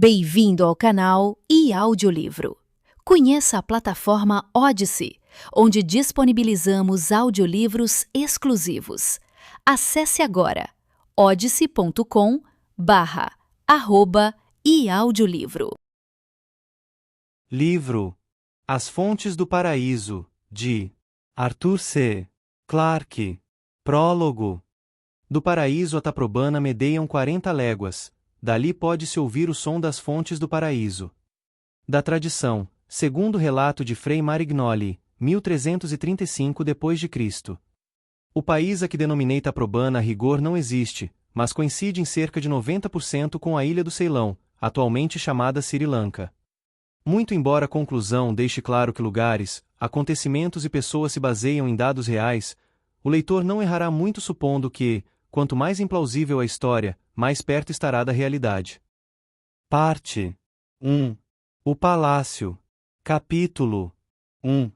Bem-vindo ao canal e audiolivro. Conheça a plataforma Odyssey, onde disponibilizamos audiolivros exclusivos. Acesse agora odyssey.com/iaudiolivro. Livro As Fontes do Paraíso, de Arthur C. Clarke. Prólogo. Do paraíso a Taprobana medeiam 40 léguas, dali pode-se ouvir o som das fontes do paraíso. Da tradição, segundo o relato de Frei Marignoli, 1335 d.C. O país a que denominei Taprobana a rigor não existe, mas coincide em cerca de 90% com a ilha do Ceilão, atualmente chamada Sri Lanka. Muito embora a conclusão deixe claro que lugares, acontecimentos e pessoas se baseiam em dados reais, o leitor não errará muito supondo que, quanto mais implausível a história, mais perto estará da realidade. Parte 1. O Palácio. Capítulo 1.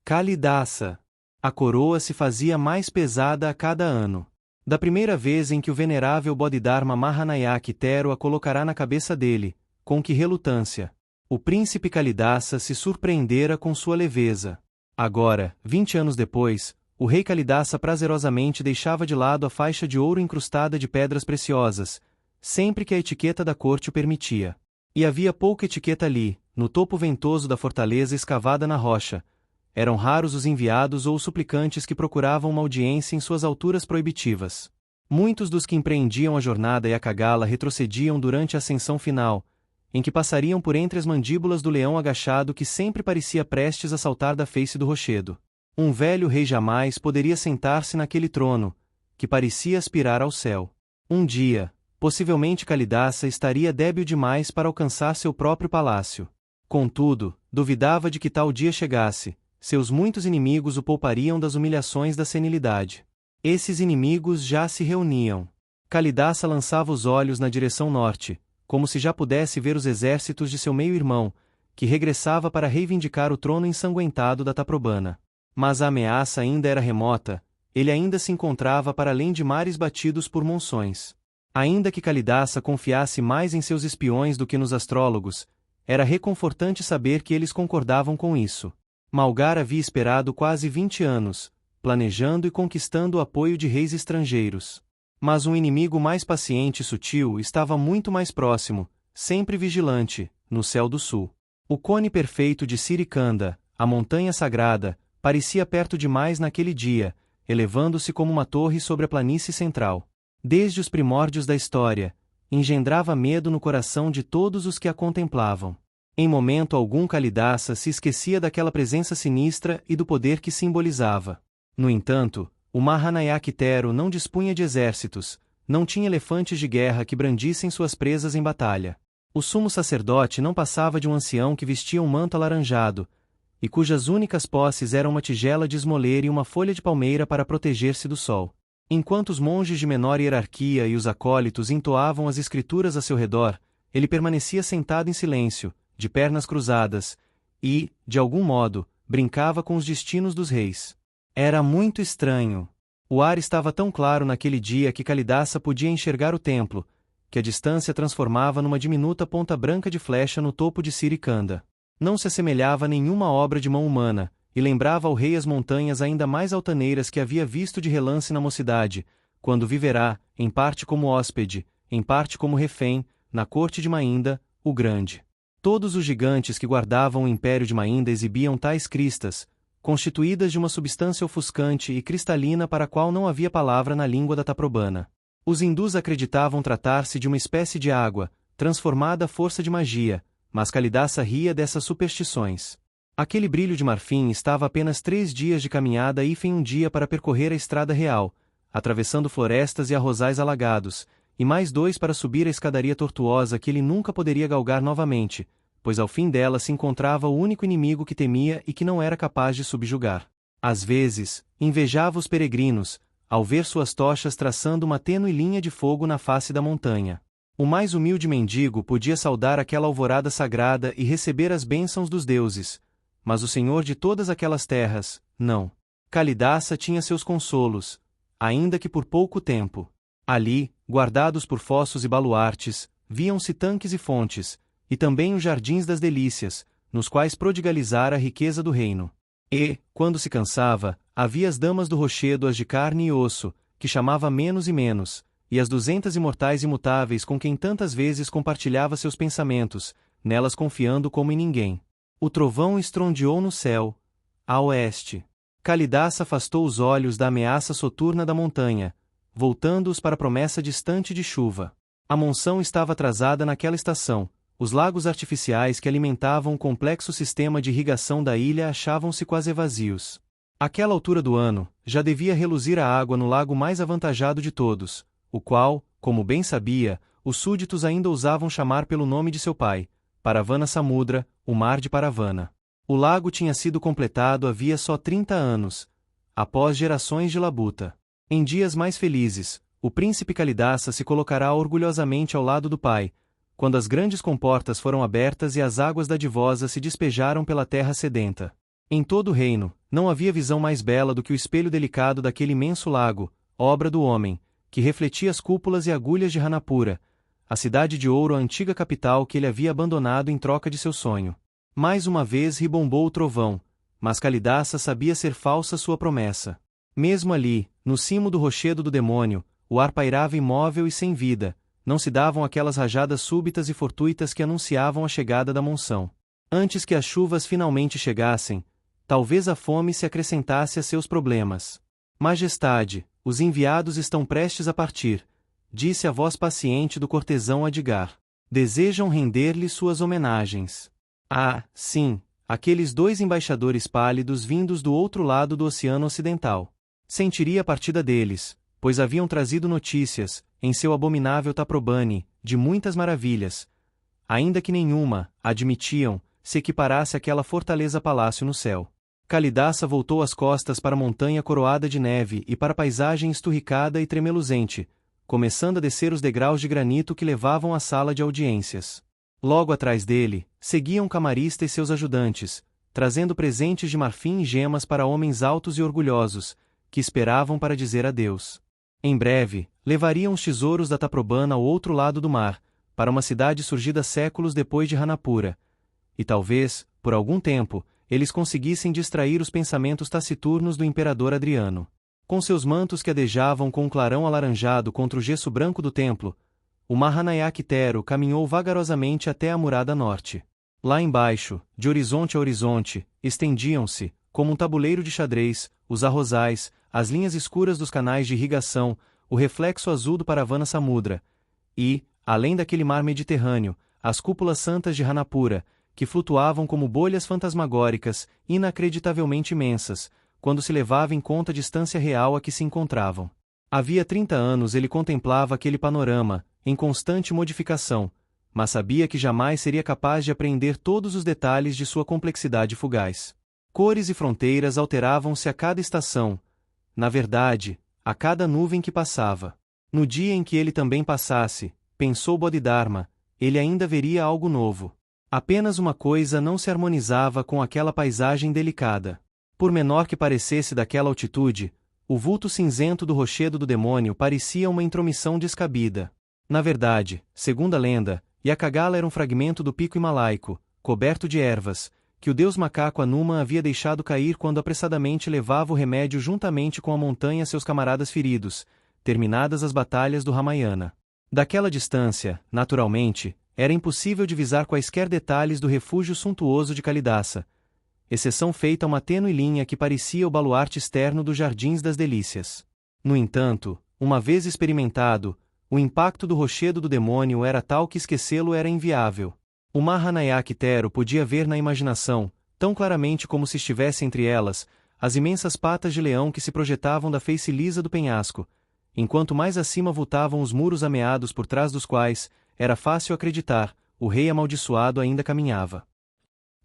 Kalidasa. A coroa se fazia mais pesada a cada ano. Da primeira vez em que o venerável Bodhidharma Mahanayak Tero a colocará na cabeça dele, com que relutância, o príncipe Kalidasa se surpreendera com sua leveza. Agora, 20 anos depois, o rei Kalidasa prazerosamente deixava de lado a faixa de ouro incrustada de pedras preciosas, sempre que a etiqueta da corte o permitia. E havia pouca etiqueta ali, no topo ventoso da fortaleza escavada na rocha. Eram raros os enviados ou os suplicantes que procuravam uma audiência em suas alturas proibitivas. Muitos dos que empreendiam a jornada e a cagala retrocediam durante a ascensão final, em que passariam por entre as mandíbulas do leão agachado que sempre parecia prestes a saltar da face do rochedo. Um velho rei jamais poderia sentar-se naquele trono, que parecia aspirar ao céu. Um dia, possivelmente Kalidasa estaria débil demais para alcançar seu próprio palácio. Contudo, duvidava de que tal dia chegasse, seus muitos inimigos o poupariam das humilhações da senilidade. Esses inimigos já se reuniam. Kalidasa lançava os olhos na direção norte, como se já pudesse ver os exércitos de seu meio-irmão, que regressava para reivindicar o trono ensanguentado da Taprobana. Mas a ameaça ainda era remota, ele ainda se encontrava para além de mares batidos por monções. Ainda que Kalidasa confiasse mais em seus espiões do que nos astrólogos, era reconfortante saber que eles concordavam com isso. Malgar havia esperado quase 20 anos, planejando e conquistando o apoio de reis estrangeiros. Mas um inimigo mais paciente e sutil estava muito mais próximo, sempre vigilante, no céu do sul. O cone perfeito de Sirikanda, a montanha sagrada, parecia perto demais naquele dia, elevando-se como uma torre sobre a planície central. Desde os primórdios da história, engendrava medo no coração de todos os que a contemplavam. Em momento algum Kalidasa se esquecia daquela presença sinistra e do poder que simbolizava. No entanto, o Mahanayak Tero não dispunha de exércitos, não tinha elefantes de guerra que brandissem suas presas em batalha. O sumo sacerdote não passava de um ancião que vestia um manto alaranjado, e cujas únicas posses eram uma tigela de esmoleira e uma folha de palmeira para proteger-se do sol. Enquanto os monges de menor hierarquia e os acólitos entoavam as escrituras a seu redor, ele permanecia sentado em silêncio, de pernas cruzadas, e, de algum modo, brincava com os destinos dos reis. Era muito estranho. O ar estava tão claro naquele dia que Kalidasa podia enxergar o templo, que a distância transformava numa diminuta ponta branca de flecha no topo de Sirikanda. Não se assemelhava a nenhuma obra de mão humana, e lembrava ao rei as montanhas ainda mais altaneiras que havia visto de relance na mocidade, quando viverá, em parte como hóspede, em parte como refém, na corte de Mainda, o Grande. Todos os gigantes que guardavam o império de Mainda exibiam tais cristas, constituídas de uma substância ofuscante e cristalina para a qual não havia palavra na língua da Taprobana. Os hindus acreditavam tratar-se de uma espécie de água, transformada à força de magia, mas Kalidasa ria dessas superstições. Aquele brilho de marfim estava a apenas 3 dias de caminhada e um dia para percorrer a estrada real, atravessando florestas e arrozais alagados, e mais 2 para subir a escadaria tortuosa que ele nunca poderia galgar novamente, pois ao fim dela se encontrava o único inimigo que temia e que não era capaz de subjugar. Às vezes, invejava os peregrinos, ao ver suas tochas traçando uma tênue linha de fogo na face da montanha. O mais humilde mendigo podia saudar aquela alvorada sagrada e receber as bênçãos dos deuses, mas o senhor de todas aquelas terras, não. Kalidasa tinha seus consolos, ainda que por pouco tempo. Ali, guardados por fossos e baluartes, viam-se tanques e fontes, e também os jardins das delícias, nos quais prodigalizara a riqueza do reino. E, quando se cansava, havia as damas do rochedo, as de carne e osso, que chamava menos e menos, e as 200 imortais imutáveis com quem tantas vezes compartilhava seus pensamentos, nelas confiando como em ninguém. O trovão estrondeou no céu, a oeste. Kalidaça afastou os olhos da ameaça soturna da montanha, voltando-os para a promessa distante de chuva. A monção estava atrasada naquela estação. Os lagos artificiais que alimentavam o complexo sistema de irrigação da ilha achavam-se quase vazios. Àquela altura do ano, já devia reluzir a água no lago mais avantajado de todos, o qual, como bem sabia, os súditos ainda ousavam chamar pelo nome de seu pai, Paravana Samudra, o Mar de Paravana. O lago tinha sido completado havia só 30 anos, após gerações de labuta. Em dias mais felizes, o príncipe Kalidaça se colocará orgulhosamente ao lado do pai, quando as grandes comportas foram abertas e as águas dadivosas se despejaram pela terra sedenta. Em todo o reino, não havia visão mais bela do que o espelho delicado daquele imenso lago, obra do homem, que refletia as cúpulas e agulhas de Ranapura, a cidade de ouro, a antiga capital que ele havia abandonado em troca de seu sonho. Mais uma vez ribombou o trovão, mas Kalidaça sabia ser falsa sua promessa. Mesmo ali, no cimo do rochedo do demônio, o ar pairava imóvel e sem vida, não se davam aquelas rajadas súbitas e fortuitas que anunciavam a chegada da monção. Antes que as chuvas finalmente chegassem, talvez a fome se acrescentasse a seus problemas. Majestade, os enviados estão prestes a partir, disse a voz paciente do cortesão Adgar. Desejam render-lhe suas homenagens. Ah, sim, aqueles 2 embaixadores pálidos vindos do outro lado do Oceano Ocidental. Sentiria a partida deles, pois haviam trazido notícias, em seu abominável Taprobane, de muitas maravilhas, ainda que nenhuma, admitiam, se equiparasse àquela fortaleza-palácio no céu. Kalidaça voltou as costas para a montanha coroada de neve e para a paisagem esturricada e tremeluzente, começando a descer os degraus de granito que levavam à sala de audiências. Logo atrás dele, seguiam o camarista e seus ajudantes, trazendo presentes de marfim e gemas para homens altos e orgulhosos, que esperavam para dizer adeus. Em breve, levariam os tesouros da Taprobana ao outro lado do mar, para uma cidade surgida séculos depois de Ranapura. E talvez, por algum tempo, eles conseguissem distrair os pensamentos taciturnos do imperador Adriano. Com seus mantos que adejavam com um clarão alaranjado contra o gesso branco do templo, o Mahanayak Tero caminhou vagarosamente até a murada norte. Lá embaixo, de horizonte a horizonte, estendiam-se, como um tabuleiro de xadrez, os arrozais, as linhas escuras dos canais de irrigação, o reflexo azul do Paravana Samudra, e, além daquele mar Mediterrâneo, as cúpulas santas de Ranapura, que flutuavam como bolhas fantasmagóricas, inacreditavelmente imensas, quando se levava em conta a distância real a que se encontravam. Havia 30 anos ele contemplava aquele panorama, em constante modificação, mas sabia que jamais seria capaz de apreender todos os detalhes de sua complexidade fugaz. Cores e fronteiras alteravam-se a cada estação, na verdade, a cada nuvem que passava. No dia em que ele também passasse, pensou Bodhidharma, ele ainda veria algo novo. Apenas uma coisa não se harmonizava com aquela paisagem delicada. Por menor que parecesse daquela altitude, o vulto cinzento do rochedo do demônio parecia uma intromissão descabida. Na verdade, segundo a lenda, Yakagala era um fragmento do pico himalaico, coberto de ervas, que o deus macaco Hanuman havia deixado cair quando apressadamente levava o remédio juntamente com a montanha a seus camaradas feridos, terminadas as batalhas do Ramayana. Daquela distância, naturalmente, era impossível divisar quaisquer detalhes do refúgio suntuoso de Kalidaça, exceção feita a uma tênue linha que parecia o baluarte externo dos Jardins das Delícias. No entanto, uma vez experimentado, o impacto do rochedo do demônio era tal que esquecê-lo era inviável. O Mahanayak Tero podia ver na imaginação, tão claramente como se estivesse entre elas, as imensas patas de leão que se projetavam da face lisa do penhasco, enquanto mais acima vultavam os muros ameados por trás dos quais, era fácil acreditar, o rei amaldiçoado ainda caminhava.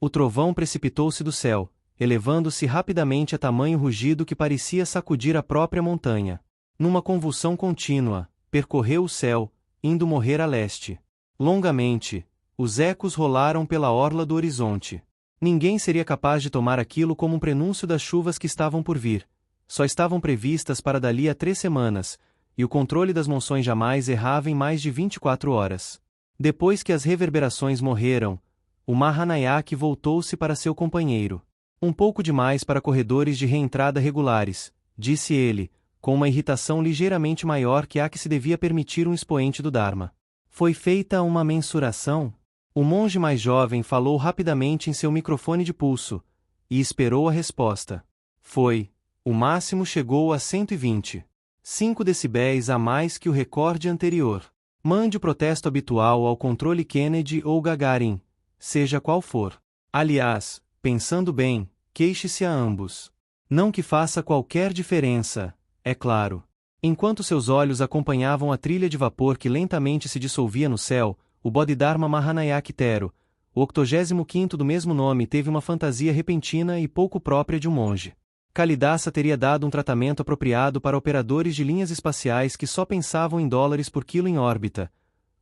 O trovão precipitou-se do céu, elevando-se rapidamente a tamanho rugido que parecia sacudir a própria montanha. Numa convulsão contínua, percorreu o céu, indo morrer a leste. Longamente, os ecos rolaram pela orla do horizonte. Ninguém seria capaz de tomar aquilo como um prenúncio das chuvas que estavam por vir. Só estavam previstas para dali a 3 semanas, e o controle das monções jamais errava em mais de 24 horas. Depois que as reverberações morreram, o Mahanayak voltou-se para seu companheiro. Um pouco demais para corredores de reentrada regulares, disse ele, com uma irritação ligeiramente maior que a que se devia permitir um expoente do Dharma. Foi feita uma mensuração? O monge mais jovem falou rapidamente em seu microfone de pulso, e esperou a resposta. Foi. O máximo chegou a 120. 5 decibéis a mais que o recorde anterior. Mande o protesto habitual ao controle Kennedy ou Gagarin, seja qual for. Aliás, pensando bem, queixe-se a ambos. Não que faça qualquer diferença, é claro. Enquanto seus olhos acompanhavam a trilha de vapor que lentamente se dissolvia no céu, o Bodhidharma Mahanayak Thero, o 85º do mesmo nome, teve uma fantasia repentina e pouco própria de um monge. Kalidasa teria dado um tratamento apropriado para operadores de linhas espaciais que só pensavam em dólares por quilo em órbita.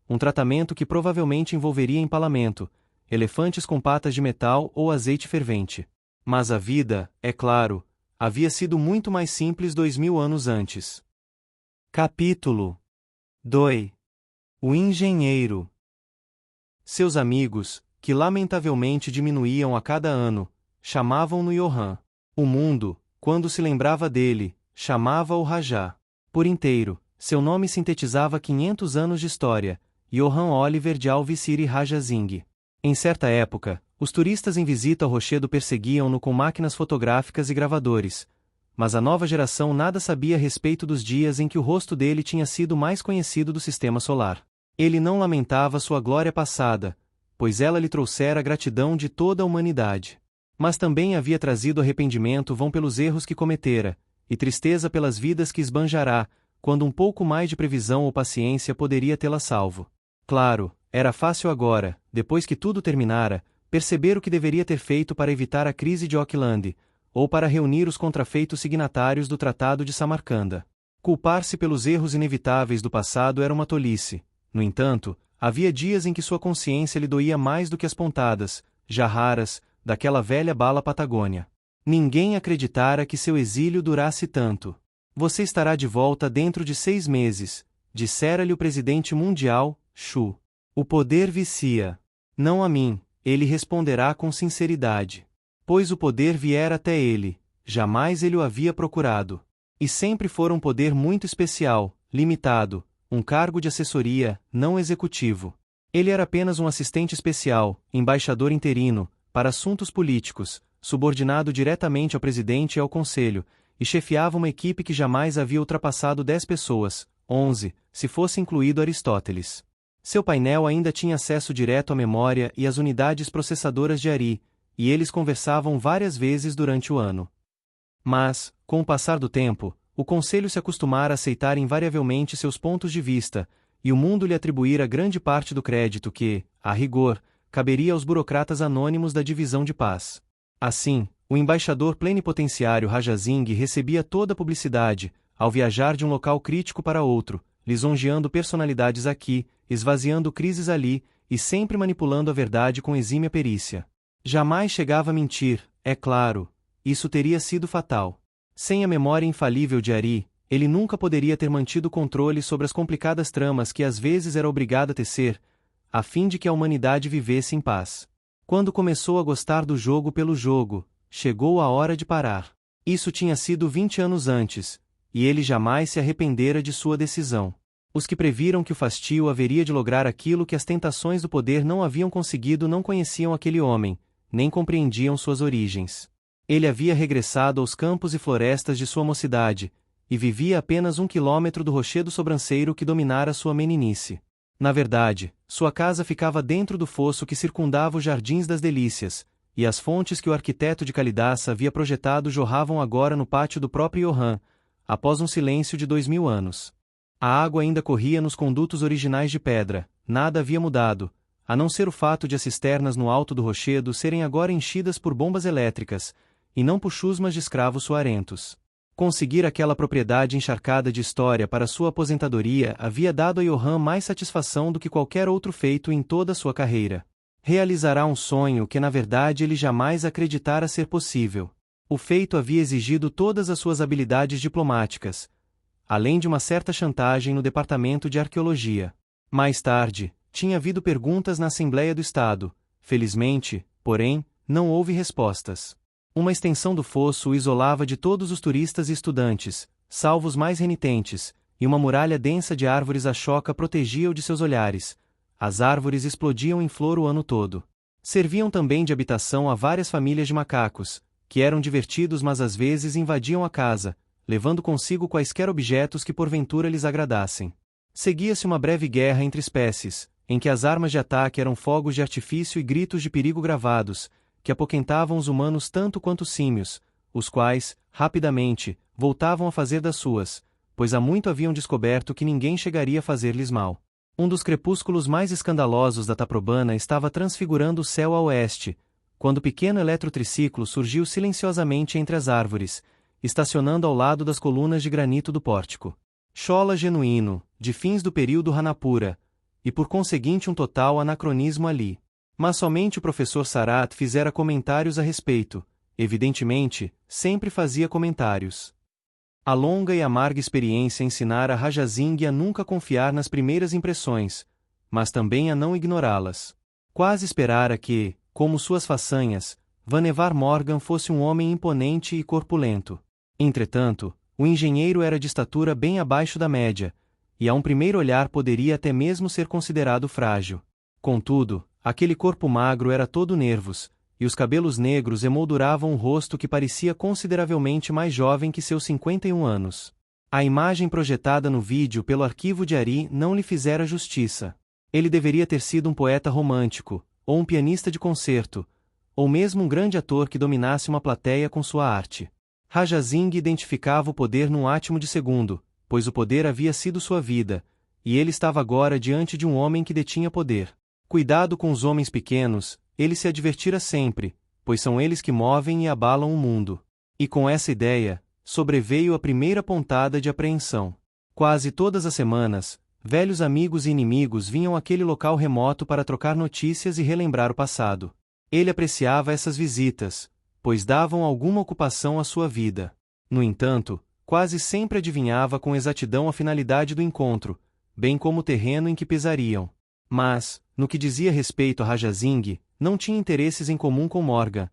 Um tratamento que provavelmente envolveria empalamento, elefantes com patas de metal ou azeite fervente. Mas a vida, é claro, havia sido muito mais simples 2000 anos antes. Capítulo 2. O engenheiro. Seus amigos, que lamentavelmente diminuíam a cada ano, chamavam-no Johann. O mundo, quando se lembrava dele, chamava-o Rajá. Por inteiro, seu nome sintetizava 500 anos de história, Johann Oliver de Alviciri Rajazing. Em certa época, os turistas em visita ao rochedo perseguiam-no com máquinas fotográficas e gravadores, mas a nova geração nada sabia a respeito dos dias em que o rosto dele tinha sido mais conhecido do sistema solar. Ele não lamentava sua glória passada, pois ela lhe trouxera a gratidão de toda a humanidade. Mas também havia trazido arrependimento vão pelos erros que cometera, e tristeza pelas vidas que esbanjará, quando um pouco mais de previsão ou paciência poderia tê-la salvo. Claro, era fácil agora, depois que tudo terminara, perceber o que deveria ter feito para evitar a crise de Auckland, ou para reunir os contrafeitos signatários do Tratado de Samarcanda. Culpar-se pelos erros inevitáveis do passado era uma tolice. No entanto, havia dias em que sua consciência lhe doía mais do que as pontadas, já raras, daquela velha bala Patagônia. Ninguém acreditara que seu exílio durasse tanto. Você estará de volta dentro de 6 meses, dissera-lhe o presidente mundial, Xu. O poder vicia. Não a mim, ele responderá com sinceridade. Pois o poder viera até ele, jamais ele o havia procurado. E sempre fora um poder muito especial, limitado, um cargo de assessoria, não executivo. Ele era apenas um assistente especial, embaixador interino, para assuntos políticos, subordinado diretamente ao presidente e ao conselho, e chefiava uma equipe que jamais havia ultrapassado 10 pessoas, 11, se fosse incluído Aristóteles. Seu painel ainda tinha acesso direto à memória e às unidades processadoras de Ari, e eles conversavam várias vezes durante o ano. Mas, com o passar do tempo, o conselho se acostumara a aceitar invariavelmente seus pontos de vista, e o mundo lhe atribuíra grande parte do crédito que, a rigor, caberia aos burocratas anônimos da divisão de paz. Assim, o embaixador plenipotenciário Rajazing recebia toda a publicidade, ao viajar de um local crítico para outro, lisonjeando personalidades aqui, esvaziando crises ali, e sempre manipulando a verdade com exímia perícia. Jamais chegava a mentir, é claro, isso teria sido fatal. Sem a memória infalível de Ari, ele nunca poderia ter mantido controle sobre as complicadas tramas que às vezes era obrigado a tecer, a fim de que a humanidade vivesse em paz. Quando começou a gostar do jogo pelo jogo, chegou a hora de parar. Isso tinha sido 20 anos antes, e ele jamais se arrependera de sua decisão. Os que previram que o fastio haveria de lograr aquilo que as tentações do poder não haviam conseguido não conheciam aquele homem, nem compreendiam suas origens. Ele havia regressado aos campos e florestas de sua mocidade, e vivia apenas 1 quilômetro do rochedo sobranceiro que dominara sua meninice. Na verdade, sua casa ficava dentro do fosso que circundava os Jardins das Delícias, e as fontes que o arquiteto de Kalidasa havia projetado jorravam agora no pátio do próprio Johann, após um silêncio de 2000 anos. A água ainda corria nos condutos originais de pedra, nada havia mudado, a não ser o fato de as cisternas no alto do rochedo serem agora enchidas por bombas elétricas, e não por chusmas de escravos suarentos. Conseguir aquela propriedade encharcada de história para sua aposentadoria havia dado a Johann mais satisfação do que qualquer outro feito em toda a sua carreira. Realizará um sonho que na verdade ele jamais acreditara ser possível. O feito havia exigido todas as suas habilidades diplomáticas, além de uma certa chantagem no departamento de arqueologia. Mais tarde, Tinha havido perguntas na Assembleia do Estado. Felizmente, porém, não houve respostas. Uma extensão do fosso o isolava de todos os turistas e estudantes, salvo os mais renitentes, e uma muralha densa de árvores a choca protegia-o de seus olhares. As árvores explodiam em flor o ano todo. Serviam também de habitação a várias famílias de macacos, que eram divertidos mas às vezes invadiam a casa, levando consigo quaisquer objetos que porventura lhes agradassem. Seguia-se uma breve guerra entre espécies, em que as armas de ataque eram fogos de artifício e gritos de perigo gravados, que apoquentavam os humanos tanto quanto os símios, os quais, rapidamente, voltavam a fazer das suas, pois há muito haviam descoberto que ninguém chegaria a fazer-lhes mal. Um dos crepúsculos mais escandalosos da Taprobana estava transfigurando o céu a oeste, quando o pequeno eletrotriciclo surgiu silenciosamente entre as árvores, estacionando ao lado das colunas de granito do pórtico. Chola genuíno, de fins do período Ranapura, e por conseguinte um total anacronismo ali. Mas somente o professor Sarat fizera comentários a respeito, evidentemente, sempre fazia comentários. A longa e amarga experiência ensinara Raja Singh a nunca confiar nas primeiras impressões, mas também a não ignorá-las. Quase esperara que, como suas façanhas, Vannevar Morgan fosse um homem imponente e corpulento. Entretanto, o engenheiro era de estatura bem abaixo da média, e a um primeiro olhar poderia até mesmo ser considerado frágil. Contudo, aquele corpo magro era todo nervos, e os cabelos negros emolduravam um rosto que parecia consideravelmente mais jovem que seus 51 anos. A imagem projetada no vídeo pelo arquivo de Ari não lhe fizera justiça. Ele deveria ter sido um poeta romântico, ou um pianista de concerto, ou mesmo um grande ator que dominasse uma plateia com sua arte. Raja Singh identificava o poder num átimo de segundo, pois o poder havia sido sua vida, e ele estava agora diante de um homem que detinha poder. Cuidado com os homens pequenos, ele se advertira sempre, pois são eles que movem e abalam o mundo. E com essa ideia, sobreveio a primeira pontada de apreensão. Quase todas as semanas, velhos amigos e inimigos vinham àquele local remoto para trocar notícias e relembrar o passado. Ele apreciava essas visitas, pois davam alguma ocupação à sua vida. No entanto, quase sempre adivinhava com exatidão a finalidade do encontro, bem como o terreno em que pisariam. Mas, no que dizia respeito a Raja Singh, não tinha interesses em comum com Morgan,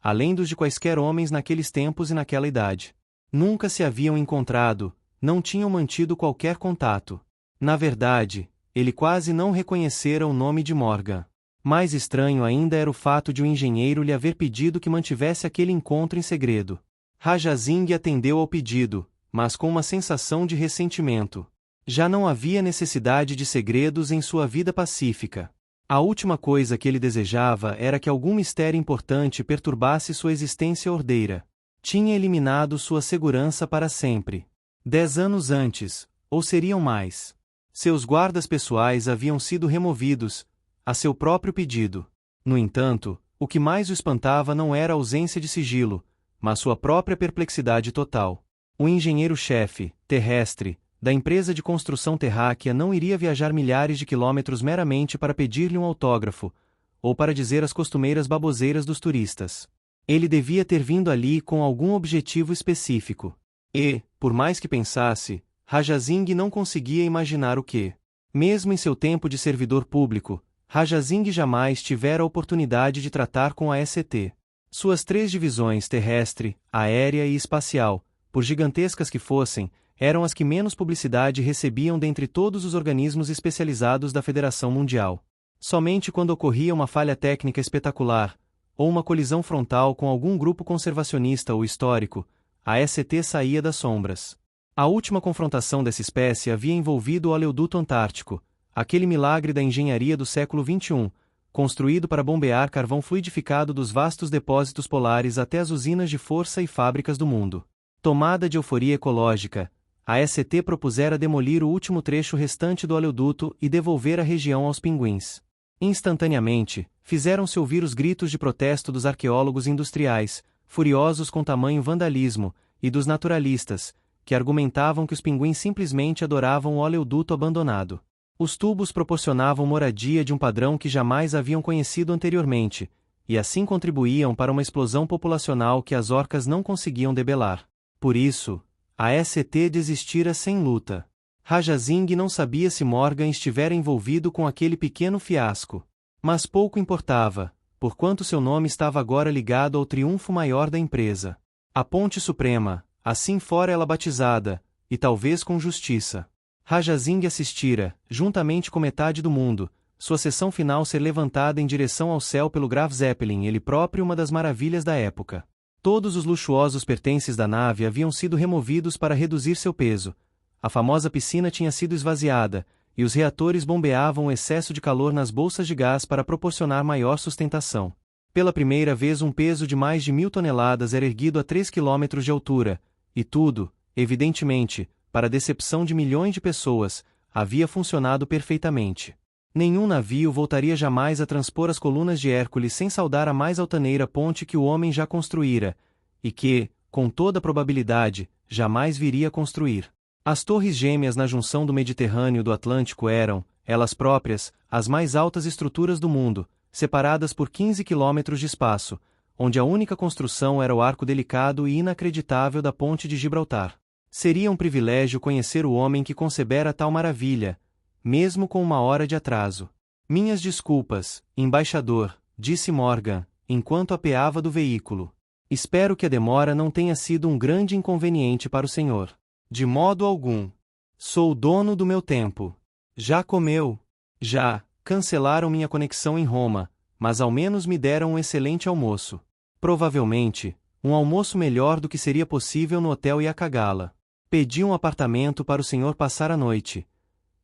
além dos de quaisquer homens naqueles tempos e naquela idade. Nunca se haviam encontrado, não tinham mantido qualquer contato. Na verdade, ele quase não reconhecera o nome de Morgan. Mais estranho ainda era o fato de o engenheiro lhe haver pedido que mantivesse aquele encontro em segredo. Raja Singh atendeu ao pedido, mas com uma sensação de ressentimento. Já não havia necessidade de segredos em sua vida pacífica. A última coisa que ele desejava era que algum mistério importante perturbasse sua existência ordeira. Tinha eliminado sua segurança para sempre. 10 anos antes, ou seriam mais. Seus guardas pessoais haviam sido removidos, a seu próprio pedido. No entanto, o que mais o espantava não era a ausência de sigilo, mas sua própria perplexidade total. O engenheiro-chefe, terrestre, da empresa de construção terráquea não iria viajar milhares de quilômetros meramente para pedir-lhe um autógrafo, ou para dizer as costumeiras baboseiras dos turistas. Ele devia ter vindo ali com algum objetivo específico. E, por mais que pensasse, Raja Singh não conseguia imaginar o que. Mesmo em seu tempo de servidor público, Raja Singh jamais tivera a oportunidade de tratar com a ECT. Suas 3 divisões terrestre, aérea e espacial, por gigantescas que fossem, eram as que menos publicidade recebiam dentre todos os organismos especializados da Federação Mundial. Somente quando ocorria uma falha técnica espetacular, ou uma colisão frontal com algum grupo conservacionista ou histórico, a ECT saía das sombras. A última confrontação dessa espécie havia envolvido o oleoduto antártico, aquele milagre da engenharia do século XXI, construído para bombear carvão fluidificado dos vastos depósitos polares até as usinas de força e fábricas do mundo. Tomada de euforia ecológica, a ECT propusera demolir o último trecho restante do oleoduto e devolver a região aos pinguins. Instantaneamente, fizeram-se ouvir os gritos de protesto dos arqueólogos industriais, furiosos com tamanho vandalismo, e dos naturalistas, que argumentavam que os pinguins simplesmente adoravam o oleoduto abandonado. Os tubos proporcionavam moradia de um padrão que jamais haviam conhecido anteriormente, e assim contribuíam para uma explosão populacional que as orcas não conseguiam debelar. Por isso, a ECT desistira sem luta. Raja Singh não sabia se Morgan estivera envolvido com aquele pequeno fiasco. Mas pouco importava, porquanto seu nome estava agora ligado ao triunfo maior da empresa. A Ponte Suprema, assim fora ela batizada, e talvez com justiça. Raja Singh assistira, juntamente com metade do mundo, sua seção final ser levantada em direção ao céu pelo Graf Zeppelin, ele próprio uma das maravilhas da época. Todos os luxuosos pertences da nave haviam sido removidos para reduzir seu peso. A famosa piscina tinha sido esvaziada, e os reatores bombeavam o excesso de calor nas bolsas de gás para proporcionar maior sustentação. Pela primeira vez um peso de mais de 1000 toneladas era erguido a 3 quilômetros de altura, e tudo, evidentemente, para a decepção de milhões de pessoas, havia funcionado perfeitamente. Nenhum navio voltaria jamais a transpor as colunas de Hércules sem saudar a mais altaneira ponte que o homem já construíra, e que, com toda probabilidade, jamais viria a construir. As torres gêmeas na junção do Mediterrâneo e do Atlântico eram, elas próprias, as mais altas estruturas do mundo, separadas por 15 quilômetros de espaço, onde a única construção era o arco delicado e inacreditável da ponte de Gibraltar. Seria um privilégio conhecer o homem que concebera tal maravilha, mesmo com 1 hora de atraso. Minhas desculpas, embaixador, disse Morgan, enquanto apeava do veículo. Espero que a demora não tenha sido um grande inconveniente para o senhor. De modo algum. Sou o dono do meu tempo. Já comeu? Já. Cancelaram minha conexão em Roma, mas ao menos me deram um excelente almoço. Provavelmente, um almoço melhor do que seria possível no Hotel Iacagala. Pedi um apartamento para o senhor passar a noite.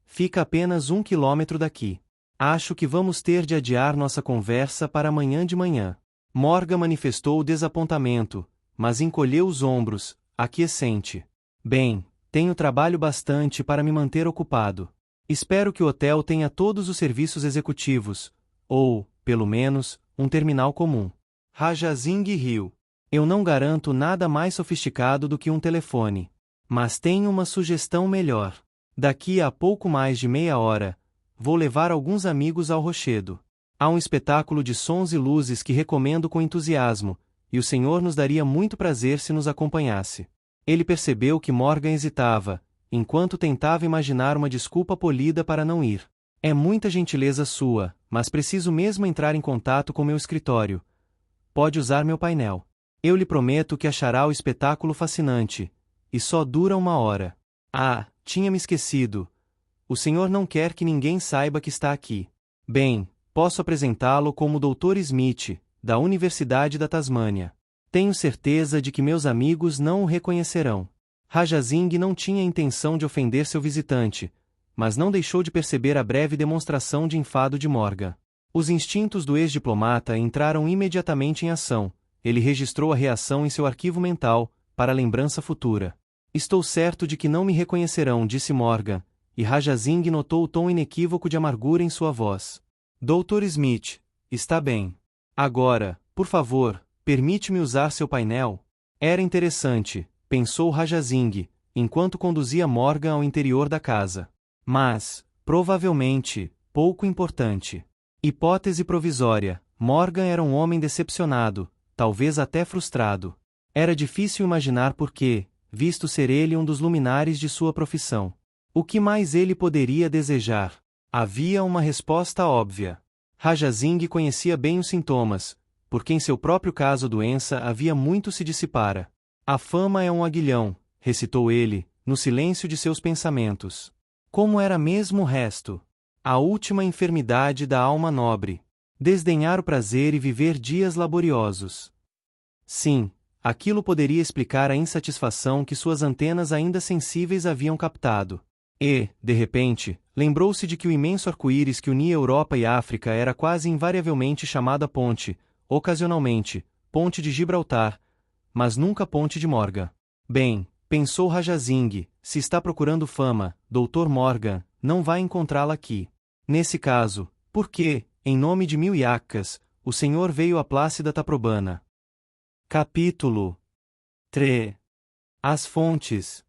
Fica apenas 1 quilômetro daqui. Acho que vamos ter de adiar nossa conversa para amanhã de manhã. Morgan manifestou o desapontamento, mas encolheu os ombros, aquiescente. Bem, tenho trabalho bastante para me manter ocupado. Espero que o hotel tenha todos os serviços executivos, ou, pelo menos, um terminal comum. Raja Singh riu. Eu não garanto nada mais sofisticado do que um telefone. Mas tenho uma sugestão melhor. Daqui a pouco mais de meia hora, vou levar alguns amigos ao Rochedo. Há um espetáculo de sons e luzes que recomendo com entusiasmo, e o senhor nos daria muito prazer se nos acompanhasse. Ele percebeu que Morgan hesitava, enquanto tentava imaginar uma desculpa polida para não ir. É muita gentileza sua, mas preciso mesmo entrar em contato com meu escritório. Pode usar meu painel. Eu lhe prometo que achará o espetáculo fascinante. E só dura 1 hora. Ah, tinha me esquecido. O senhor não quer que ninguém saiba que está aqui. Bem, posso apresentá-lo como Dr. Smith, da Universidade da Tasmânia. Tenho certeza de que meus amigos não o reconhecerão. Raja Singh não tinha a intenção de ofender seu visitante, mas não deixou de perceber a breve demonstração de enfado de Morgan. Os instintos do ex-diplomata entraram imediatamente em ação. Ele registrou a reação em seu arquivo mental, para a lembrança futura. Estou certo de que não me reconhecerão, disse Morgan, e Raja Singh notou o tom inequívoco de amargura em sua voz. Dr. Smith, está bem. Agora, por favor, permite-me usar seu painel? Era interessante, pensou Raja Singh, enquanto conduzia Morgan ao interior da casa. Mas, provavelmente, pouco importante. Hipótese provisória, Morgan era um homem decepcionado, talvez até frustrado. Era difícil imaginar por quê, visto ser ele um dos luminares de sua profissão. O que mais ele poderia desejar? Havia uma resposta óbvia. Raja Singh conhecia bem os sintomas, porque em seu próprio caso a doença havia muito se dissipara. A fama é um aguilhão, recitou ele, no silêncio de seus pensamentos. Como era mesmo o resto? A última enfermidade da alma nobre. Desdenhar o prazer e viver dias laboriosos. Sim, aquilo poderia explicar a insatisfação que suas antenas ainda sensíveis haviam captado. E, de repente, lembrou-se de que o imenso arco-íris que unia Europa e África era quase invariavelmente chamada Ponte, ocasionalmente, Ponte de Gibraltar, mas nunca Ponte de Morgan. Bem, pensou Raja Singh, se está procurando fama, Dr. Morgan, não vai encontrá-la aqui. Nesse caso, por que, em nome de 1000 iacas, o senhor veio à Plácida Taprobana? Capítulo 3. As fontes.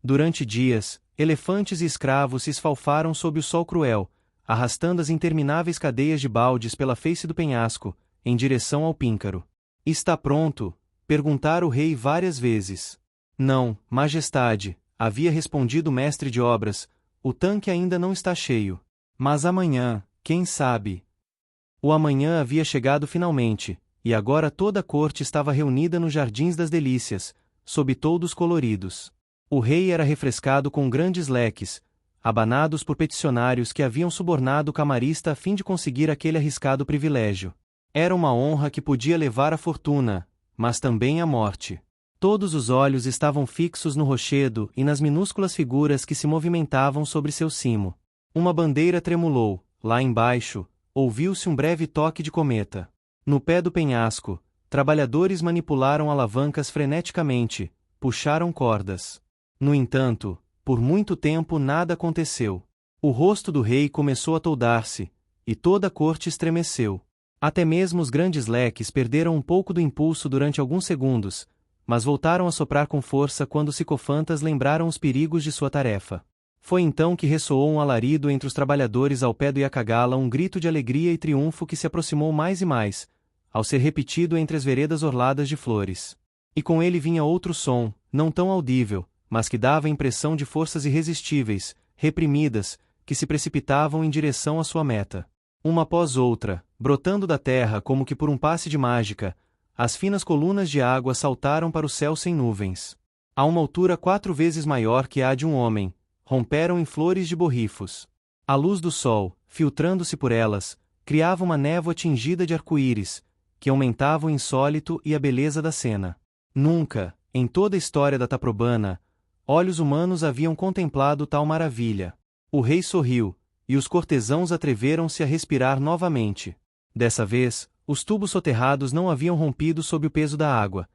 Durante dias, elefantes e escravos se esfalfaram sob o sol cruel, arrastando as intermináveis cadeias de baldes pela face do penhasco, em direção ao Píncaro. Está pronto? Perguntara o rei várias vezes. Não, majestade, havia respondido o mestre de obras, o tanque ainda não está cheio. Mas amanhã, quem sabe? O amanhã havia chegado finalmente, e agora toda a corte estava reunida nos Jardins das Delícias, sob toldos coloridos. O rei era refrescado com grandes leques, abanados por peticionários que haviam subornado o camarista a fim de conseguir aquele arriscado privilégio. Era uma honra que podia levar a fortuna, mas também a morte. Todos os olhos estavam fixos no rochedo e nas minúsculas figuras que se movimentavam sobre seu cimo. Uma bandeira tremulou, lá embaixo, ouviu-se um breve toque de cometa. No pé do penhasco, trabalhadores manipularam alavancas freneticamente, puxaram cordas. No entanto, por muito tempo nada aconteceu. O rosto do rei começou a toldar-se, e toda a corte estremeceu. Até mesmo os grandes leques perderam um pouco do impulso durante alguns segundos, mas voltaram a soprar com força quando os sicofantas lembraram os perigos de sua tarefa. Foi então que ressoou um alarido entre os trabalhadores ao pé do Yakagala, um grito de alegria e triunfo que se aproximou mais e mais, ao ser repetido entre as veredas orladas de flores. E com ele vinha outro som, não tão audível, mas que dava a impressão de forças irresistíveis, reprimidas, que se precipitavam em direção à sua meta. Uma após outra, brotando da terra como que por um passe de mágica, as finas colunas de água saltaram para o céu sem nuvens. A uma altura 4 vezes maior que a de um homem, romperam em flores de borrifos. A luz do sol, filtrando-se por elas, criava uma névoa tingida de arco-íris, que aumentava o insólito e a beleza da cena. Nunca, em toda a história da Taprobana, olhos humanos haviam contemplado tal maravilha. O rei sorriu, e os cortesãos atreveram-se a respirar novamente. Dessa vez, os tubos soterrados não haviam rompido sob o peso da água.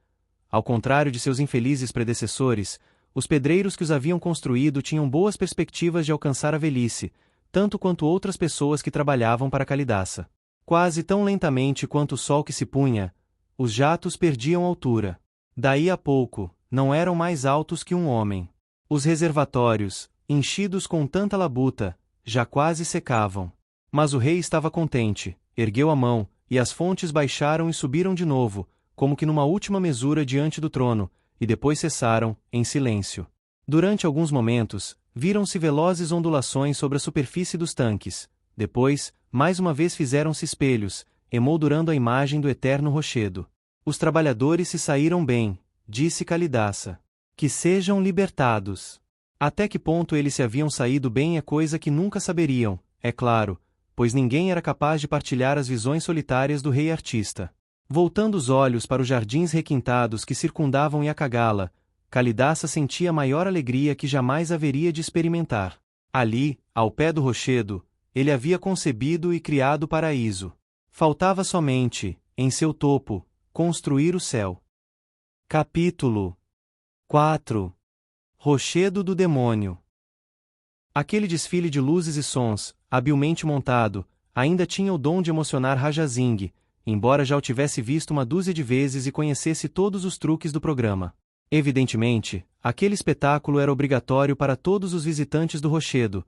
Ao contrário de seus infelizes predecessores, os pedreiros que os haviam construído tinham boas perspectivas de alcançar a velhice, tanto quanto outras pessoas que trabalhavam para Kalidaça. Quase tão lentamente quanto o sol que se punha, os jatos perdiam altura. Daí a pouco, não eram mais altos que um homem. Os reservatórios, enchidos com tanta labuta, já quase secavam. Mas o rei estava contente, ergueu a mão, e as fontes baixaram e subiram de novo, como que numa última mesura diante do trono, e depois cessaram, em silêncio. Durante alguns momentos, viram-se velozes ondulações sobre a superfície dos tanques. Depois, mais uma vez fizeram-se espelhos, emoldurando a imagem do eterno rochedo. Os trabalhadores se saíram bem, disse Kalidaça. Que sejam libertados. Até que ponto eles se haviam saído bem é coisa que nunca saberiam, é claro, pois ninguém era capaz de partilhar as visões solitárias do rei artista. Voltando os olhos para os jardins requintados que circundavam Yakagala, Kalidaça sentia a maior alegria que jamais haveria de experimentar. Ali, ao pé do rochedo, ele havia concebido e criado o paraíso. Faltava somente, em seu topo, construir o céu. Capítulo 4. Rochedo do Demônio. Aquele desfile de luzes e sons, habilmente montado, ainda tinha o dom de emocionar Rajazing, embora já o tivesse visto uma dúzia de vezes e conhecesse todos os truques do programa. Evidentemente, aquele espetáculo era obrigatório para todos os visitantes do rochedo,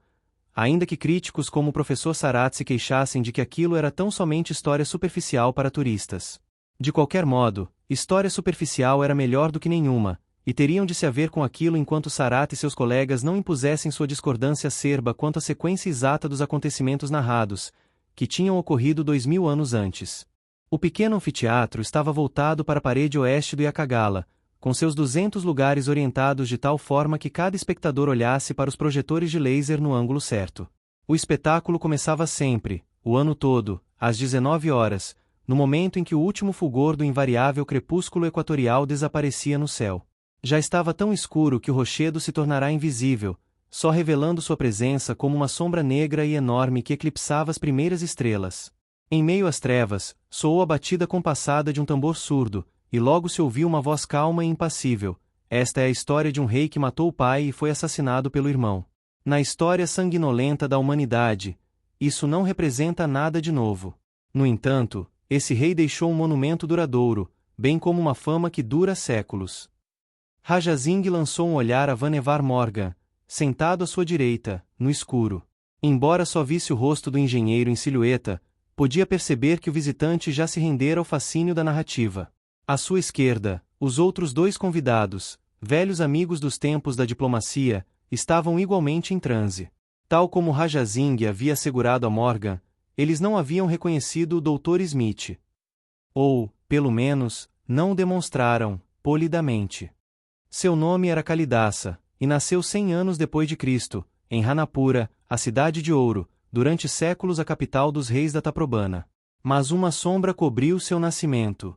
ainda que críticos como o professor Sarat se queixassem de que aquilo era tão somente história superficial para turistas. De qualquer modo, história superficial era melhor do que nenhuma, e teriam de se haver com aquilo enquanto Sarat e seus colegas não impusessem sua discordância acerba quanto à sequência exata dos acontecimentos narrados, que tinham ocorrido 2000 anos antes. O pequeno anfiteatro estava voltado para a parede oeste do Yakagala, com seus 200 lugares orientados de tal forma que cada espectador olhasse para os projetores de laser no ângulo certo. O espetáculo começava sempre, o ano todo, às 19 horas, no momento em que o último fulgor do invariável crepúsculo equatorial desaparecia no céu. Já estava tão escuro que o rochedo se tornará invisível, só revelando sua presença como uma sombra negra e enorme que eclipsava as primeiras estrelas. Em meio às trevas, soou a batida compassada de um tambor surdo, e logo se ouviu uma voz calma e impassível. Esta é a história de um rei que matou o pai e foi assassinado pelo irmão. Na história sanguinolenta da humanidade, isso não representa nada de novo. No entanto, esse rei deixou um monumento duradouro, bem como uma fama que dura séculos. Rajazing lançou um olhar a Vannevar Morgan, sentado à sua direita, no escuro. Embora só visse o rosto do engenheiro em silhueta, podia perceber que o visitante já se rendera ao fascínio da narrativa. À sua esquerda, os outros dois convidados, velhos amigos dos tempos da diplomacia, estavam igualmente em transe. Tal como Raja Singh havia assegurado a Morgan, eles não haviam reconhecido o Dr. Smith. Ou, pelo menos, não o demonstraram, polidamente. Seu nome era Kalidasa, e nasceu 100 anos depois de Cristo, em Ranapura, a cidade de ouro, durante séculos a capital dos reis da Taprobana. Mas uma sombra cobriu seu nascimento.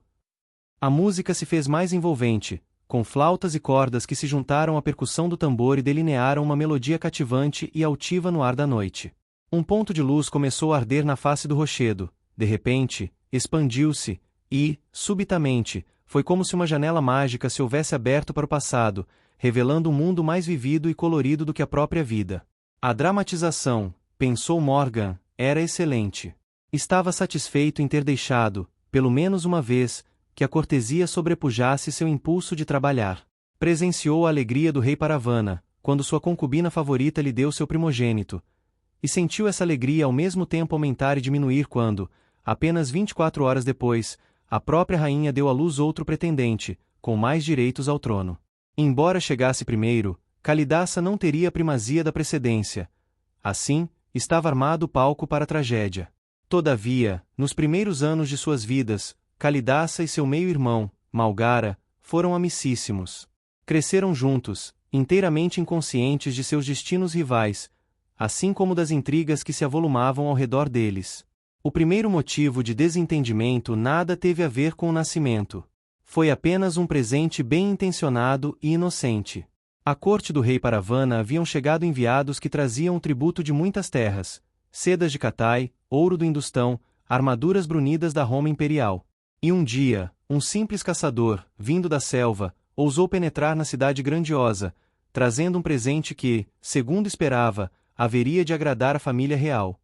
A música se fez mais envolvente, com flautas e cordas que se juntaram à percussão do tambor e delinearam uma melodia cativante e altiva no ar da noite. Um ponto de luz começou a arder na face do rochedo, de repente, expandiu-se, e, subitamente, foi como se uma janela mágica se houvesse aberto para o passado, revelando um mundo mais vivido e colorido do que a própria vida. A dramatização, pensou Morgan, era excelente. Estava satisfeito em ter deixado, pelo menos uma vez, que a cortesia sobrepujasse seu impulso de trabalhar. Presenciou a alegria do rei Paravana, quando sua concubina favorita lhe deu seu primogênito, e sentiu essa alegria ao mesmo tempo aumentar e diminuir quando, apenas 24 horas depois, a própria rainha deu à luz outro pretendente, com mais direitos ao trono. Embora chegasse primeiro, Kalidasa não teria a primazia da precedência. Assim, estava armado o palco para a tragédia. Todavia, nos primeiros anos de suas vidas, Kalidasa e seu meio-irmão, Malgara, foram amicíssimos. Cresceram juntos, inteiramente inconscientes de seus destinos rivais, assim como das intrigas que se avolumavam ao redor deles. O primeiro motivo de desentendimento nada teve a ver com o nascimento. Foi apenas um presente bem intencionado e inocente. À corte do rei Paravana haviam chegado enviados que traziam um tributo de muitas terras, sedas de Catai, ouro do Industão, armaduras brunidas da Roma imperial. E um dia, um simples caçador, vindo da selva, ousou penetrar na cidade grandiosa, trazendo um presente que, segundo esperava, haveria de agradar a família real.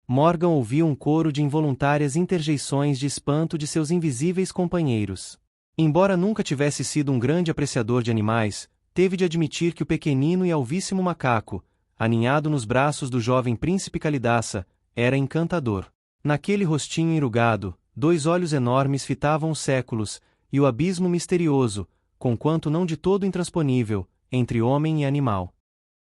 Morgan ouviu um coro de involuntárias interjeições de espanto de seus invisíveis companheiros. Embora nunca tivesse sido um grande apreciador de animais, teve de admitir que o pequenino e alvíssimo macaco, aninhado nos braços do jovem príncipe Kalidasa, era encantador. Naquele rostinho enrugado, 2 olhos enormes fitavam os séculos, e o abismo misterioso, conquanto não de todo intransponível, entre homem e animal.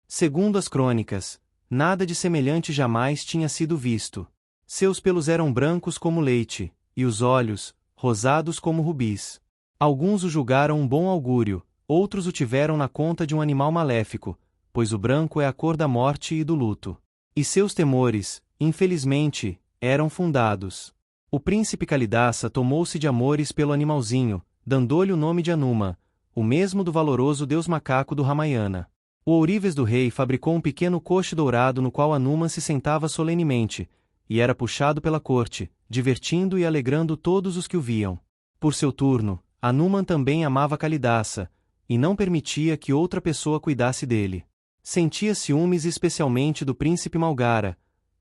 Segundo as crônicas, nada de semelhante jamais tinha sido visto. Seus pelos eram brancos como leite, e os olhos, rosados como rubis. Alguns o julgaram um bom augúrio, outros o tiveram na conta de um animal maléfico, pois o branco é a cor da morte e do luto. E seus temores, infelizmente, eram fundados. O príncipe Kalidasa tomou-se de amores pelo animalzinho, dando-lhe o nome de Anuma, o mesmo do valoroso deus macaco do Ramayana. O ourives do rei fabricou um pequeno coche dourado no qual Anuma se sentava solenemente, e era puxado pela corte, divertindo e alegrando todos os que o viam. Por seu turno, Anuman também amava Kalidasa, e não permitia que outra pessoa cuidasse dele. Sentia ciúmes especialmente do príncipe Malgara,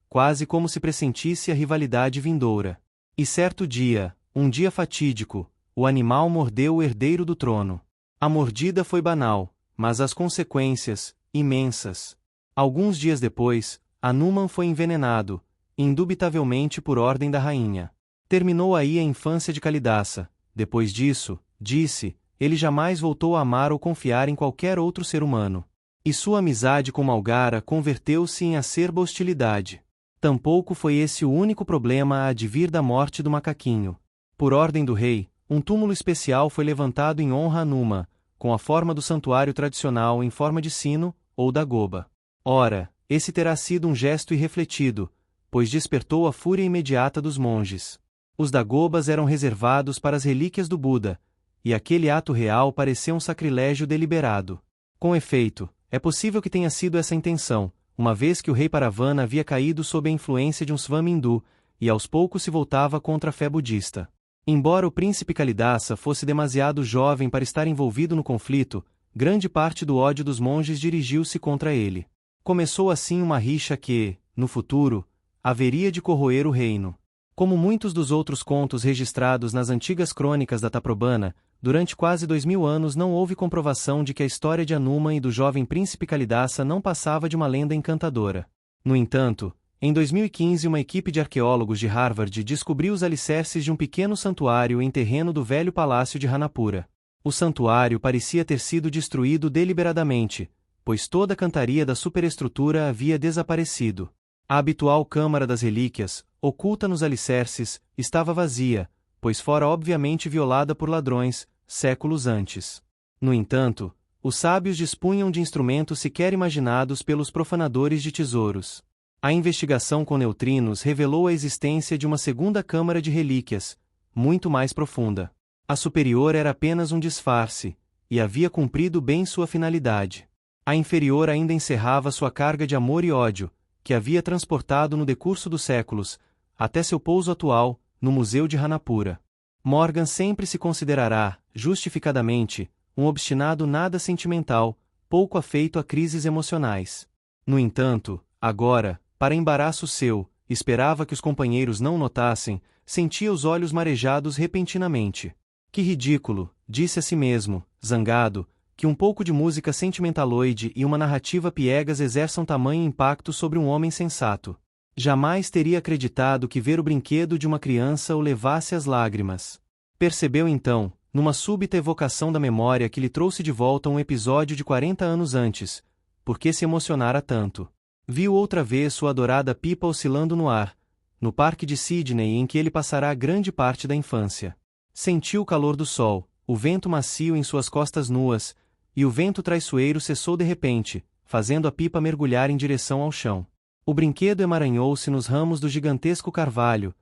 quase como se pressentisse a rivalidade vindoura. E certo dia, um dia fatídico, o animal mordeu o herdeiro do trono. A mordida foi banal, mas as consequências, imensas. Alguns dias depois, Anuman foi envenenado, indubitavelmente por ordem da rainha. Terminou aí a infância de Kalidasa. Depois disso, disse, ele jamais voltou a amar ou confiar em qualquer outro ser humano. E sua amizade com Malgara converteu-se em acerba hostilidade. Tampouco foi esse o único problema a advir da morte do macaquinho. Por ordem do rei, um túmulo especial foi levantado em honra a Anuma, com a forma do santuário tradicional em forma de sino, ou da goba. Ora, esse terá sido um gesto irrefletido, pois despertou a fúria imediata dos monges. Os dagobas eram reservados para as relíquias do Buda, e aquele ato real pareceu um sacrilégio deliberado. Com efeito, é possível que tenha sido essa a intenção, uma vez que o rei Paravana havia caído sob a influência de um swami hindu, e aos poucos se voltava contra a fé budista. Embora o príncipe Kalidasa fosse demasiado jovem para estar envolvido no conflito, grande parte do ódio dos monges dirigiu-se contra ele. Começou assim uma rixa que, no futuro, haveria de corroer o reino. Como muitos dos outros contos registrados nas antigas crônicas da Taprobana, durante quase 2000 anos não houve comprovação de que a história de Anuman e do jovem príncipe Kalidasa não passava de uma lenda encantadora. No entanto, em 2015 uma equipe de arqueólogos de Harvard descobriu os alicerces de um pequeno santuário em terreno do velho palácio de Ranapura. O santuário parecia ter sido destruído deliberadamente, pois toda a cantaria da superestrutura havia desaparecido. A habitual Câmara das Relíquias, oculta nos alicerces, estava vazia, pois fora obviamente violada por ladrões, séculos antes. No entanto, os sábios dispunham de instrumentos sequer imaginados pelos profanadores de tesouros. A investigação com neutrinos revelou a existência de uma segunda câmara de relíquias, muito mais profunda. A superior era apenas um disfarce, e havia cumprido bem sua finalidade. A inferior ainda encerrava sua carga de amor e ódio, que havia transportado no decurso dos séculos, até seu pouso atual, no Museu de Hanapura. Morgan sempre se considerará, justificadamente, um obstinado nada sentimental, pouco afeito a crises emocionais. No entanto, agora, para embaraço seu, esperava que os companheiros não notassem, sentia os olhos marejados repentinamente. Que ridículo, disse a si mesmo, zangado, que um pouco de música sentimentaloide e uma narrativa piegas exerçam tamanho impacto sobre um homem sensato. Jamais teria acreditado que ver o brinquedo de uma criança o levasse às lágrimas. Percebeu então, numa súbita evocação da memória que lhe trouxe de volta um episódio de 40 anos antes, por que se emocionara tanto. Viu outra vez sua adorada pipa oscilando no ar, no parque de Sydney em que ele passará grande parte da infância. Sentiu o calor do sol, o vento macio em suas costas nuas, e o vento traiçoeiro cessou de repente, fazendo a pipa mergulhar em direção ao chão. O brinquedo emaranhou-se nos ramos do gigantesco carvalho,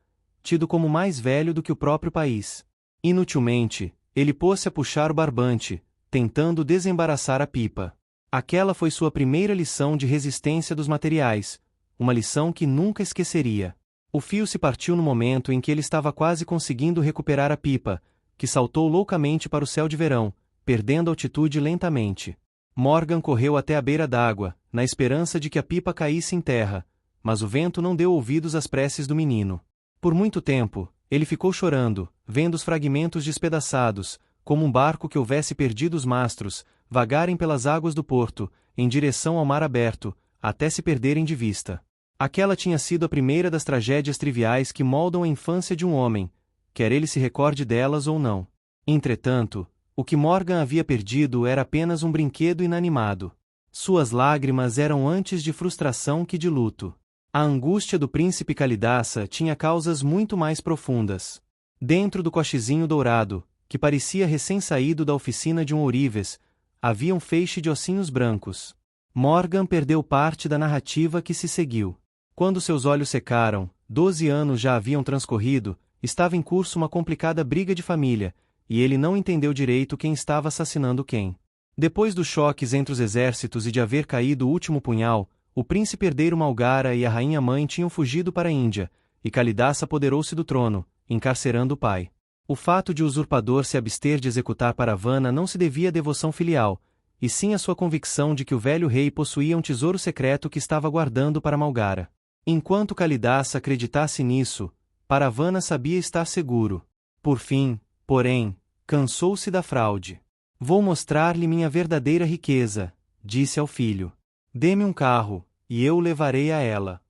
tido como mais velho do que o próprio país. Inutilmente, ele pôs-se a puxar o barbante, tentando desembaraçar a pipa. Aquela foi sua primeira lição de resistência dos materiais, uma lição que nunca esqueceria. O fio se partiu no momento em que ele estava quase conseguindo recuperar a pipa, que saltou loucamente para o céu de verão, perdendo altitude lentamente. Morgan correu até a beira d'água, na esperança de que a pipa caísse em terra, mas o vento não deu ouvidos às preces do menino. Por muito tempo, ele ficou chorando, vendo os fragmentos despedaçados, como um barco que houvesse perdido os mastros, vagarem pelas águas do porto, em direção ao mar aberto, até se perderem de vista. Aquela tinha sido a primeira das tragédias triviais que moldam a infância de um homem, quer ele se recorde delas ou não. Entretanto, o que Morgan havia perdido era apenas um brinquedo inanimado. Suas lágrimas eram antes de frustração que de luto. A angústia do príncipe Kalidasa tinha causas muito mais profundas. Dentro do cochezinho dourado, que parecia recém-saído da oficina de um ourives, havia um feixe de ossinhos brancos. Morgan perdeu parte da narrativa que se seguiu. Quando seus olhos secaram, 12 anos já haviam transcorrido, estava em curso uma complicada briga de família, e ele não entendeu direito quem estava assassinando quem. Depois dos choques entre os exércitos e de haver caído o último punhal, o príncipe herdeiro Malgara e a rainha-mãe tinham fugido para a Índia, e Kalidasa apoderou-se do trono, encarcerando o pai. O fato de o usurpador se abster de executar Paravana não se devia à devoção filial, e sim à sua convicção de que o velho rei possuía um tesouro secreto que estava guardando para Malgara. Enquanto Kalidasa acreditasse nisso, Paravana sabia estar seguro. Por fim, porém, cansou-se da fraude. Vou mostrar-lhe minha verdadeira riqueza, disse ao filho. Dê-me um carro, e eu o levarei a ela.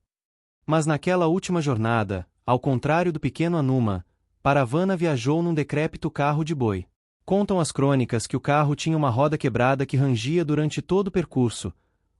Mas naquela última jornada, ao contrário do pequeno Anuma, Paravana viajou num decrépito carro de boi. Contam as crônicas que o carro tinha uma roda quebrada que rangia durante todo o percurso,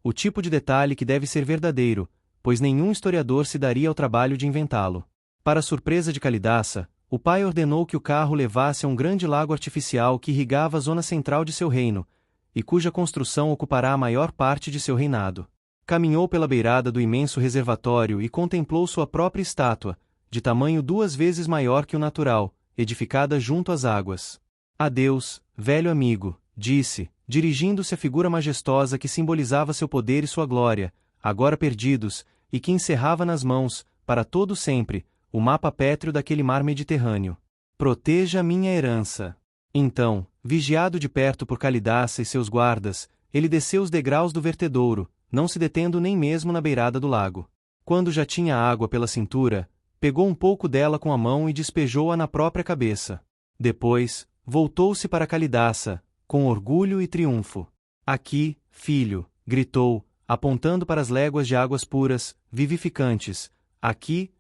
o tipo de detalhe que deve ser verdadeiro, pois nenhum historiador se daria ao trabalho de inventá-lo. Para surpresa de Kalidasa, o pai ordenou que o carro levasse a um grande lago artificial que irrigava a zona central de seu reino, e cuja construção ocupará a maior parte de seu reinado. Caminhou pela beirada do imenso reservatório e contemplou sua própria estátua, de tamanho 2 vezes maior que o natural, edificada junto às águas. Adeus, velho amigo, disse, dirigindo-se à figura majestosa que simbolizava seu poder e sua glória, agora perdidos, e que encerrava nas mãos, para todo sempre, o mapa pétreo daquele mar Mediterrâneo. Proteja minha herança. Então, vigiado de perto por Kalidasa e seus guardas, ele desceu os degraus do vertedouro, não se detendo nem mesmo na beirada do lago. Quando já tinha água pela cintura, pegou um pouco dela com a mão e despejou-a na própria cabeça. Depois, voltou-se para Kalidasa, com orgulho e triunfo. Aqui, filho, gritou, apontando para as léguas de águas puras, vivificantes. Aqui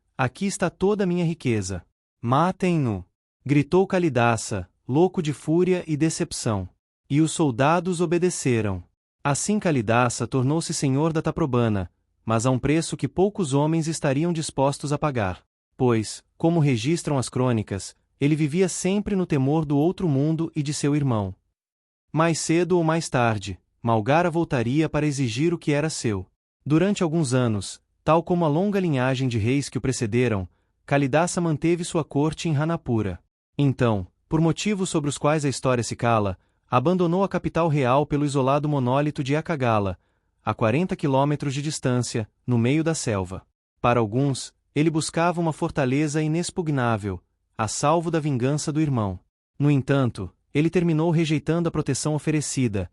está toda a minha riqueza. Matem-no! Gritou Kalidasa, louco de fúria e decepção. E os soldados obedeceram. Assim Kalidasa tornou-se senhor da Taprobana, mas a um preço que poucos homens estariam dispostos a pagar. Pois, como registram as crônicas, ele vivia sempre no temor do outro mundo e de seu irmão. Mais cedo ou mais tarde, Malgara voltaria para exigir o que era seu. Durante alguns anos, tal como a longa linhagem de reis que o precederam, Kalidasa manteve sua corte em Hanapura. Então, por motivos sobre os quais a história se cala, abandonou a capital real pelo isolado monólito de Akagala, a 40 quilômetros de distância, no meio da selva. Para alguns, ele buscava uma fortaleza inexpugnável, a salvo da vingança do irmão. No entanto, ele terminou rejeitando a proteção oferecida,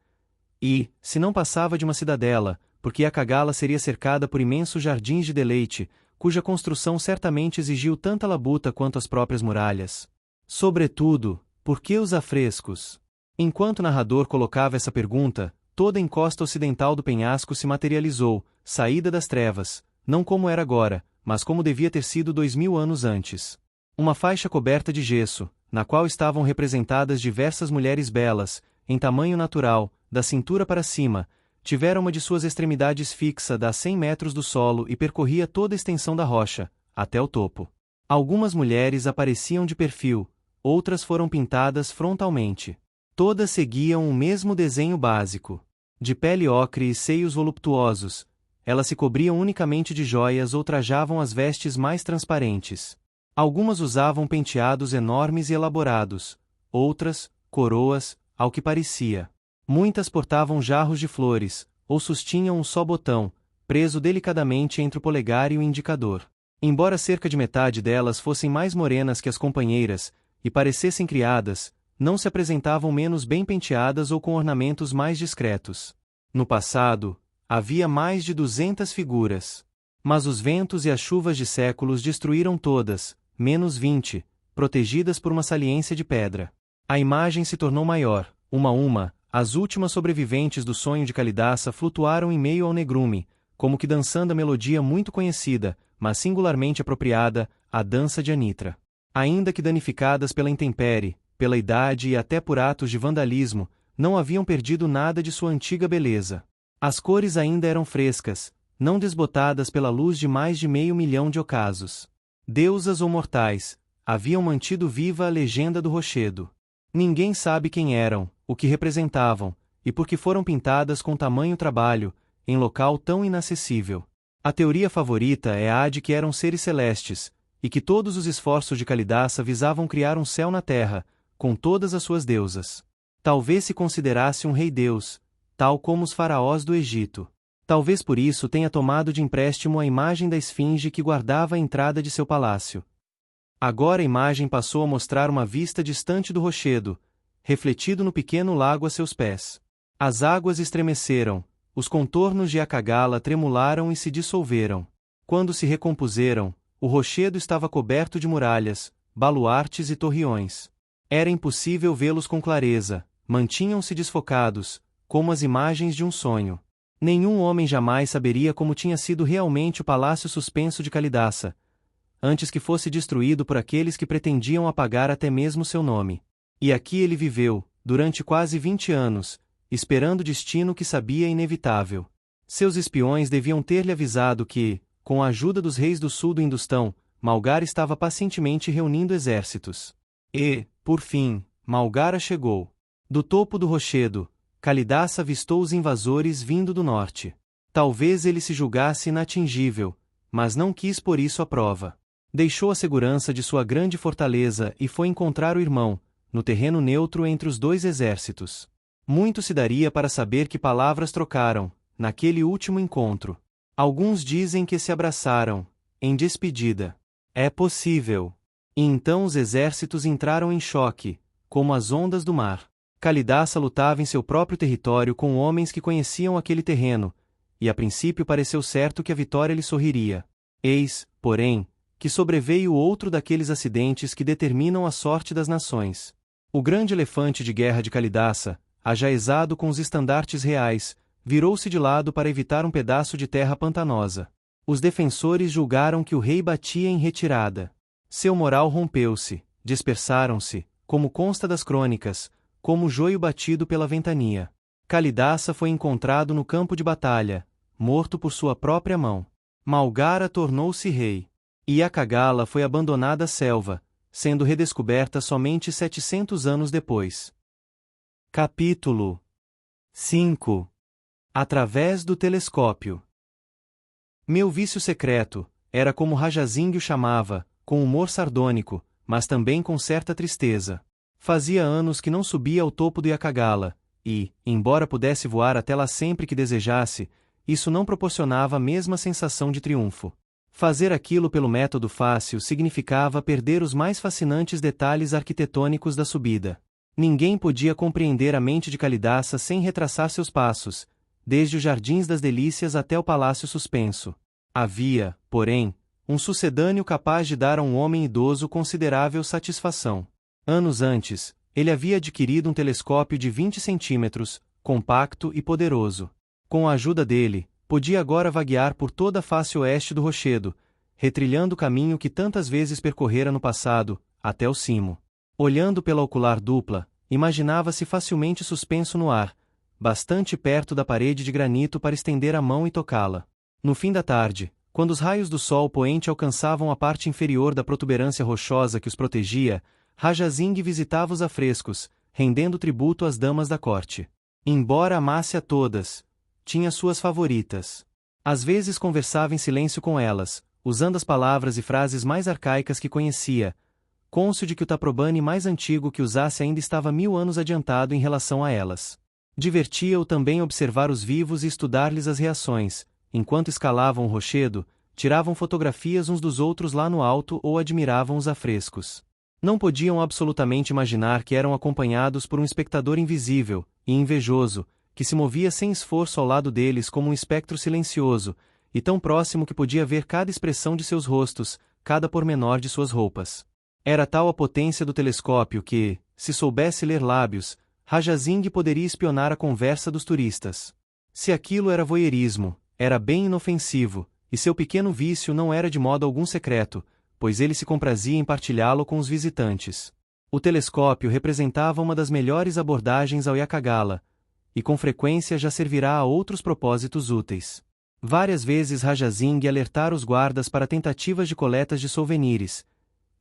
e, se não passava de uma cidadela, porque Akagala seria cercada por imensos jardins de deleite, cuja construção certamente exigiu tanta labuta quanto as próprias muralhas. Sobretudo, por que os afrescos? Enquanto o narrador colocava essa pergunta, toda a encosta ocidental do penhasco se materializou, saída das trevas, não como era agora, mas como devia ter sido 2000 anos antes. Uma faixa coberta de gesso, na qual estavam representadas diversas mulheres belas, em tamanho natural, da cintura para cima, tivera uma de suas extremidades fixa a 100 metros do solo e percorria toda a extensão da rocha, até o topo. Algumas mulheres apareciam de perfil, outras foram pintadas frontalmente. Todas seguiam o mesmo desenho básico. De pele ocre e seios voluptuosos, elas se cobriam unicamente de joias ou trajavam as vestes mais transparentes. Algumas usavam penteados enormes e elaborados, outras, coroas, ao que parecia. Muitas portavam jarros de flores, ou sustinham um só botão, preso delicadamente entre o polegar e o indicador. Embora cerca de metade delas fossem mais morenas que as companheiras, e parecessem criadas, não se apresentavam menos bem penteadas ou com ornamentos mais discretos. No passado, havia mais de 200 figuras. Mas os ventos e as chuvas de séculos destruíram todas, menos 20, protegidas por uma saliência de pedra. A imagem se tornou maior, uma a uma. As últimas sobreviventes do sonho de Kalidasa flutuaram em meio ao negrume, como que dançando a melodia muito conhecida, mas singularmente apropriada, a dança de Anitra. Ainda que danificadas pela intempérie, pela idade e até por atos de vandalismo, não haviam perdido nada de sua antiga beleza. As cores ainda eram frescas, não desbotadas pela luz de mais de 500 mil de ocasos. Deusas ou mortais, haviam mantido viva a legenda do rochedo. Ninguém sabe quem eram, o que representavam, e por que foram pintadas com tamanho trabalho, em local tão inacessível. A teoria favorita é a de que eram seres celestes, e que todos os esforços de Kalidasa visavam criar um céu na terra, com todas as suas deusas. Talvez se considerasse um rei-deus, tal como os faraós do Egito. Talvez por isso tenha tomado de empréstimo a imagem da esfinge que guardava a entrada de seu palácio. Agora a imagem passou a mostrar uma vista distante do rochedo, refletido no pequeno lago a seus pés. As águas estremeceram, os contornos de Akagala tremularam e se dissolveram. Quando se recompuseram, o rochedo estava coberto de muralhas, baluartes e torreões. Era impossível vê-los com clareza, mantinham-se desfocados, como as imagens de um sonho. Nenhum homem jamais saberia como tinha sido realmente o palácio suspenso de Kalidasa, antes que fosse destruído por aqueles que pretendiam apagar até mesmo seu nome. E aqui ele viveu, durante quase 20 anos, esperando o destino que sabia inevitável. Seus espiões deviam ter-lhe avisado que, com a ajuda dos reis do sul do Hindustão, Malgara estava pacientemente reunindo exércitos. E, por fim, Malgara chegou. Do topo do rochedo, Kalidasa avistou os invasores vindo do norte. Talvez ele se julgasse inatingível, mas não quis pôr isso à prova. Deixou a segurança de sua grande fortaleza e foi encontrar o irmão, no terreno neutro entre os dois exércitos. Muito se daria para saber que palavras trocaram, naquele último encontro. Alguns dizem que se abraçaram, em despedida. É possível. E então os exércitos entraram em choque, como as ondas do mar. Kalidasa lutava em seu próprio território com homens que conheciam aquele terreno, e a princípio pareceu certo que a vitória lhe sorriria. Eis, porém, que sobreveio outro daqueles acidentes que determinam a sorte das nações. O grande elefante de guerra de Kalidasa, ajaezado com os estandartes reais, virou-se de lado para evitar um pedaço de terra pantanosa. Os defensores julgaram que o rei batia em retirada. Seu moral rompeu-se, dispersaram-se, como consta das crônicas, como joio batido pela ventania. Kalidasa foi encontrado no campo de batalha, morto por sua própria mão. Malgara tornou-se rei. Yakagala foi abandonada à selva, sendo redescoberta somente 700 anos depois. Capítulo 5. Através do telescópio. Meu vício secreto, era como Rajazing o chamava, com humor sardônico, mas também com certa tristeza. Fazia anos que não subia ao topo do Yakagala, e, embora pudesse voar até lá sempre que desejasse, isso não proporcionava a mesma sensação de triunfo. Fazer aquilo pelo método fácil significava perder os mais fascinantes detalhes arquitetônicos da subida. Ninguém podia compreender a mente de Kalidasa sem retraçar seus passos, desde os Jardins das Delícias até o Palácio Suspenso. Havia, porém, um sucedâneo capaz de dar a um homem idoso considerável satisfação. Anos antes, ele havia adquirido um telescópio de 20 centímetros, compacto e poderoso. Com a ajuda dele, podia agora vaguear por toda a face oeste do rochedo, retrilhando o caminho que tantas vezes percorrera no passado, até o cimo. Olhando pela ocular dupla, imaginava-se facilmente suspenso no ar, bastante perto da parede de granito para estender a mão e tocá-la. No fim da tarde, quando os raios do sol poente alcançavam a parte inferior da protuberância rochosa que os protegia, Rajazing visitava os afrescos, rendendo tributo às damas da corte. Embora amasse a todas, tinha suas favoritas. Às vezes conversava em silêncio com elas, usando as palavras e frases mais arcaicas que conhecia, cônscio de que o Taprobane mais antigo que usasse ainda estava 1000 anos adiantado em relação a elas. Divertia-o também observar os vivos e estudar-lhes as reações, enquanto escalavam o rochedo, tiravam fotografias uns dos outros lá no alto ou admiravam os afrescos. Não podiam absolutamente imaginar que eram acompanhados por um espectador invisível e invejoso, que se movia sem esforço ao lado deles como um espectro silencioso, e tão próximo que podia ver cada expressão de seus rostos, cada pormenor de suas roupas. Era tal a potência do telescópio que, se soubesse ler lábios, Rajazing poderia espionar a conversa dos turistas. Se aquilo era voyeurismo, era bem inofensivo, e seu pequeno vício não era de modo algum secreto, pois ele se comprazia em partilhá-lo com os visitantes. O telescópio representava uma das melhores abordagens ao Yakagala, e com frequência já servirá a outros propósitos úteis. Várias vezes Rajazing alertara os guardas para tentativas de coletas de souvenirs,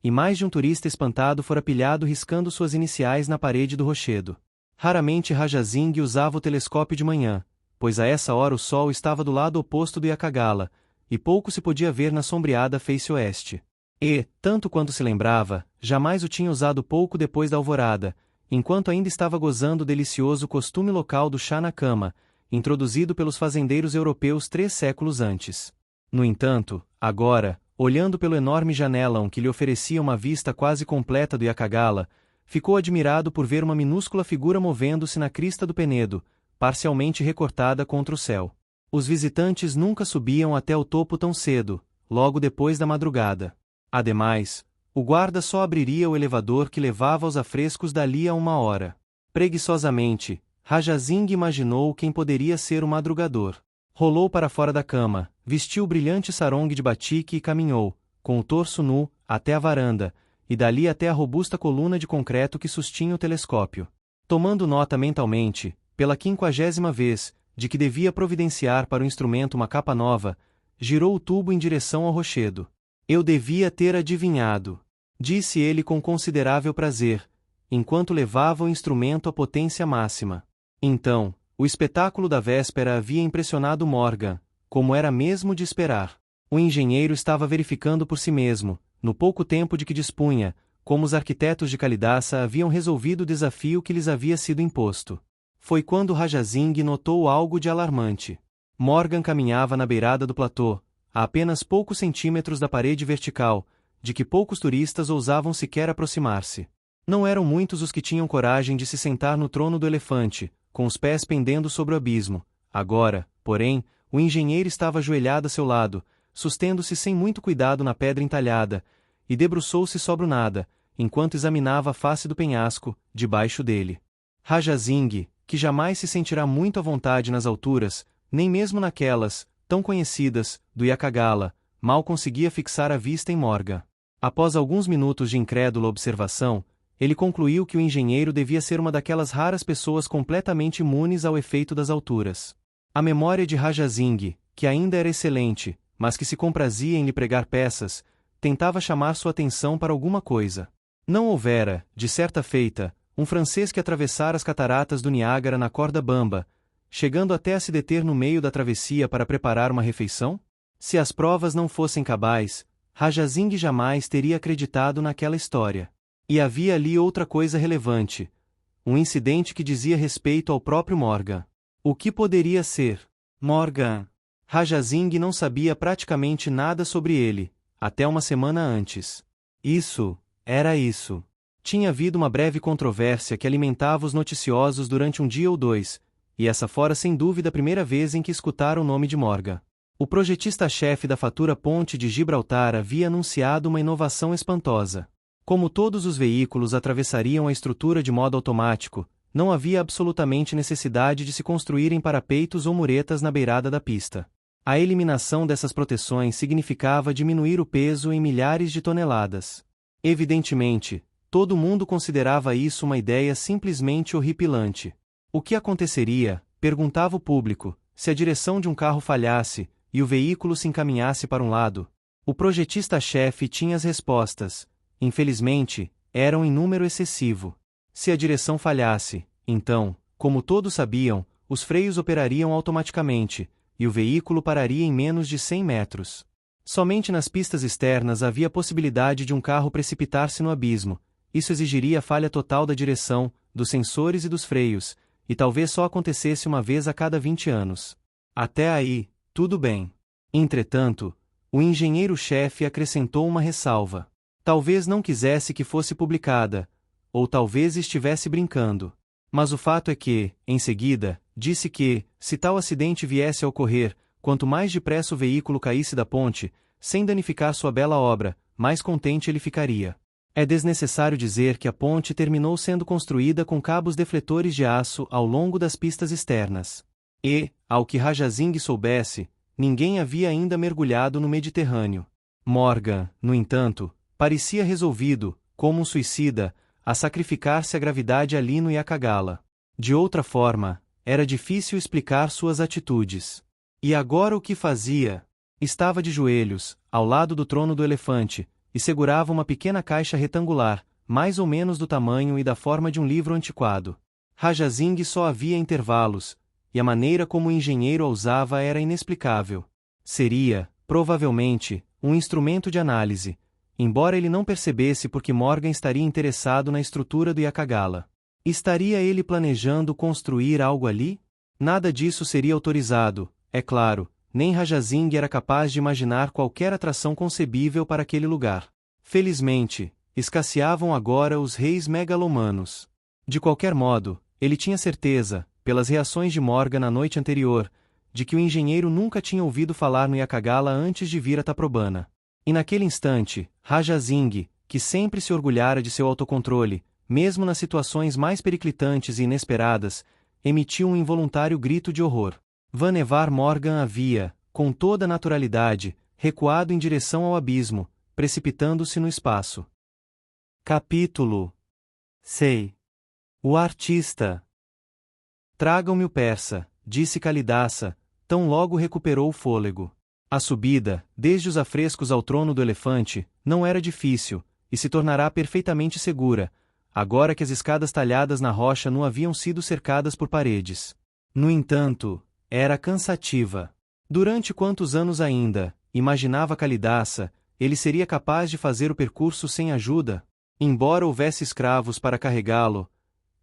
e mais de um turista espantado fora pilhado riscando suas iniciais na parede do rochedo. Raramente Rajazing usava o telescópio de manhã, pois a essa hora o sol estava do lado oposto do Yakagala, e pouco se podia ver na sombreada face oeste. E, tanto quanto se lembrava, jamais o tinha usado pouco depois da alvorada, enquanto ainda estava gozando o delicioso costume local do chá na cama, introduzido pelos fazendeiros europeus 3 séculos antes. No entanto, agora, olhando pelo enorme janelão que lhe oferecia uma vista quase completa do Yakagala, ficou admirado por ver uma minúscula figura movendo-se na crista do penedo, parcialmente recortada contra o céu. Os visitantes nunca subiam até o topo tão cedo, logo depois da madrugada. Ademais, o guarda só abriria o elevador que levava aos afrescos dali a 1 hora. Preguiçosamente, Rajazing imaginou quem poderia ser o madrugador. Rolou para fora da cama, vestiu o brilhante sarong de batique e caminhou, com o torso nu, até a varanda, e dali até a robusta coluna de concreto que sustinha o telescópio. Tomando nota mentalmente, pela 50ª vez, de que devia providenciar para o instrumento uma capa nova, girou o tubo em direção ao rochedo. Eu devia ter adivinhado, disse ele com considerável prazer, enquanto levava o instrumento à potência máxima. Então, o espetáculo da véspera havia impressionado Morgan, como era mesmo de esperar. O engenheiro estava verificando por si mesmo, no pouco tempo de que dispunha, como os arquitetos de Kalidasa haviam resolvido o desafio que lhes havia sido imposto. Foi quando Rajazing notou algo de alarmante. Morgan caminhava na beirada do platô, a apenas poucos centímetros da parede vertical, de que poucos turistas ousavam sequer aproximar-se. Não eram muitos os que tinham coragem de se sentar no trono do elefante, com os pés pendendo sobre o abismo. Agora, porém, o engenheiro estava ajoelhado a seu lado, sustendo-se sem muito cuidado na pedra entalhada, e debruçou-se sobre o nada, enquanto examinava a face do penhasco, debaixo dele. Rajazing, que jamais se sentirá muito à vontade nas alturas, nem mesmo naquelas, tão conhecidas, do Yakagala, mal conseguia fixar a vista em Morgan. Após alguns minutos de incrédula observação, ele concluiu que o engenheiro devia ser uma daquelas raras pessoas completamente imunes ao efeito das alturas. A memória de Raja Singh, que ainda era excelente, mas que se comprazia em lhe pregar peças, tentava chamar sua atenção para alguma coisa. Não houvera, de certa feita, um francês que atravessara as cataratas do Niágara na corda bamba, chegando até a se deter no meio da travessia para preparar uma refeição? Se as provas não fossem cabais, Raja Singh jamais teria acreditado naquela história. E havia ali outra coisa relevante, um incidente que dizia respeito ao próprio Morgan. O que poderia ser? Morgan. Raja Singh não sabia praticamente nada sobre ele, até uma semana antes. Era isso. Tinha havido uma breve controvérsia que alimentava os noticiosos durante um dia ou dois, e essa fora sem dúvida a primeira vez em que escutaram o nome de Morgan. O projetista-chefe da fatura Ponte de Gibraltar havia anunciado uma inovação espantosa. Como todos os veículos atravessariam a estrutura de modo automático, não havia absolutamente necessidade de se construírem parapeitos ou muretas na beirada da pista. A eliminação dessas proteções significava diminuir o peso em milhares de toneladas. Evidentemente, todo mundo considerava isso uma ideia simplesmente horripilante. O que aconteceria, perguntava o público, se a direção de um carro falhasse e o veículo se encaminhasse para um lado? O projetista-chefe tinha as respostas. Infelizmente, eram em número excessivo. Se a direção falhasse, então, como todos sabiam, os freios operariam automaticamente, e o veículo pararia em menos de 100 metros. Somente nas pistas externas havia a possibilidade de um carro precipitar-se no abismo. Isso exigiria a falha total da direção, dos sensores e dos freios, e talvez só acontecesse uma vez a cada 20 anos. Até aí, tudo bem. Entretanto, o engenheiro-chefe acrescentou uma ressalva. Talvez não quisesse que fosse publicada, ou talvez estivesse brincando. Mas o fato é que, em seguida, disse que, se tal acidente viesse a ocorrer, quanto mais depressa o veículo caísse da ponte, sem danificar sua bela obra, mais contente ele ficaria. É desnecessário dizer que a ponte terminou sendo construída com cabos defletores de aço ao longo das pistas externas. E, ao que Raja Singh soubesse, ninguém havia ainda mergulhado no Mediterrâneo. Morgan, no entanto, parecia resolvido, como um suicida, a sacrificar-se à gravidade ali no Iacagala. De outra forma, era difícil explicar suas atitudes. E agora o que fazia? Estava de joelhos, ao lado do trono do elefante, e segurava uma pequena caixa retangular, mais ou menos do tamanho e da forma de um livro antiquado. Raja Singh só havia intervalos, e a maneira como o engenheiro a usava era inexplicável. Seria, provavelmente, um instrumento de análise, embora ele não percebesse porque Morgan estaria interessado na estrutura do Iacagala. Estaria ele planejando construir algo ali? Nada disso seria autorizado, é claro, nem Raja Singh era capaz de imaginar qualquer atração concebível para aquele lugar. Felizmente, escasseavam agora os reis megalomanos. De qualquer modo, ele tinha certeza, pelas reações de Morgan na noite anterior, de que o engenheiro nunca tinha ouvido falar no Iacagala antes de vir a Taprobana. E naquele instante, Raja Singh, que sempre se orgulhara de seu autocontrole, mesmo nas situações mais periclitantes e inesperadas, emitiu um involuntário grito de horror. Vannevar Morgan havia, com toda naturalidade, recuado em direção ao abismo, precipitando-se no espaço. Capítulo 6. O artista. Tragam-me o persa, disse Kalidasa, tão logo recuperou o fôlego. A subida, desde os afrescos ao trono do elefante, não era difícil, e se tornará perfeitamente segura, agora que as escadas talhadas na rocha não haviam sido cercadas por paredes. No entanto, era cansativa. Durante quantos anos ainda, imaginava Kalidasa, ele seria capaz de fazer o percurso sem ajuda? Embora houvesse escravos para carregá-lo,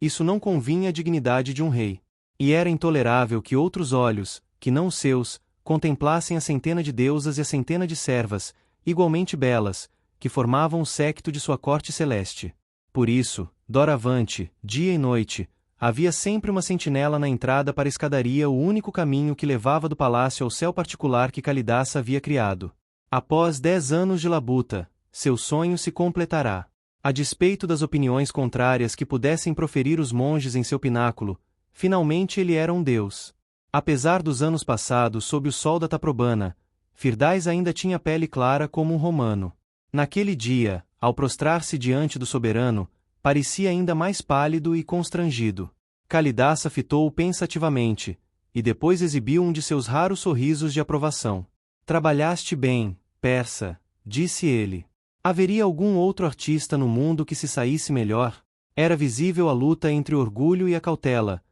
isso não convinha à dignidade de um rei. E era intolerável que outros olhos, que não os seus, contemplassem a centena de deusas e a centena de servas, igualmente belas, que formavam o séquito de sua corte celeste. Por isso, doravante, dia e noite, havia sempre uma sentinela na entrada para a escadaria, o único caminho que levava do palácio ao céu particular que Kalidasa havia criado. Após 10 anos de labuta, seu sonho se completará. A despeito das opiniões contrárias que pudessem proferir os monges em seu pináculo, finalmente ele era um deus. Apesar dos anos passados sob o sol da Taprobana, Firdaus ainda tinha pele clara como um romano. Naquele dia, ao prostrar-se diante do soberano, parecia ainda mais pálido e constrangido. Kalidasa fitou-o pensativamente, e depois exibiu um de seus raros sorrisos de aprovação. Trabalhaste bem, persa, disse ele. Haveria algum outro artista no mundo que se saísse melhor? Era visível a luta entre o orgulho e a cautela,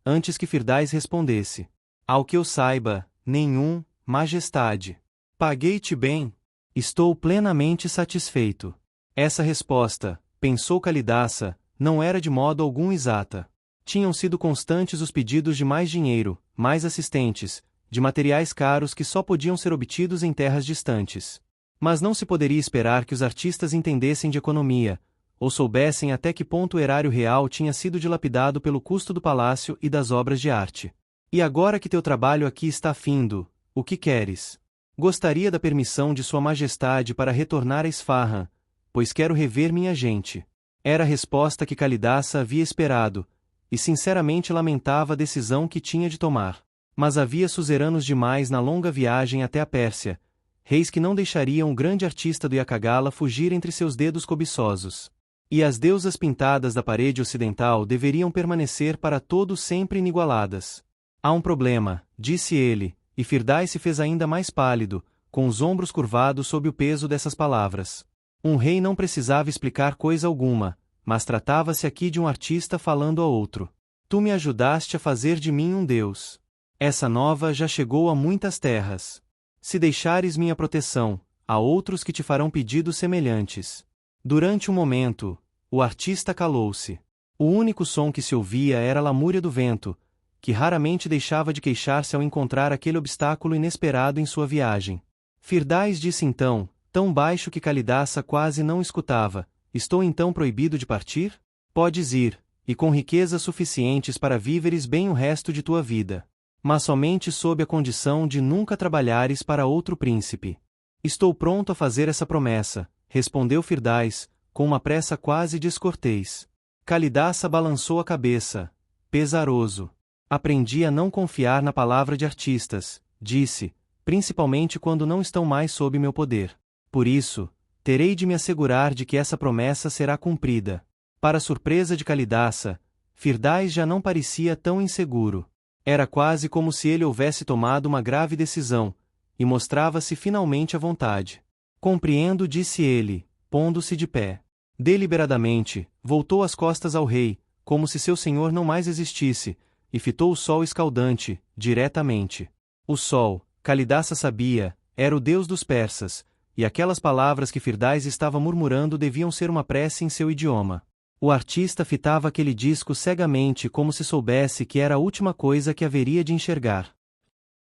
antes que Firdais respondesse. Ao que eu saiba, nenhum, majestade. Paguei-te bem. Estou plenamente satisfeito. Essa resposta, pensou Kalidasa, não era de modo algum exata. Tinham sido constantes os pedidos de mais dinheiro, mais assistentes, de materiais caros que só podiam ser obtidos em terras distantes. Mas não se poderia esperar que os artistas entendessem de economia, ou soubessem até que ponto o erário real tinha sido dilapidado pelo custo do palácio e das obras de arte. E agora que teu trabalho aqui está findo, o que queres? Gostaria da permissão de Sua Majestade para retornar a Isfahan, pois quero rever minha gente. Era a resposta que Kalidasa havia esperado, e sinceramente lamentava a decisão que tinha de tomar. Mas havia suzeranos demais na longa viagem até a Pérsia, reis que não deixariam o grande artista do Yakagala fugir entre seus dedos cobiçosos. E as deusas pintadas da parede ocidental deveriam permanecer para todo sempre inigualadas. Há um problema, disse ele, e Firdais se fez ainda mais pálido, com os ombros curvados sob o peso dessas palavras. Um rei não precisava explicar coisa alguma, mas tratava-se aqui de um artista falando a outro. Tu me ajudaste a fazer de mim um deus. Essa nova já chegou a muitas terras. Se deixares minha proteção, há outros que te farão pedidos semelhantes. Durante um momento, o artista calou-se. O único som que se ouvia era a lamúria do vento, que raramente deixava de queixar-se ao encontrar aquele obstáculo inesperado em sua viagem. Firdais disse então, tão baixo que Kalidasa quase não escutava: estou então proibido de partir? Podes ir, e com riquezas suficientes para víveres bem o resto de tua vida. Mas somente sob a condição de nunca trabalhares para outro príncipe. Estou pronto a fazer essa promessa, respondeu Firdais, com uma pressa quase descortês. Kalidasa balançou a cabeça, pesaroso. Aprendi a não confiar na palavra de artistas, disse, principalmente quando não estão mais sob meu poder. Por isso, terei de me assegurar de que essa promessa será cumprida. Para a surpresa de Kalidasa, Firdais já não parecia tão inseguro. Era quase como se ele houvesse tomado uma grave decisão, e mostrava-se finalmente à vontade. Compreendo, disse ele, pondo-se de pé. Deliberadamente, voltou as costas ao rei, como se seu senhor não mais existisse, e fitou o sol escaldante, diretamente. O sol, Kalidasa sabia, era o deus dos persas, e aquelas palavras que Firdais estava murmurando deviam ser uma prece em seu idioma. O artista fitava aquele disco cegamente como se soubesse que era a última coisa que haveria de enxergar.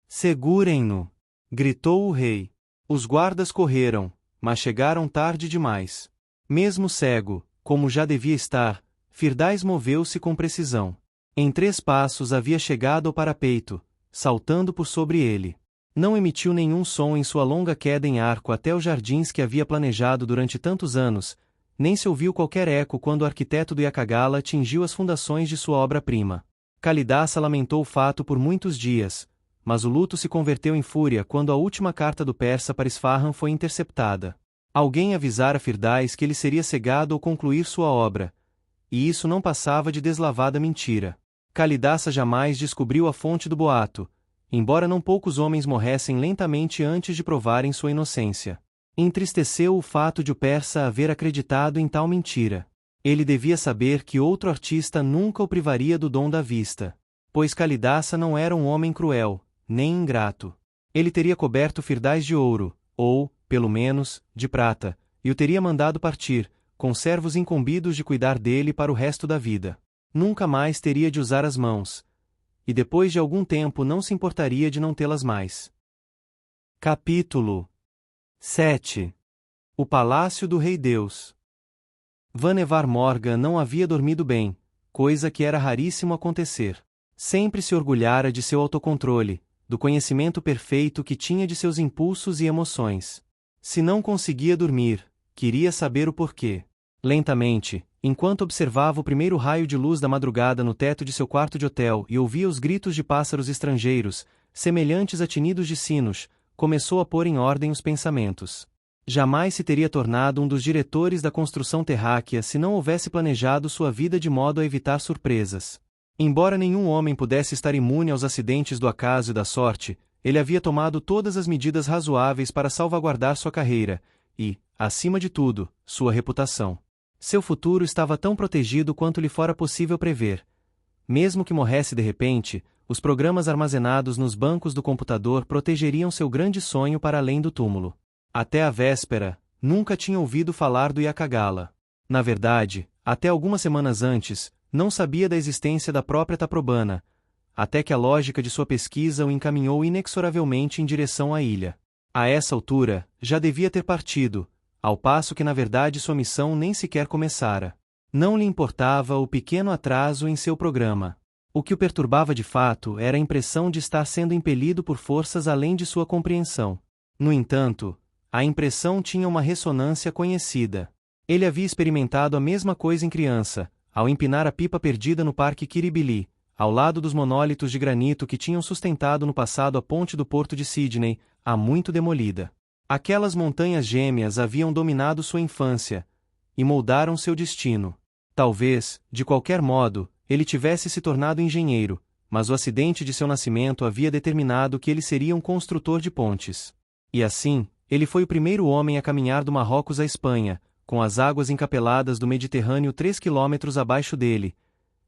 Segurem-no! Gritou o rei. Os guardas correram, mas chegaram tarde demais. Mesmo cego, como já devia estar, Firdais moveu-se com precisão. Em 3 passos havia chegado ao parapeito, saltando por sobre ele. Não emitiu nenhum som em sua longa queda em arco até os jardins que havia planejado durante tantos anos, nem se ouviu qualquer eco quando o arquiteto do Yakagala atingiu as fundações de sua obra-prima. Kalidasa lamentou o fato por muitos dias, mas o luto se converteu em fúria quando a última carta do persa para Isfahan foi interceptada. Alguém avisara Firdais que ele seria cegado ao concluir sua obra, e isso não passava de deslavada mentira. Kalidasa jamais descobriu a fonte do boato, embora não poucos homens morressem lentamente antes de provarem sua inocência. Entristeceu o fato de o persa haver acreditado em tal mentira. Ele devia saber que outro artista nunca o privaria do dom da vista. Pois Kalidasa não era um homem cruel, nem ingrato. Ele teria coberto Firdais de ouro, ou, pelo menos, de prata, e o teria mandado partir, com servos incumbidos de cuidar dele para o resto da vida. Nunca mais teria de usar as mãos. E depois de algum tempo não se importaria de não tê-las mais. Capítulo 7. O Palácio do Rei Deus. Vannevar Morgan não havia dormido bem, coisa que era raríssimo acontecer. Sempre se orgulhara de seu autocontrole, do conhecimento perfeito que tinha de seus impulsos e emoções. Se não conseguia dormir, queria saber o porquê. Lentamente, enquanto observava o primeiro raio de luz da madrugada no teto de seu quarto de hotel e ouvia os gritos de pássaros estrangeiros, semelhantes a tinidos de sinos, começou a pôr em ordem os pensamentos. Jamais se teria tornado um dos diretores da construção terráquea se não houvesse planejado sua vida de modo a evitar surpresas. Embora nenhum homem pudesse estar imune aos acidentes do acaso e da sorte, ele havia tomado todas as medidas razoáveis para salvaguardar sua carreira e, acima de tudo, sua reputação. Seu futuro estava tão protegido quanto lhe fora possível prever. Mesmo que morresse de repente, os programas armazenados nos bancos do computador protegeriam seu grande sonho para além do túmulo. Até a véspera, nunca tinha ouvido falar do Yakagala. Na verdade, até algumas semanas antes, não sabia da existência da própria Taprobana, até que a lógica de sua pesquisa o encaminhou inexoravelmente em direção à ilha. A essa altura, já devia ter partido, ao passo que na verdade sua missão nem sequer começara. Não lhe importava o pequeno atraso em seu programa. O que o perturbava de fato era a impressão de estar sendo impelido por forças além de sua compreensão. No entanto, a impressão tinha uma ressonância conhecida. Ele havia experimentado a mesma coisa em criança, ao empinar a pipa perdida no Parque Kiribili, ao lado dos monólitos de granito que tinham sustentado no passado a ponte do porto de Sydney, há muito demolida. Aquelas montanhas gêmeas haviam dominado sua infância e moldaram seu destino. Talvez, de qualquer modo, ele tivesse se tornado engenheiro, mas o acidente de seu nascimento havia determinado que ele seria um construtor de pontes. E assim, ele foi o primeiro homem a caminhar do Marrocos à Espanha, com as águas encapeladas do Mediterrâneo 3 quilômetros abaixo dele,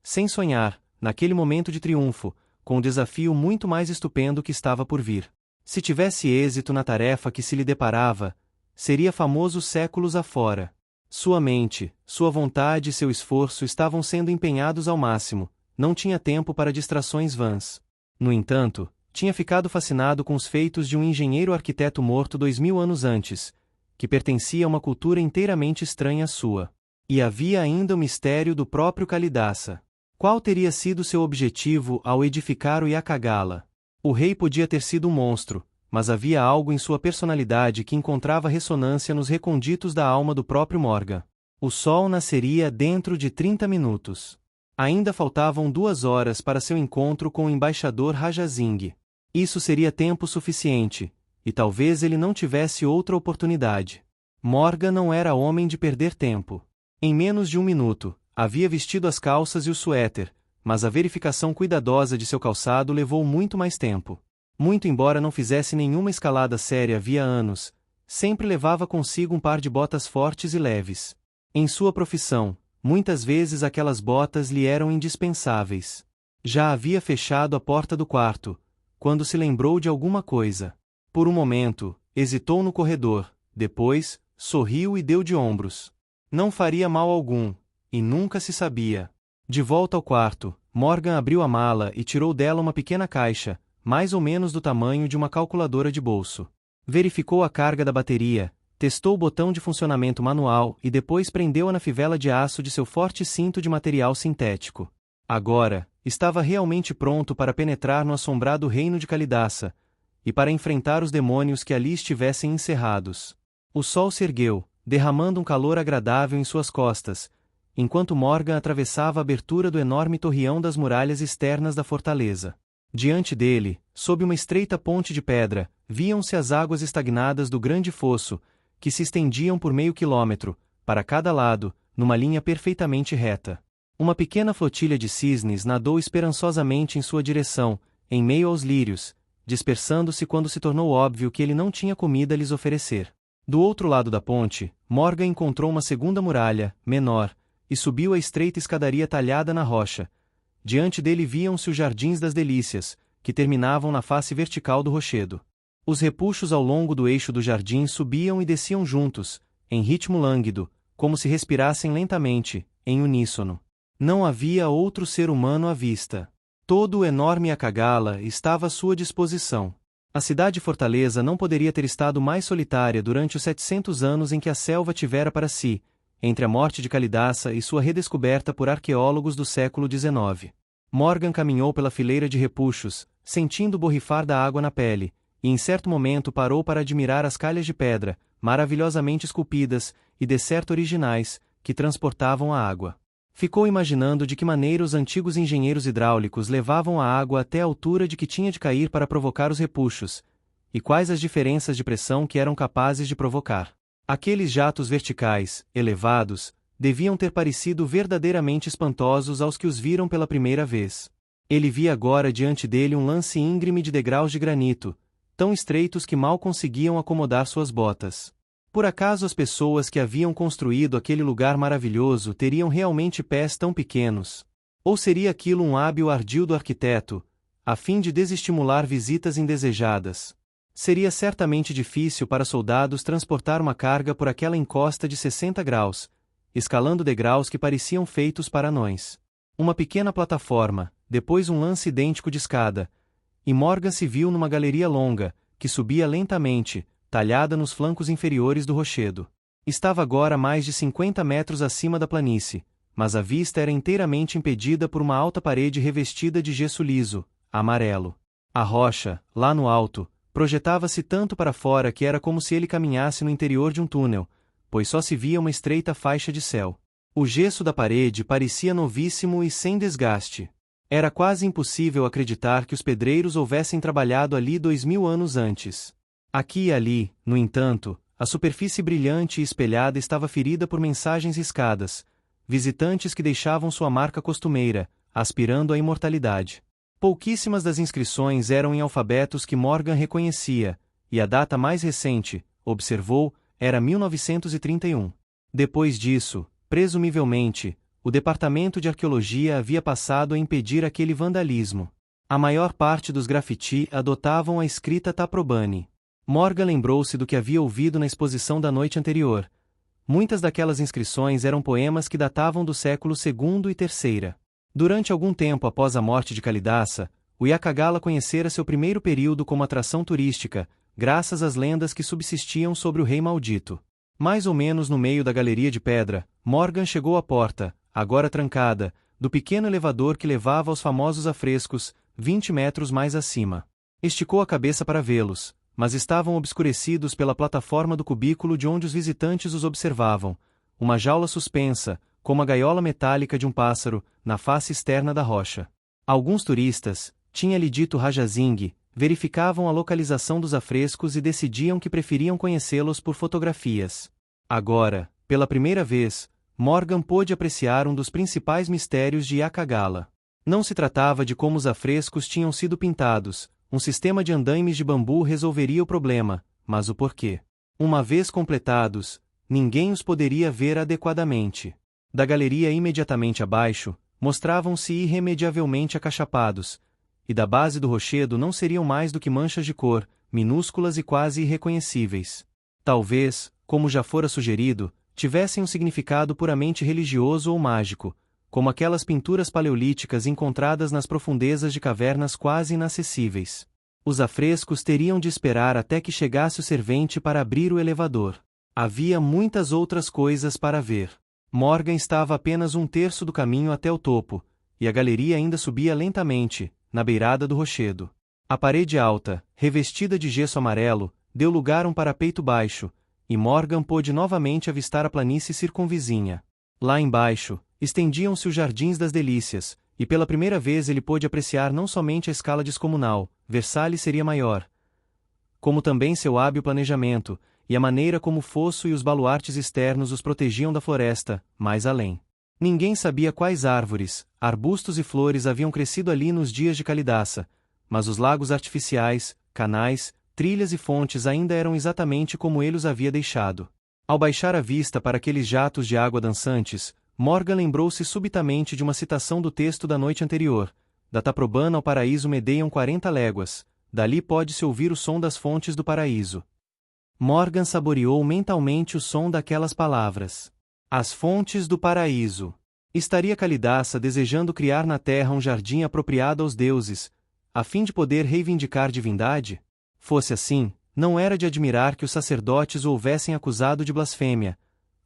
sem sonhar, naquele momento de triunfo, com um desafio muito mais estupendo que estava por vir. Se tivesse êxito na tarefa que se lhe deparava, seria famoso séculos afora. Sua mente, sua vontade e seu esforço estavam sendo empenhados ao máximo, não tinha tempo para distrações vãs. No entanto, tinha ficado fascinado com os feitos de um engenheiro arquiteto morto 2000 anos antes, que pertencia a uma cultura inteiramente estranha à sua. E havia ainda o mistério do próprio Kalidasa. Qual teria sido seu objetivo ao edificar o Yakagala? O rei podia ter sido um monstro, mas havia algo em sua personalidade que encontrava ressonância nos recônditos da alma do próprio Morgan. O sol nasceria dentro de 30 minutos. Ainda faltavam 2 horas para seu encontro com o embaixador Rajazing. Isso seria tempo suficiente, e talvez ele não tivesse outra oportunidade. Morgan não era homem de perder tempo. Em menos de 1 minuto, havia vestido as calças e o suéter, mas a verificação cuidadosa de seu calçado levou muito mais tempo. Muito embora não fizesse nenhuma escalada séria havia anos, sempre levava consigo um par de botas fortes e leves. Em sua profissão, muitas vezes aquelas botas lhe eram indispensáveis. Já havia fechado a porta do quarto, quando se lembrou de alguma coisa. Por um momento, hesitou no corredor, depois, sorriu e deu de ombros. Não faria mal algum, e nunca se sabia. De volta ao quarto, Morgan abriu a mala e tirou dela uma pequena caixa, mais ou menos do tamanho de uma calculadora de bolso. Verificou a carga da bateria, testou o botão de funcionamento manual e depois prendeu-a na fivela de aço de seu forte cinto de material sintético. Agora, estava realmente pronto para penetrar no assombrado reino de Kalidasa, e para enfrentar os demônios que ali estivessem encerrados. O sol se ergueu, derramando um calor agradável em suas costas, enquanto Morgan atravessava a abertura do enorme torreão das muralhas externas da fortaleza. Diante dele, sob uma estreita ponte de pedra, viam-se as águas estagnadas do grande fosso, que se estendiam por meio quilômetro, para cada lado, numa linha perfeitamente reta. Uma pequena flotilha de cisnes nadou esperançosamente em sua direção, em meio aos lírios, dispersando-se quando se tornou óbvio que ele não tinha comida a lhes oferecer. Do outro lado da ponte, Morgan encontrou uma segunda muralha, menor, e subiu a estreita escadaria talhada na rocha. Diante dele viam-se os Jardins das Delícias, que terminavam na face vertical do rochedo. Os repuxos ao longo do eixo do jardim subiam e desciam juntos, em ritmo lânguido, como se respirassem lentamente, em uníssono. Não havia outro ser humano à vista. Todo o enorme Yakagala estava à sua disposição. A cidade-fortaleza não poderia ter estado mais solitária durante os 700 anos em que a selva tivera para si, entre a morte de Kalidasa e sua redescoberta por arqueólogos do século XIX. Morgan caminhou pela fileira de repuxos, sentindo o borrifar da água na pele, e em certo momento parou para admirar as calhas de pedra, maravilhosamente esculpidas e de certo originais, que transportavam a água. Ficou imaginando de que maneira os antigos engenheiros hidráulicos levavam a água até a altura de que tinha de cair para provocar os repuxos, e quais as diferenças de pressão que eram capazes de provocar. Aqueles jatos verticais, elevados, deviam ter parecido verdadeiramente espantosos aos que os viram pela primeira vez. Ele via agora diante dele um lance íngreme de degraus de granito, tão estreitos que mal conseguiam acomodar suas botas. Por acaso as pessoas que haviam construído aquele lugar maravilhoso teriam realmente pés tão pequenos? Ou seria aquilo um hábil ardil do arquiteto, a fim de desestimular visitas indesejadas? Seria certamente difícil para soldados transportar uma carga por aquela encosta de 60 graus, escalando degraus que pareciam feitos para anões. Uma pequena plataforma, depois um lance idêntico de escada, e Morgan se viu numa galeria longa, que subia lentamente, talhada nos flancos inferiores do rochedo. Estava agora a mais de 50 metros acima da planície, mas a vista era inteiramente impedida por uma alta parede revestida de gesso liso, amarelo. A rocha, lá no alto, projetava-se tanto para fora que era como se ele caminhasse no interior de um túnel, pois só se via uma estreita faixa de céu. O gesso da parede parecia novíssimo e sem desgaste. Era quase impossível acreditar que os pedreiros houvessem trabalhado ali 2000 anos antes. Aqui e ali, no entanto, a superfície brilhante e espelhada estava ferida por mensagens riscadas, visitantes que deixavam sua marca costumeira, aspirando à imortalidade. Pouquíssimas das inscrições eram em alfabetos que Morgan reconhecia, e a data mais recente, observou, era 1931. Depois disso, presumivelmente, o Departamento de Arqueologia havia passado a impedir aquele vandalismo. A maior parte dos grafiti adotavam a escrita Taprobane. Morgan lembrou-se do que havia ouvido na exposição da noite anterior. Muitas daquelas inscrições eram poemas que datavam do século II e III. Durante algum tempo após a morte de Kalidasa, o Yakagala conhecera seu primeiro período como atração turística, graças às lendas que subsistiam sobre o rei maldito. Mais ou menos no meio da galeria de pedra, Morgan chegou à porta, agora trancada, do pequeno elevador que levava aos famosos afrescos, 20 metros mais acima. Esticou a cabeça para vê-los, mas estavam obscurecidos pela plataforma do cubículo de onde os visitantes os observavam, uma jaula suspensa, como a gaiola metálica de um pássaro, na face externa da rocha. Alguns turistas, tinha-lhe dito Raja Singh, verificavam a localização dos afrescos e decidiam que preferiam conhecê-los por fotografias. Agora, pela primeira vez, Morgan pôde apreciar um dos principais mistérios de Yakagala. Não se tratava de como os afrescos tinham sido pintados, um sistema de andaimes de bambu resolveria o problema, mas o porquê. Uma vez completados, ninguém os poderia ver adequadamente. Da galeria imediatamente abaixo, mostravam-se irremediavelmente acachapados, e da base do rochedo não seriam mais do que manchas de cor, minúsculas e quase irreconhecíveis. Talvez, como já fora sugerido, tivessem um significado puramente religioso ou mágico, como aquelas pinturas paleolíticas encontradas nas profundezas de cavernas quase inacessíveis. Os afrescos teriam de esperar até que chegasse o servente para abrir o elevador. Havia muitas outras coisas para ver. Morgan estava apenas um terço do caminho até o topo, e a galeria ainda subia lentamente, na beirada do rochedo. A parede alta, revestida de gesso amarelo, deu lugar a um parapeito baixo, e Morgan pôde novamente avistar a planície circunvizinha. Lá embaixo, estendiam-se os Jardins das Delícias, e pela primeira vez ele pôde apreciar não somente a escala descomunal, Versalhes seria maior, como também seu hábil planejamento, e a maneira como o fosso e os baluartes externos os protegiam da floresta, mais além. Ninguém sabia quais árvores, arbustos e flores haviam crescido ali nos dias de Kalidasa, mas os lagos artificiais, canais, trilhas e fontes ainda eram exatamente como ele os havia deixado. Ao baixar a vista para aqueles jatos de água dançantes, Morgan lembrou-se subitamente de uma citação do texto da noite anterior: da Taprobana ao paraíso medeiam 40 léguas, dali pode-se ouvir o som das fontes do paraíso. Morgan saboreou mentalmente o som daquelas palavras. As fontes do paraíso. Estaria Kalidasa desejando criar na terra um jardim apropriado aos deuses, a fim de poder reivindicar divindade? Fosse assim, não era de admirar que os sacerdotes o houvessem acusado de blasfêmia,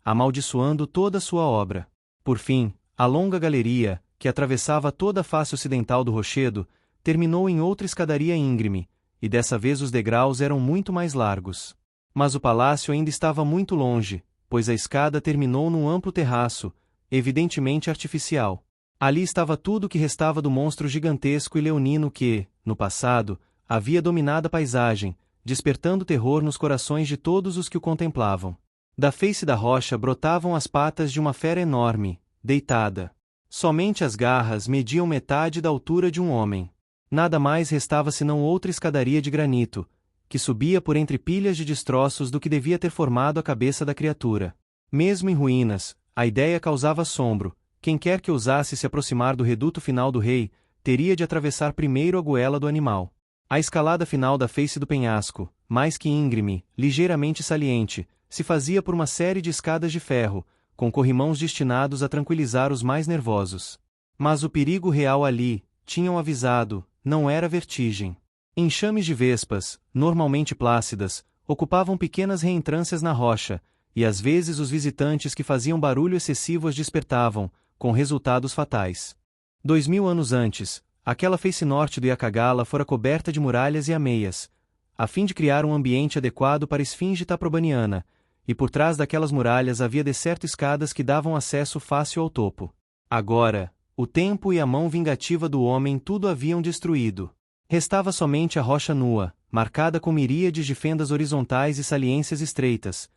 amaldiçoando toda a sua obra. Por fim, a longa galeria, que atravessava toda a face ocidental do rochedo, terminou em outra escadaria íngreme, e dessa vez os degraus eram muito mais largos. Mas o palácio ainda estava muito longe, pois a escada terminou num amplo terraço, evidentemente artificial. Ali estava tudo o que restava do monstro gigantesco e leonino que, no passado, havia dominado a paisagem, despertando terror nos corações de todos os que o contemplavam. Da face da rocha brotavam as patas de uma fera enorme, deitada. Somente as garras mediam metade da altura de um homem. Nada mais restava senão outra escadaria de granito, que subia por entre pilhas de destroços do que devia ter formado a cabeça da criatura. Mesmo em ruínas, a ideia causava assombro. Quem quer que ousasse se aproximar do reduto final do rei, teria de atravessar primeiro a goela do animal. A escalada final da face do penhasco, mais que íngreme, ligeiramente saliente, se fazia por uma série de escadas de ferro, com corrimãos destinados a tranquilizar os mais nervosos. Mas o perigo real ali, tinham avisado, não era vertigem. Enxames de vespas, normalmente plácidas, ocupavam pequenas reentrâncias na rocha, e às vezes os visitantes que faziam barulho excessivo as despertavam, com resultados fatais. 2000 anos antes, aquela face norte do Yakagala fora coberta de muralhas e ameias, a fim de criar um ambiente adequado para a esfinge taprobaniana, e por trás daquelas muralhas havia decerto escadas que davam acesso fácil ao topo. Agora, o tempo e a mão vingativa do homem tudo haviam destruído. Restava somente a rocha nua, marcada com miríades de fendas horizontais e saliências estreitas,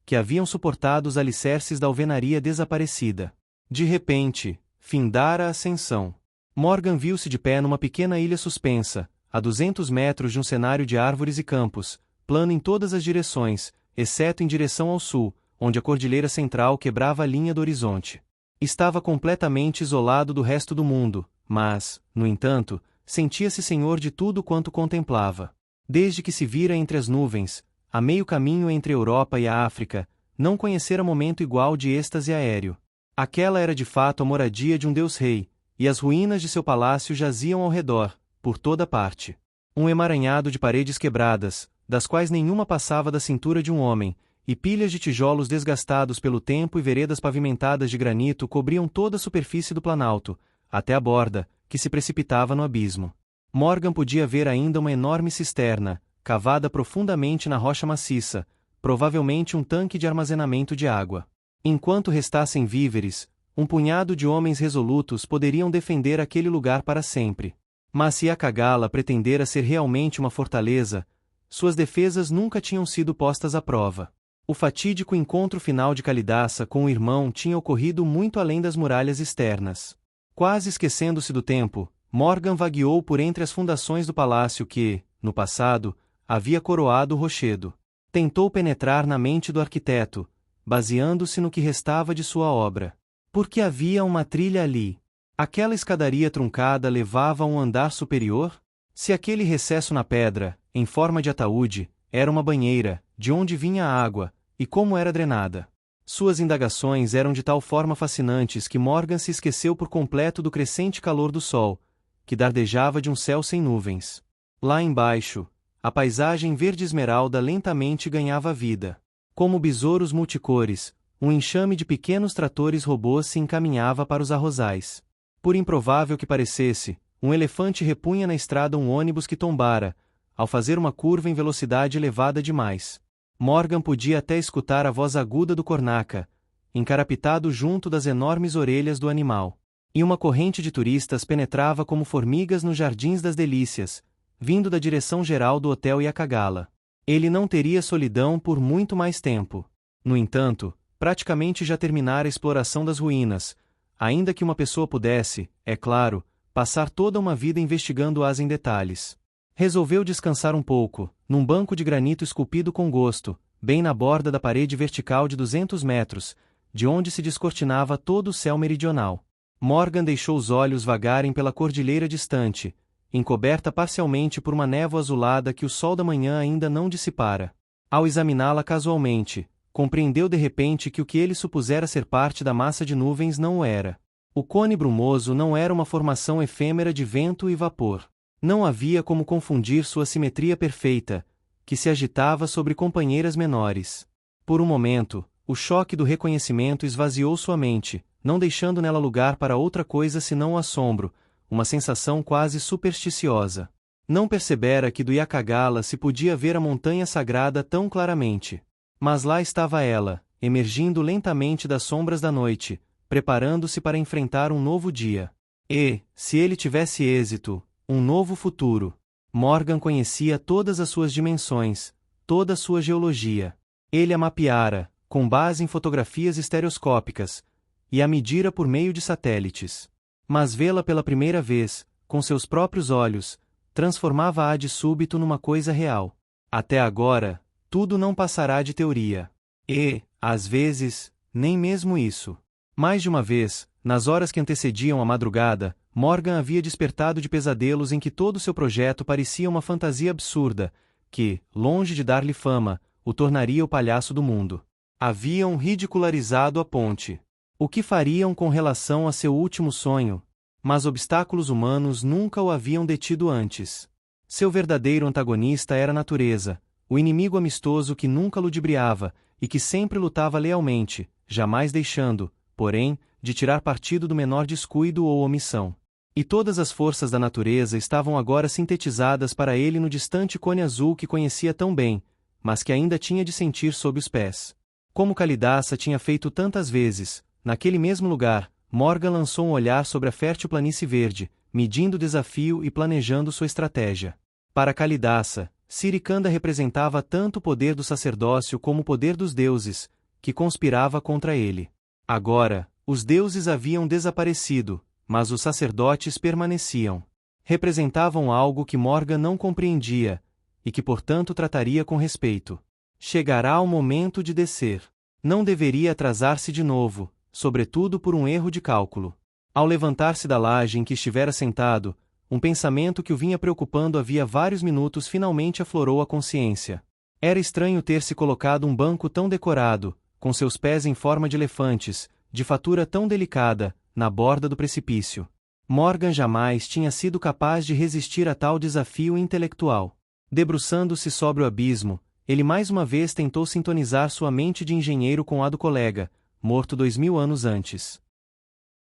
que haviam suportado os alicerces da alvenaria desaparecida. De repente, findara a ascensão. Morgan viu-se de pé numa pequena ilha suspensa, a 200 metros de um cenário de árvores e campos, plano em todas as direções, exceto em direção ao sul, onde a cordilheira central quebrava a linha do horizonte. Estava completamente isolado do resto do mundo, mas, no entanto, sentia-se senhor de tudo quanto contemplava. Desde que se vira entre as nuvens, a meio caminho entre a Europa e a África, não conhecera momento igual de êxtase aéreo. Aquela era de fato a moradia de um deus-rei, e as ruínas de seu palácio jaziam ao redor, por toda parte. Um emaranhado de paredes quebradas, das quais nenhuma passava da cintura de um homem, e pilhas de tijolos desgastados pelo tempo e veredas pavimentadas de granito cobriam toda a superfície do planalto, até a borda, que se precipitava no abismo. Morgan podia ver ainda uma enorme cisterna, cavada profundamente na rocha maciça, provavelmente um tanque de armazenamento de água. Enquanto restassem víveres, um punhado de homens resolutos poderiam defender aquele lugar para sempre. Mas se Yakagala pretendera ser realmente uma fortaleza, suas defesas nunca tinham sido postas à prova. O fatídico encontro final de Kalidasa com o irmão tinha ocorrido muito além das muralhas externas. Quase esquecendo-se do tempo, Morgan vagueou por entre as fundações do palácio que, no passado, havia coroado o rochedo. Tentou penetrar na mente do arquiteto, baseando-se no que restava de sua obra. Porque havia uma trilha ali. Aquela escadaria truncada levava a um andar superior? Se aquele recesso na pedra, em forma de ataúde, era uma banheira, de onde vinha a água, e como era drenada? Suas indagações eram de tal forma fascinantes que Morgan se esqueceu por completo do crescente calor do sol, que dardejava de um céu sem nuvens. Lá embaixo, a paisagem verde esmeralda lentamente ganhava vida. Como besouros multicores, um enxame de pequenos tratores robôs se encaminhava para os arrozais. Por improvável que parecesse, um elefante repunha na estrada um ônibus que tombara, ao fazer uma curva em velocidade elevada demais. Morgan podia até escutar a voz aguda do cornaca, encarapitado junto das enormes orelhas do animal. E uma corrente de turistas penetrava como formigas nos Jardins das Delícias, vindo da direção geral do Hotel Yakagala. Ele não teria solidão por muito mais tempo. No entanto, praticamente já terminara a exploração das ruínas, ainda que uma pessoa pudesse, é claro, passar toda uma vida investigando-as em detalhes. Resolveu descansar um pouco, num banco de granito esculpido com gosto, bem na borda da parede vertical de 200 metros, de onde se descortinava todo o céu meridional. Morgan deixou os olhos vagarem pela cordilheira distante, encoberta parcialmente por uma névoa azulada que o sol da manhã ainda não dissipara. Ao examiná-la casualmente, compreendeu de repente que o que ele supusera ser parte da massa de nuvens não o era. O cone brumoso não era uma formação efêmera de vento e vapor. Não havia como confundir sua simetria perfeita, que se agitava sobre companheiras menores. Por um momento, o choque do reconhecimento esvaziou sua mente, não deixando nela lugar para outra coisa senão o assombro, uma sensação quase supersticiosa. Não percebera que do Yakagala se podia ver a montanha sagrada tão claramente. Mas lá estava ela, emergindo lentamente das sombras da noite, preparando-se para enfrentar um novo dia. E, se ele tivesse êxito, um novo futuro. Morgan conhecia todas as suas dimensões, toda a sua geologia. Ele a mapeara, com base em fotografias estereoscópicas, e a medira por meio de satélites. Mas vê-la pela primeira vez, com seus próprios olhos, transformava-a de súbito numa coisa real. Até agora, tudo não passará de teoria. E, às vezes, nem mesmo isso. Mais de uma vez, nas horas que antecediam a madrugada, Morgan havia despertado de pesadelos em que todo seu projeto parecia uma fantasia absurda, que, longe de dar-lhe fama, o tornaria o palhaço do mundo. Haviam ridicularizado a ponte. O que fariam com relação a seu último sonho? Mas obstáculos humanos nunca o haviam detido antes. Seu verdadeiro antagonista era a natureza, o inimigo amistoso que nunca ludibriava, e que sempre lutava lealmente, jamais deixando, porém, de tirar partido do menor descuido ou omissão. E todas as forças da natureza estavam agora sintetizadas para ele no distante cone azul que conhecia tão bem, mas que ainda tinha de sentir sob os pés. Como Kalidaça tinha feito tantas vezes, naquele mesmo lugar, Morgan lançou um olhar sobre a fértil planície verde, medindo o desafio e planejando sua estratégia. Para Kalidaça, Sirikanda representava tanto o poder do sacerdócio como o poder dos deuses, que conspirava contra ele. Agora, os deuses haviam desaparecido, mas os sacerdotes permaneciam. Representavam algo que Morgan não compreendia, e que portanto trataria com respeito. Chegará o momento de descer. Não deveria atrasar-se de novo, sobretudo por um erro de cálculo. Ao levantar-se da laje em que estivera sentado, um pensamento que o vinha preocupando havia vários minutos finalmente aflorou a consciência. Era estranho ter se colocado um banco tão decorado, com seus pés em forma de elefantes, de fatura tão delicada, na borda do precipício. Morgan jamais tinha sido capaz de resistir a tal desafio intelectual. Debruçando-se sobre o abismo, ele mais uma vez tentou sintonizar sua mente de engenheiro com a do colega, morto 2000 anos antes.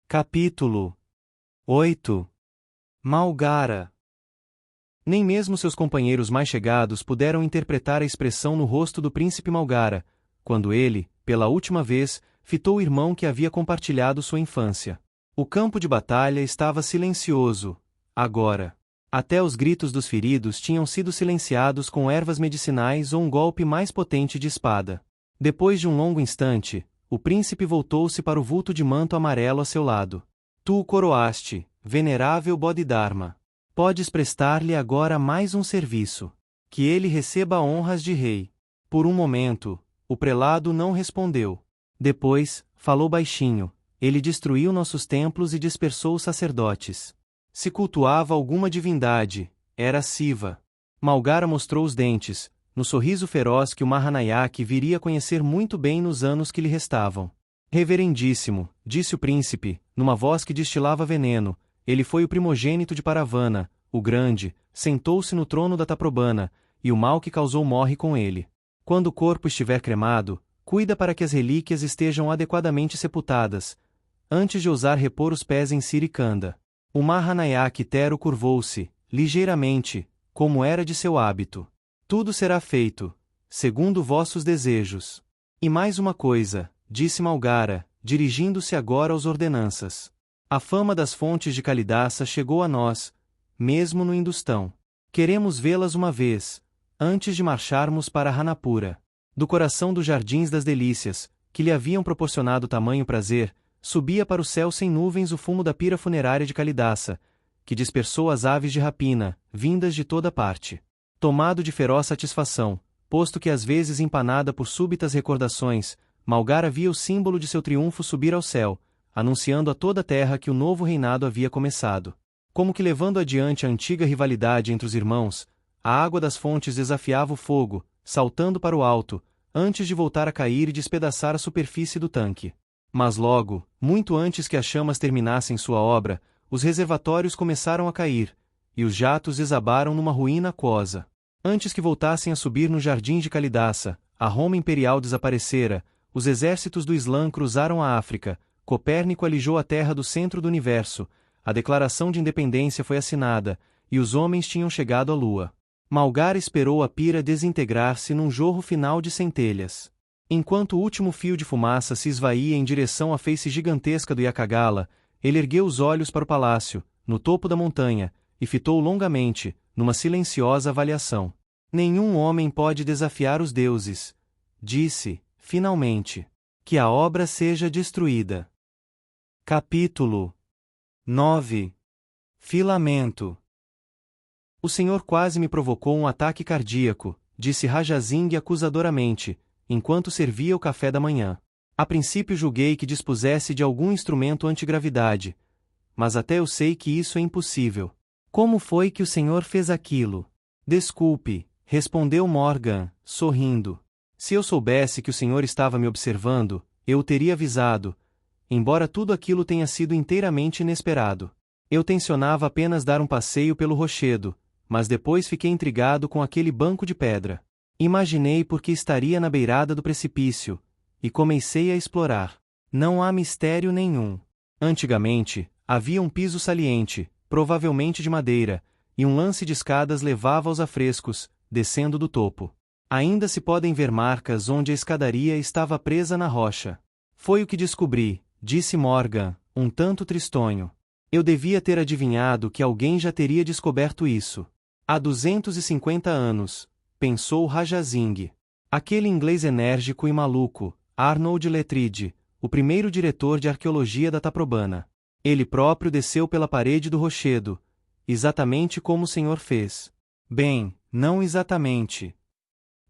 Capítulo 8. Malgara. Nem mesmo seus companheiros mais chegados puderam interpretar a expressão no rosto do príncipe Malgara, quando ele, pela última vez, fitou o irmão que havia compartilhado sua infância. O campo de batalha estava silencioso, agora. Até os gritos dos feridos tinham sido silenciados com ervas medicinais ou um golpe mais potente de espada. Depois de um longo instante, o príncipe voltou-se para o vulto de manto amarelo a seu lado. Tu o coroaste, venerável Bodhidharma. Podes prestar-lhe agora mais um serviço. Que ele receba honras de rei. Por um momento, o prelado não respondeu. Depois, falou baixinho. Ele destruiu nossos templos e dispersou os sacerdotes. Se cultuava alguma divindade, era Siva. Malgara mostrou os dentes, no sorriso feroz que o Mahanayak viria a conhecer muito bem nos anos que lhe restavam. Reverendíssimo, disse o príncipe, numa voz que destilava veneno, ele foi o primogênito de Paravana, o grande, sentou-se no trono da Taprobana, e o mal que causou morre com ele. Quando o corpo estiver cremado, cuida para que as relíquias estejam adequadamente sepultadas, antes de ousar repor os pés em Sirikanda. O Mahanayak Tero curvou-se, ligeiramente, como era de seu hábito. Tudo será feito, segundo vossos desejos. E mais uma coisa, disse Malgara, dirigindo-se agora aos ordenanças. A fama das fontes de Kalidaça chegou a nós, mesmo no Hindustão. Queremos vê-las uma vez, antes de marcharmos para Hanapura. Do coração dos Jardins das Delícias, que lhe haviam proporcionado tamanho prazer, subia para o céu sem nuvens o fumo da pira funerária de Kalidaça, que dispersou as aves de rapina, vindas de toda parte. Tomado de feroz satisfação, posto que às vezes empanada por súbitas recordações, Malgara via o símbolo de seu triunfo subir ao céu, anunciando a toda a terra que o novo reinado havia começado. Como que levando adiante a antiga rivalidade entre os irmãos, a água das fontes desafiava o fogo, saltando para o alto, antes de voltar a cair e despedaçar a superfície do tanque. Mas logo, muito antes que as chamas terminassem sua obra, os reservatórios começaram a cair, e os jatos desabaram numa ruína aquosa. Antes que voltassem a subir no jardim de Kalidaça, a Roma imperial desaparecera, os exércitos do Islã cruzaram a África, Copérnico alijou a terra do centro do universo, a declaração de independência foi assinada, e os homens tinham chegado à Lua. Malgara esperou a pira desintegrar-se num jorro final de centelhas. Enquanto o último fio de fumaça se esvaía em direção à face gigantesca do Yakagala, ele ergueu os olhos para o palácio, no topo da montanha, e fitou longamente, numa silenciosa avaliação. Nenhum homem pode desafiar os deuses, disse, finalmente. Que a obra seja destruída. Capítulo 9. Filamento. O senhor quase me provocou um ataque cardíaco, disse Rajazing acusadoramente, enquanto servia o café da manhã. A princípio julguei que dispusesse de algum instrumento antigravidade, mas até eu sei que isso é impossível. Como foi que o senhor fez aquilo? Desculpe, respondeu Morgan, sorrindo. Se eu soubesse que o senhor estava me observando, eu o teria avisado, embora tudo aquilo tenha sido inteiramente inesperado. Eu tencionava apenas dar um passeio pelo rochedo, mas depois fiquei intrigado com aquele banco de pedra. Imaginei por que estaria na beirada do precipício, e comecei a explorar. Não há mistério nenhum. Antigamente, havia um piso saliente, provavelmente de madeira, e um lance de escadas levava aos afrescos, descendo do topo. Ainda se podem ver marcas onde a escadaria estava presa na rocha. Foi o que descobri, disse Morgan, um tanto tristonho. Eu devia ter adivinhado que alguém já teria descoberto isso. Há 250 anos, pensou Rajazing. Aquele inglês enérgico e maluco, Arnold Lettrige, o primeiro diretor de arqueologia da Taprobana. Ele próprio desceu pela parede do rochedo, exatamente como o senhor fez. Bem, não exatamente.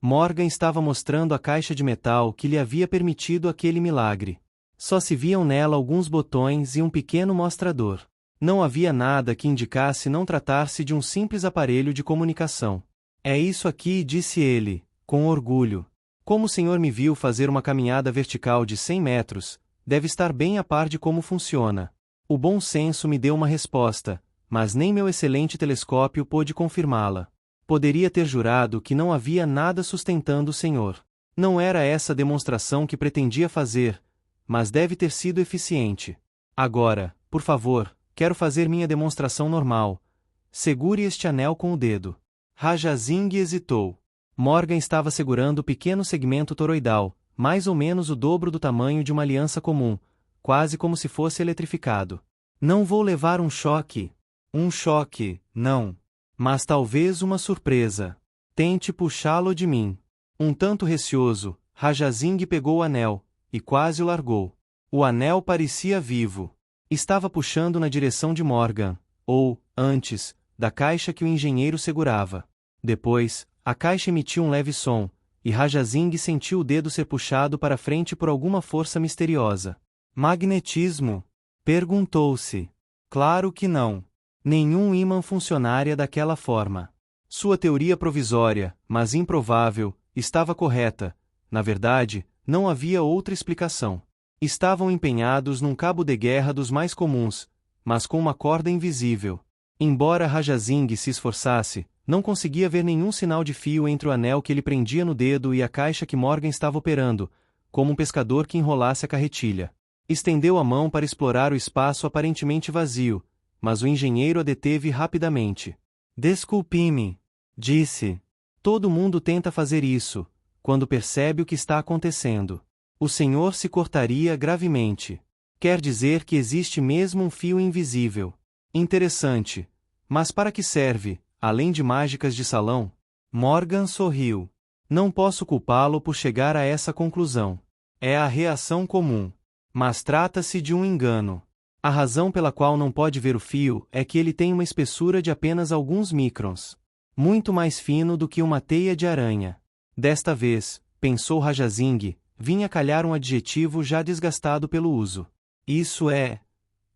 Morgan estava mostrando a caixa de metal que lhe havia permitido aquele milagre. Só se viam nela alguns botões e um pequeno mostrador. Não havia nada que indicasse não tratar-se de um simples aparelho de comunicação. É isso aqui, disse ele, com orgulho. Como o senhor me viu fazer uma caminhada vertical de 100 metros, deve estar bem a par de como funciona. O bom senso me deu uma resposta, mas nem meu excelente telescópio pôde confirmá-la. Poderia ter jurado que não havia nada sustentando o senhor. Não era essa a demonstração que pretendia fazer, mas deve ter sido eficiente. Agora, por favor, quero fazer minha demonstração normal. Segure este anel com o dedo. Rajazing hesitou. Morgan estava segurando o pequeno segmento toroidal, mais ou menos o dobro do tamanho de uma aliança comum, quase como se fosse eletrificado. Não vou levar um choque. Um choque, não. Mas talvez uma surpresa. Tente puxá-lo de mim. Um tanto receoso, Rajazing pegou o anel, e quase o largou. O anel parecia vivo. Estava puxando na direção de Morgan, ou, antes, da caixa que o engenheiro segurava. Depois, a caixa emitiu um leve som, e Rajazing sentiu o dedo ser puxado para frente por alguma força misteriosa. Magnetismo? Perguntou-se. Claro que não. Nenhum ímã funcionaria daquela forma. Sua teoria provisória, mas improvável, estava correta. Na verdade, não havia outra explicação. Estavam empenhados num cabo de guerra dos mais comuns, mas com uma corda invisível. Embora Rajazing se esforçasse, não conseguia ver nenhum sinal de fio entre o anel que ele prendia no dedo e a caixa que Morgan estava operando, como um pescador que enrolasse a carretilha. Estendeu a mão para explorar o espaço aparentemente vazio, mas o engenheiro a deteve rapidamente. Desculpe-me, disse. Todo mundo tenta fazer isso, quando percebe o que está acontecendo. O senhor se cortaria gravemente. Quer dizer que existe mesmo um fio invisível. Interessante. Mas para que serve, além de mágicas de salão? Morgan sorriu. Não posso culpá-lo por chegar a essa conclusão. É a reação comum. Mas trata-se de um engano. A razão pela qual não pode ver o fio é que ele tem uma espessura de apenas alguns microns. Muito mais fino do que uma teia de aranha. Desta vez, pensou Rajazing, vinha calhar um adjetivo já desgastado pelo uso. Isso é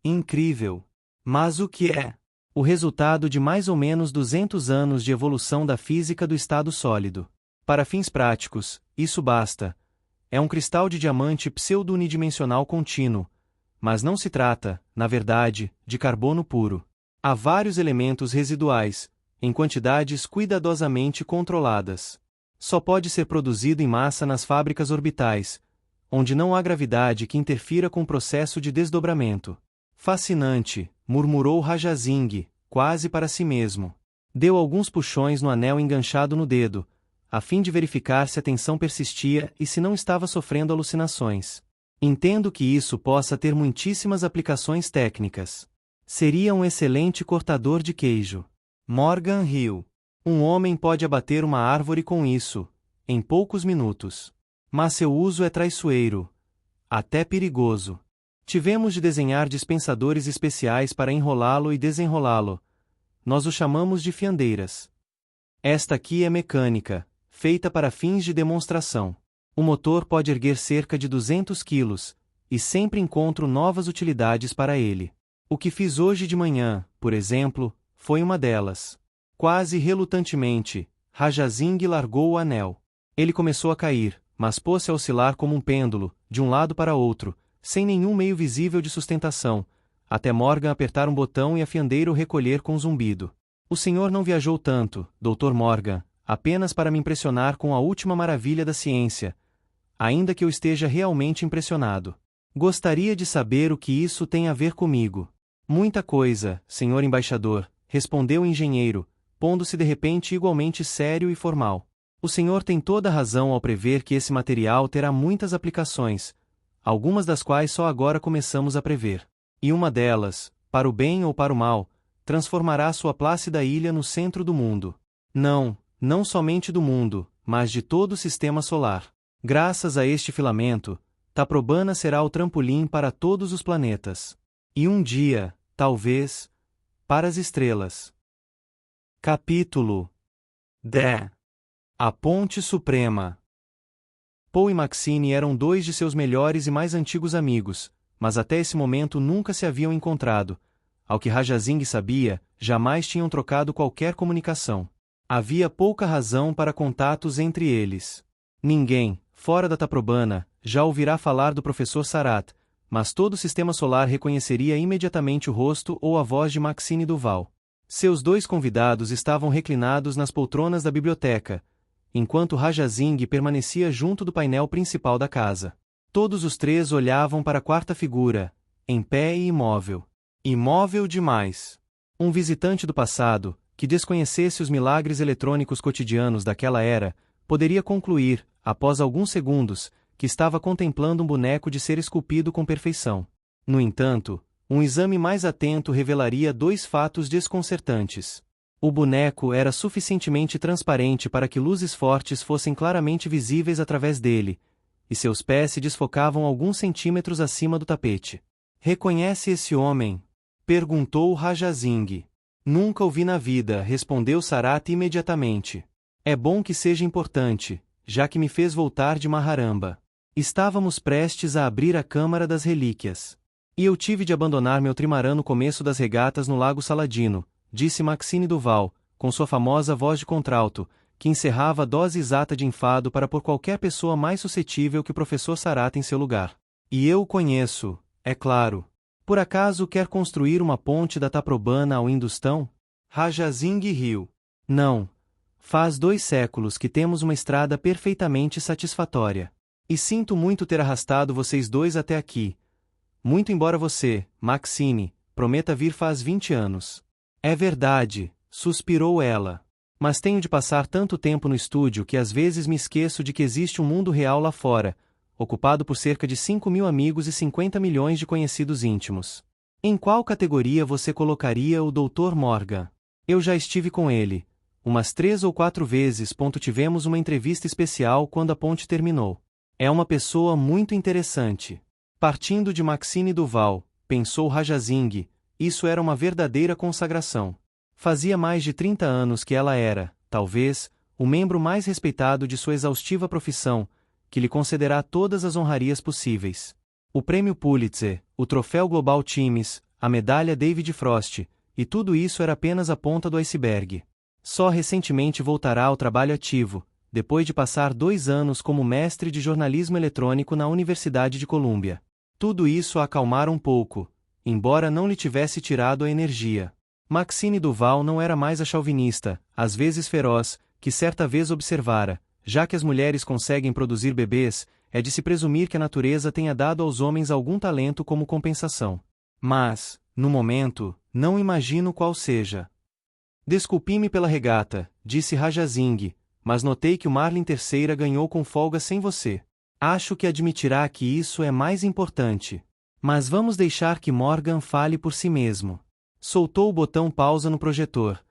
incrível. Mas o que é? O resultado de mais ou menos 200 anos de evolução da física do estado sólido. Para fins práticos, isso basta. É um cristal de diamante pseudo-unidimensional contínuo, mas não se trata, na verdade, de carbono puro. Há vários elementos residuais, em quantidades cuidadosamente controladas. Só pode ser produzido em massa nas fábricas orbitais, onde não há gravidade que interfira com o processo de desdobramento. Fascinante, murmurou Rajazing, quase para si mesmo. Deu alguns puxões no anel enganchado no dedo, a fim de verificar se a tensão persistia e se não estava sofrendo alucinações. Entendo que isso possa ter muitíssimas aplicações técnicas. Seria um excelente cortador de queijo. Morgan riu. Um homem pode abater uma árvore com isso, em poucos minutos. mas seu uso é traiçoeiro, até perigoso. Tivemos de desenhar dispensadores especiais para enrolá-lo e desenrolá-lo. Nós o chamamos de fiandeiras. Esta aqui é mecânica, feita para fins de demonstração. O motor pode erguer cerca de 200 quilos, e sempre encontro novas utilidades para ele. O que fiz hoje de manhã, por exemplo, foi uma delas. Quase relutantemente, Rajazing largou o anel. Ele começou a cair, mas pôs-se a oscilar como um pêndulo, de um lado para outro, sem nenhum meio visível de sustentação, até Morgan apertar um botão e a fiandeira o recolher com um zumbido. O senhor não viajou tanto, Dr. Morgan, apenas para me impressionar com a última maravilha da ciência, ainda que eu esteja realmente impressionado. Gostaria de saber o que isso tem a ver comigo. Muita coisa, senhor embaixador, respondeu o engenheiro, pondo-se de repente igualmente sério e formal. O senhor tem toda a razão ao prever que esse material terá muitas aplicações, algumas das quais só agora começamos a prever. E uma delas, para o bem ou para o mal, transformará sua plácida ilha no centro do mundo. Não somente do mundo, mas de todo o sistema solar. Graças a este filamento, Taprobana será o trampolim para todos os planetas. E um dia, talvez, para as estrelas. Capítulo 10. A Ponte Suprema. Poe e Maxine eram dois de seus melhores e mais antigos amigos, mas até esse momento nunca se haviam encontrado. Ao que Rajazing sabia, jamais tinham trocado qualquer comunicação. Havia pouca razão para contatos entre eles. Ninguém, fora da Taprobana, já ouvirá falar do professor Sarat, mas todo o sistema solar reconheceria imediatamente o rosto ou a voz de Maxine Duval. Seus dois convidados estavam reclinados nas poltronas da biblioteca, enquanto Rajazing permanecia junto do painel principal da casa. Todos os três olhavam para a quarta figura, em pé e imóvel. Imóvel demais. Um visitante do passado, que desconhecesse os milagres eletrônicos cotidianos daquela era, poderia concluir, após alguns segundos, que estava contemplando um boneco de ser esculpido com perfeição. No entanto, um exame mais atento revelaria dois fatos desconcertantes. O boneco era suficientemente transparente para que luzes fortes fossem claramente visíveis através dele, e seus pés se desfocavam alguns centímetros acima do tapete. "Reconhece esse homem?" perguntou Rajazing. "Nunca o vi na vida", respondeu Sarat imediatamente. "É bom que seja importante, já que me fez voltar de Maharamba. Estávamos prestes a abrir a Câmara das Relíquias. E eu tive de abandonar meu trimarã no começo das regatas no Lago Saladino", disse Maxine Duval, com sua famosa voz de contralto, que encerrava a dose exata de enfado para pôr qualquer pessoa mais suscetível que o professor Sarat em seu lugar. "E eu o conheço, é claro. Por acaso quer construir uma ponte da Taprobana ao Hindustão?" Rajazing riu. "Não. Faz 2 séculos que temos uma estrada perfeitamente satisfatória. E sinto muito ter arrastado vocês dois até aqui. Muito embora você, Maxine, prometa vir faz 20 anos. "É verdade", suspirou ela. "Mas tenho de passar tanto tempo no estúdio que às vezes me esqueço de que existe um mundo real lá fora, ocupado por cerca de 5.000 amigos e 50 milhões de conhecidos íntimos. Em qual categoria você colocaria o Dr. Morgan? Eu já estive com ele. Umas 3 ou 4 vezes. Tivemos uma entrevista especial quando a ponte terminou. É uma pessoa muito interessante." Partindo de Maxine Duval, pensou Rajazing, isso era uma verdadeira consagração. Fazia mais de 30 anos que ela era, talvez, o membro mais respeitado de sua exaustiva profissão, que lhe concederá todas as honrarias possíveis. O prêmio Pulitzer, o troféu Global Times, a medalha David Frost, e tudo isso era apenas a ponta do iceberg. Só recentemente voltará ao trabalho ativo, depois de passar 2 anos como mestre de jornalismo eletrônico na Universidade de Colômbia. Tudo isso a acalmara um pouco, embora não lhe tivesse tirado a energia. Maxine Duval não era mais a chauvinista, às vezes feroz, que certa vez observara: já que as mulheres conseguem produzir bebês, é de se presumir que a natureza tenha dado aos homens algum talento como compensação. Mas, no momento, não imagino qual seja. "Desculpe-me pela regata", disse Rajazing, "mas notei que o Marlin III ganhou com folga sem você. Acho que admitirá que isso é mais importante. Mas vamos deixar que Morgan fale por si mesmo." Soltou o botão pausa no projetor,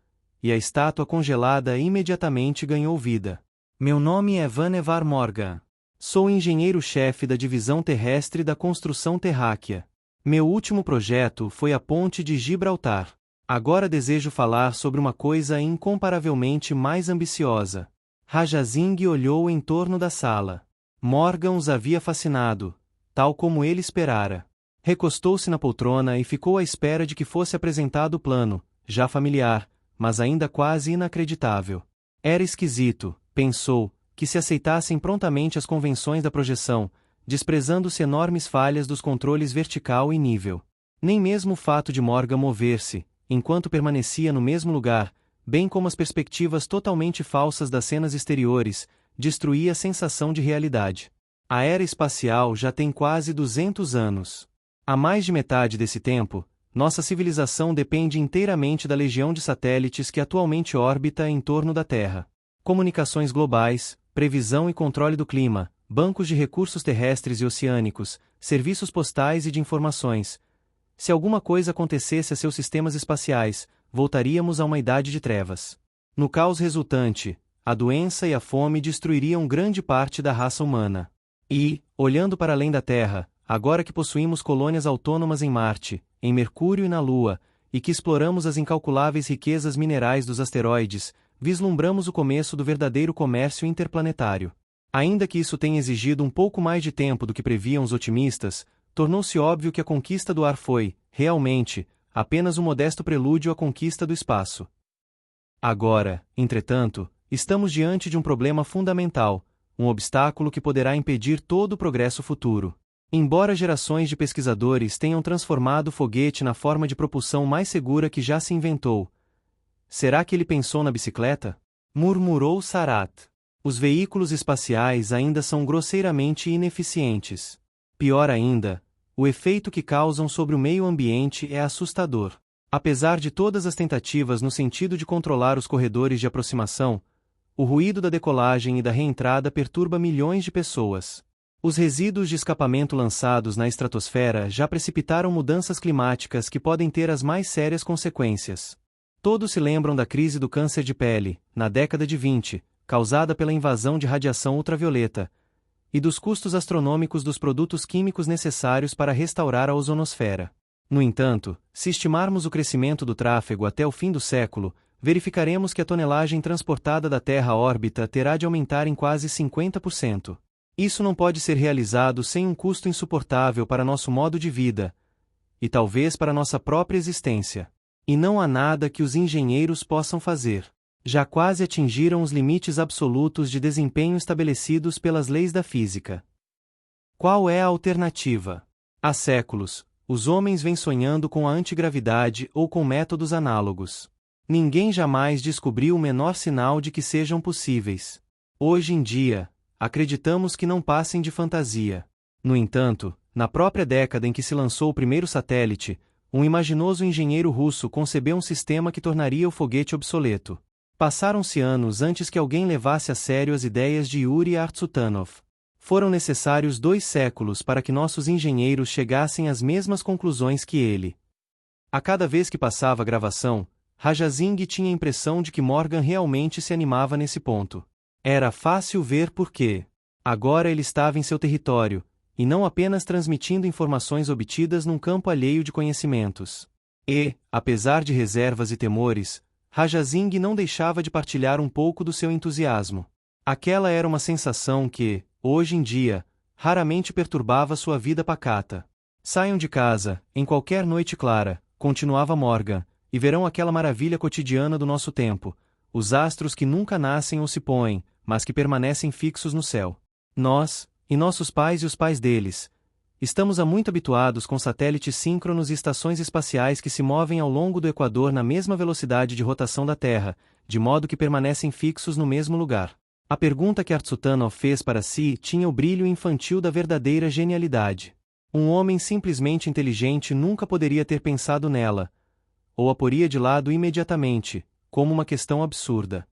e a estátua congelada imediatamente ganhou vida. "Meu nome é Vannevar Morgan. Sou engenheiro-chefe da Divisão Terrestre da Construção Terráquea. Meu último projeto foi a Ponte de Gibraltar. Agora desejo falar sobre uma coisa incomparavelmente mais ambiciosa. Raja Singh olhou em torno da sala. Morgan os havia fascinado, tal como ele esperara. Recostou-se na poltrona e ficou à espera de que fosse apresentado o plano, já familiar, mas ainda quase inacreditável. Era esquisito, pensou, que se aceitassem prontamente as convenções da projeção, desprezando-se enormes falhas dos controles vertical e nível. Nem mesmo o fato de Morgan mover-se, enquanto permanecia no mesmo lugar, bem como as perspectivas totalmente falsas das cenas exteriores, destruía a sensação de realidade. A era espacial já tem quase 200 anos. Há mais de metade desse tempo, nossa civilização depende inteiramente da legião de satélites que atualmente orbita em torno da Terra. Comunicações globais, previsão e controle do clima, bancos de recursos terrestres e oceânicos, serviços postais e de informações. Se alguma coisa acontecesse a seus sistemas espaciais, voltaríamos a uma idade de trevas. No caos resultante, a doença e a fome destruiriam grande parte da raça humana. E, olhando para além da Terra, agora que possuímos colônias autônomas em Marte, em Mercúrio e na Lua, e que exploramos as incalculáveis riquezas minerais dos asteroides, vislumbramos o começo do verdadeiro comércio interplanetário. Ainda que isso tenha exigido um pouco mais de tempo do que previam os otimistas, tornou-se óbvio que a conquista do ar foi, realmente, apenas um modesto prelúdio à conquista do espaço. Agora, entretanto, estamos diante de um problema fundamental, um obstáculo que poderá impedir todo o progresso futuro. Embora gerações de pesquisadores tenham transformado o foguete na forma de propulsão mais segura que já se inventou, será que ele pensou na bicicleta? Murmurou Sarat. Os veículos espaciais ainda são grosseiramente ineficientes. Pior ainda, o efeito que causam sobre o meio ambiente é assustador. Apesar de todas as tentativas no sentido de controlar os corredores de aproximação, o ruído da decolagem e da reentrada perturba milhões de pessoas. Os resíduos de escapamento lançados na estratosfera já precipitaram mudanças climáticas que podem ter as mais sérias consequências. Todos se lembram da crise do câncer de pele, na década de 20, causada pela invasão de radiação ultravioleta, e dos custos astronômicos dos produtos químicos necessários para restaurar a ozonosfera. No entanto, se estimarmos o crescimento do tráfego até o fim do século, verificaremos que a tonelagem transportada da Terra à órbita terá de aumentar em quase 50%. Isso não pode ser realizado sem um custo insuportável para nosso modo de vida, e talvez para nossa própria existência. E não há nada que os engenheiros possam fazer. Já quase atingiram os limites absolutos de desempenho estabelecidos pelas leis da física. Qual é a alternativa? Há séculos, os homens vêm sonhando com a antigravidade ou com métodos análogos. Ninguém jamais descobriu o menor sinal de que sejam possíveis. Hoje em dia, acreditamos que não passem de fantasia. No entanto, na própria década em que se lançou o primeiro satélite, um imaginoso engenheiro russo concebeu um sistema que tornaria o foguete obsoleto. Passaram-se anos antes que alguém levasse a sério as ideias de Yuri Artsutanov. Foram necessários 2 séculos para que nossos engenheiros chegassem às mesmas conclusões que ele. A cada vez que passava a gravação, Raja Singh tinha a impressão de que Morgan realmente se animava nesse ponto. Era fácil ver por quê. Agora ele estava em seu território, e não apenas transmitindo informações obtidas num campo alheio de conhecimentos. E, apesar de reservas e temores, Raja Singh não deixava de partilhar um pouco do seu entusiasmo. Aquela era uma sensação que, hoje em dia, raramente perturbava sua vida pacata. Saiam de casa, em qualquer noite clara, continuava Morgan, e verão aquela maravilha cotidiana do nosso tempo, os astros que nunca nascem ou se põem, mas que permanecem fixos no céu. Nós, e nossos pais e os pais deles, estamos há muito habituados com satélites síncronos e estações espaciais que se movem ao longo do Equador na mesma velocidade de rotação da Terra, de modo que permanecem fixos no mesmo lugar. A pergunta que Artsutanov fez para si tinha o brilho infantil da verdadeira genialidade. Um homem simplesmente inteligente nunca poderia ter pensado nela, ou a poria de lado imediatamente, como uma questão absurda.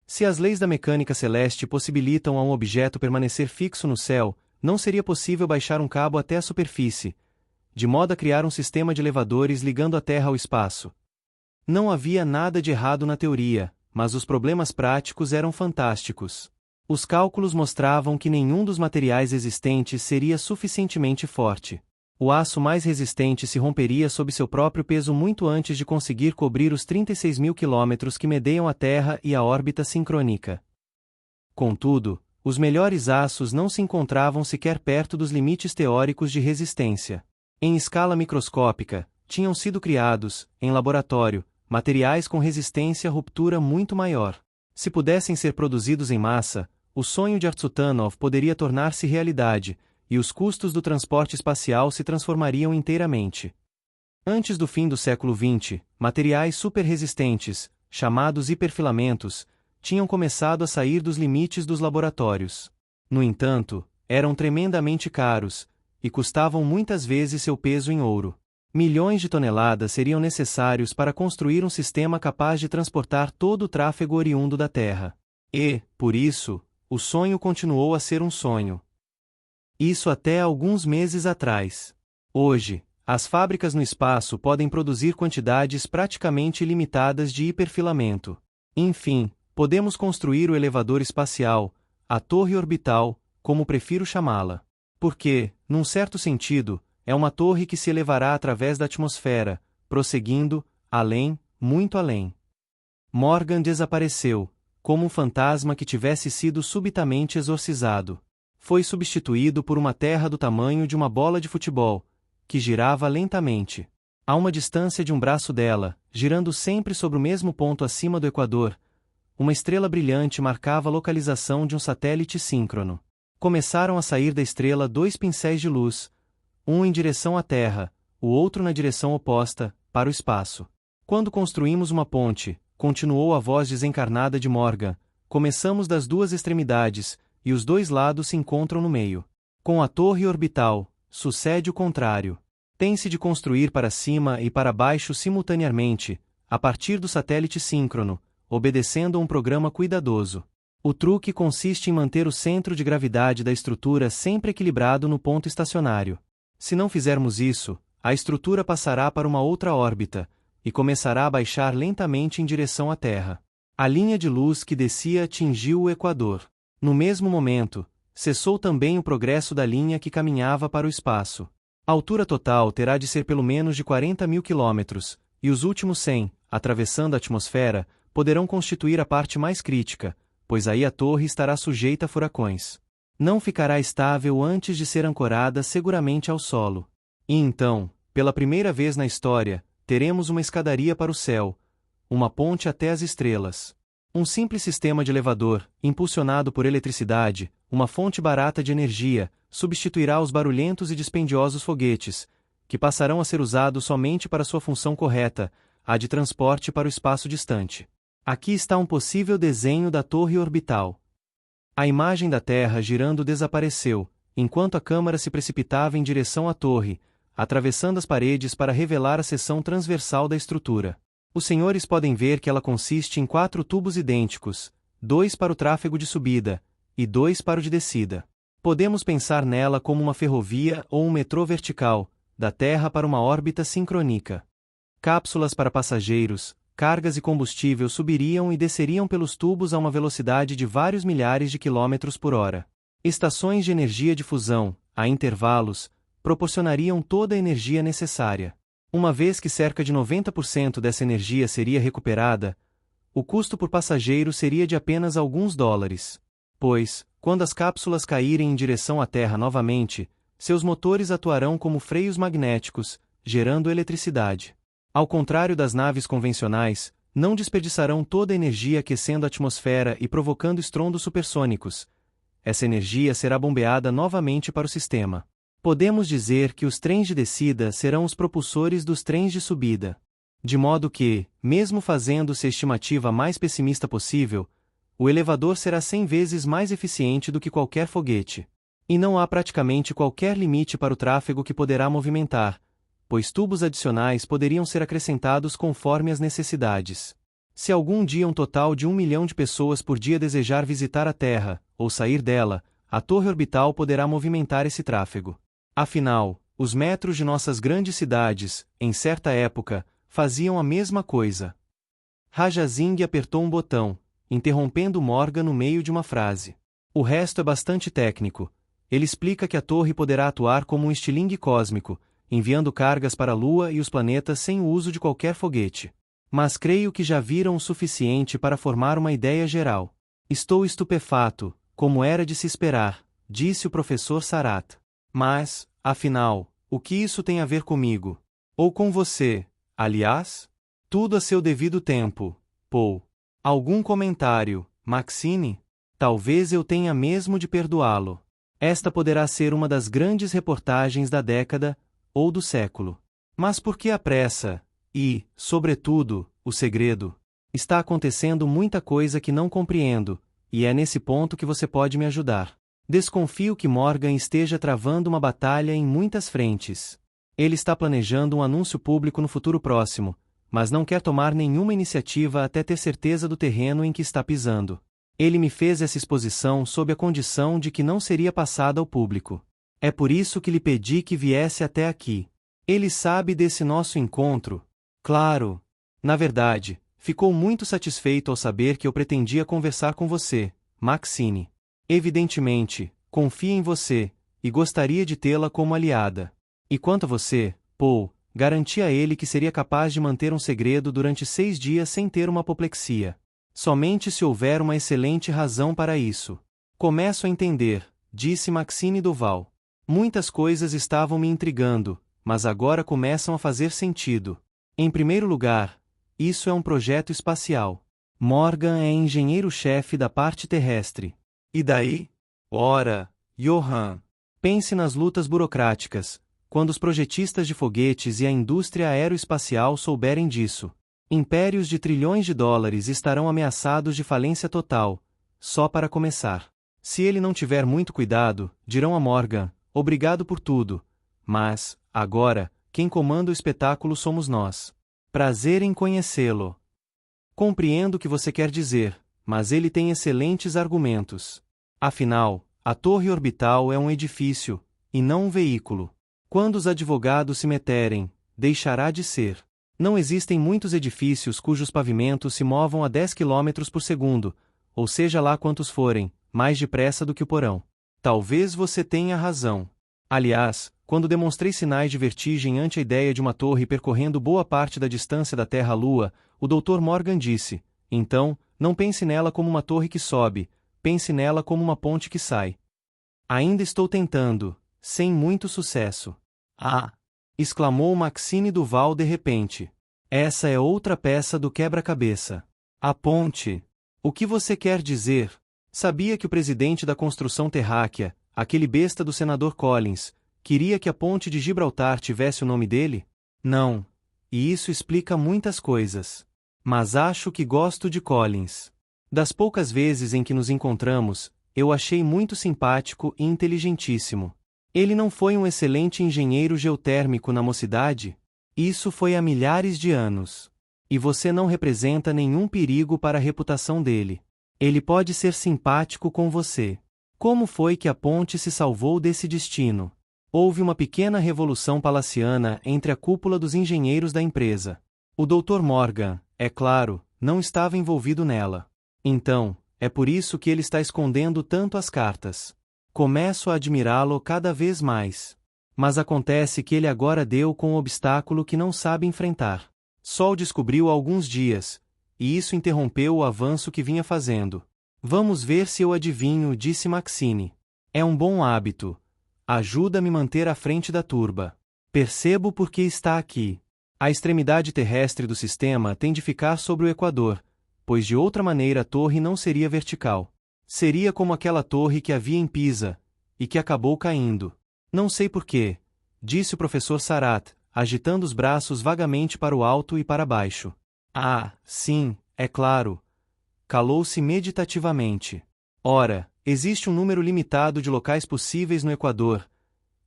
Se as leis da mecânica celeste possibilitam a um objeto permanecer fixo no céu, não seria possível baixar um cabo até a superfície, de modo a criar um sistema de elevadores ligando a Terra ao espaço. Não havia nada de errado na teoria, mas os problemas práticos eram fantásticos. Os cálculos mostravam que nenhum dos materiais existentes seria suficientemente forte. O aço mais resistente se romperia sob seu próprio peso muito antes de conseguir cobrir os 36 mil quilômetros que medeiam a Terra e a órbita sincrônica. Contudo, os melhores aços não se encontravam sequer perto dos limites teóricos de resistência. Em escala microscópica, tinham sido criados, em laboratório, materiais com resistência à ruptura muito maior. Se pudessem ser produzidos em massa, o sonho de Artsutanov poderia tornar-se realidade, e os custos do transporte espacial se transformariam inteiramente. Antes do fim do século XX, materiais superresistentes, chamados hiperfilamentos, tinham começado a sair dos limites dos laboratórios. No entanto, eram tremendamente caros, e custavam muitas vezes seu peso em ouro. Milhões de toneladas seriam necessários para construir um sistema capaz de transportar todo o tráfego oriundo da Terra. E, por isso, o sonho continuou a ser um sonho. Isso até alguns meses atrás. Hoje, as fábricas no espaço podem produzir quantidades praticamente ilimitadas de hiperfilamento. Enfim, podemos construir o elevador espacial, a torre orbital, como prefiro chamá-la. Porque, num certo sentido, é uma torre que se elevará através da atmosfera, prosseguindo, além, muito além. Morgan desapareceu, como um fantasma que tivesse sido subitamente exorcizado. Foi substituído por uma terra do tamanho de uma bola de futebol, que girava lentamente. A uma distância de um braço dela, girando sempre sobre o mesmo ponto acima do Equador, uma estrela brilhante marcava a localização de um satélite síncrono. Começaram a sair da estrela dois pincéis de luz, um em direção à Terra, o outro na direção oposta, para o espaço. Quando construímos uma ponte, continuou a voz desencarnada de Morgan, começamos das duas extremidades, e os dois lados se encontram no meio. Com a torre orbital, sucede o contrário. Tem-se de construir para cima e para baixo simultaneamente, a partir do satélite síncrono, obedecendo a um programa cuidadoso. O truque consiste em manter o centro de gravidade da estrutura sempre equilibrado no ponto estacionário. Se não fizermos isso, a estrutura passará para uma outra órbita, e começará a baixar lentamente em direção à Terra. A linha de luz que descia atingiu o Equador. No mesmo momento, cessou também o progresso da linha que caminhava para o espaço. A altura total terá de ser pelo menos de 40 mil quilômetros, e os últimos 100, atravessando a atmosfera, poderão constituir a parte mais crítica, pois aí a torre estará sujeita a furacões. Não ficará estável antes de ser ancorada seguramente ao solo. E então, pela primeira vez na história, teremos uma escadaria para o céu, uma ponte até as estrelas. Um simples sistema de elevador, impulsionado por eletricidade, uma fonte barata de energia, substituirá os barulhentos e dispendiosos foguetes, que passarão a ser usados somente para sua função correta, a de transporte para o espaço distante. Aqui está um possível desenho da torre orbital. A imagem da Terra girando desapareceu, enquanto a câmara se precipitava em direção à torre, atravessando as paredes para revelar a seção transversal da estrutura. Os senhores podem ver que ela consiste em 4 tubos idênticos, 2 para o tráfego de subida, e 2 para o de descida. Podemos pensar nela como uma ferrovia ou um metrô vertical, da Terra para uma órbita sincrônica. Cápsulas para passageiros, cargas e combustível subiriam e desceriam pelos tubos a uma velocidade de vários milhares de quilômetros por hora. Estações de energia de fusão, a intervalos, proporcionariam toda a energia necessária. Uma vez que cerca de 90% dessa energia seria recuperada, o custo por passageiro seria de apenas alguns dólares. Pois, quando as cápsulas caírem em direção à Terra novamente, seus motores atuarão como freios magnéticos, gerando eletricidade. Ao contrário das naves convencionais, não desperdiçarão toda a energia aquecendo a atmosfera e provocando estrondos supersônicos. Essa energia será bombeada novamente para o sistema. Podemos dizer que os trens de descida serão os propulsores dos trens de subida. De modo que, mesmo fazendo-se a estimativa mais pessimista possível, o elevador será 100 vezes mais eficiente do que qualquer foguete. E não há praticamente qualquer limite para o tráfego que poderá movimentar, pois tubos adicionais poderiam ser acrescentados conforme as necessidades. Se algum dia um total de 1 milhão de pessoas por dia desejar visitar a Terra, ou sair dela, a torre orbital poderá movimentar esse tráfego. Afinal, os metros de nossas grandes cidades, em certa época, faziam a mesma coisa. Raja Singh apertou um botão, interrompendo Morgan no meio de uma frase. O resto é bastante técnico. Ele explica que a torre poderá atuar como um estilingue cósmico, enviando cargas para a Lua e os planetas sem o uso de qualquer foguete. Mas creio que já viram o suficiente para formar uma ideia geral. Estou estupefato, como era de se esperar, disse o professor Sarat. Mas, afinal, o que isso tem a ver comigo? Ou com você, aliás? Tudo a seu devido tempo, Paul. Algum comentário, Maxine? Talvez eu tenha mesmo de perdoá-lo. Esta poderá ser uma das grandes reportagens da década, ou do século. Mas por que a pressa? E, sobretudo, o segredo? Está acontecendo muita coisa que não compreendo, e é nesse ponto que você pode me ajudar. Desconfio que Morgan esteja travando uma batalha em muitas frentes. Ele está planejando um anúncio público no futuro próximo, mas não quer tomar nenhuma iniciativa até ter certeza do terreno em que está pisando. Ele me fez essa exposição sob a condição de que não seria passada ao público. É por isso que lhe pedi que viesse até aqui. Ele sabe desse nosso encontro? Claro. Na verdade, ficou muito satisfeito ao saber que eu pretendia conversar com você, Maxine. Evidentemente, confia em você, e gostaria de tê-la como aliada. E quanto a você, Paul, garanti a ele que seria capaz de manter um segredo durante 6 dias sem ter uma apoplexia. Somente se houver uma excelente razão para isso. Começo a entender, disse Maxine Duval. Muitas coisas estavam me intrigando, mas agora começam a fazer sentido. Em primeiro lugar, isso é um projeto espacial. Morgan é engenheiro-chefe da parte terrestre. E daí? Ora, Johann, pense nas lutas burocráticas, quando os projetistas de foguetes e a indústria aeroespacial souberem disso. Impérios de trilhões de dólares estarão ameaçados de falência total, só para começar. Se ele não tiver muito cuidado, dirão a Morgan, obrigado por tudo, mas, agora, quem comanda o espetáculo somos nós. Prazer em conhecê-lo. Compreendo o que você quer dizer, mas ele tem excelentes argumentos. Afinal, a torre orbital é um edifício, e não um veículo. Quando os advogados se meterem, deixará de ser. Não existem muitos edifícios cujos pavimentos se movam a 10 km por segundo, ou seja lá quantos forem, mais depressa do que o porão. Talvez você tenha razão. Aliás, quando demonstrei sinais de vertigem ante a ideia de uma torre percorrendo boa parte da distância da Terra à Lua, o Dr. Morgan disse, então, não pense nela como uma torre que sobe, pense nela como uma ponte que sai. Ainda estou tentando, sem muito sucesso. Ah! Exclamou Maxine Duval de repente. Essa é outra peça do quebra-cabeça. A ponte. O que você quer dizer? Sabia que o presidente da construção terráquea, aquele besta do senador Collins, queria que a ponte de Gibraltar tivesse o nome dele? Não. E isso explica muitas coisas. Mas acho que gosto de Collins. Das poucas vezes em que nos encontramos, eu achei muito simpático e inteligentíssimo. Ele não foi um excelente engenheiro geotérmico na mocidade? Isso foi há milhares de anos. E você não representa nenhum perigo para a reputação dele. Ele pode ser simpático com você. Como foi que a ponte se salvou desse destino? Houve uma pequena revolução palaciana entre a cúpula dos engenheiros da empresa. O Dr. Morgan, é claro, não estava envolvido nela. Então, é por isso que ele está escondendo tanto as cartas. Começo a admirá-lo cada vez mais. Mas acontece que ele agora deu com um obstáculo que não sabe enfrentar. Só o descobriu há alguns dias, e isso interrompeu o avanço que vinha fazendo. Vamos ver se eu adivinho, disse Maxine. É um bom hábito. Ajuda a me manter à frente da turba. Percebo por que está aqui. A extremidade terrestre do sistema tem de ficar sobre o Equador, pois de outra maneira a torre não seria vertical. Seria como aquela torre que havia em Pisa, e que acabou caindo. Não sei porquê, disse o professor Sarat, agitando os braços vagamente para o alto e para baixo. Ah, sim, é claro. Calou-se meditativamente. Ora, existe um número limitado de locais possíveis no Equador.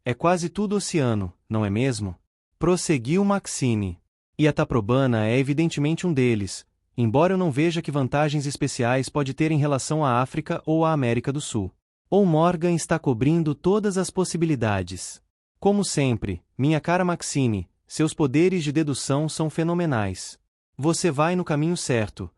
É quase tudo oceano, não é mesmo? Prosseguiu Maxine. E a Taprobana é evidentemente um deles, embora eu não veja que vantagens especiais pode ter em relação à África ou à América do Sul. Ou Morgan está cobrindo todas as possibilidades. Como sempre, minha cara Maxine, seus poderes de dedução são fenomenais. Você vai no caminho certo,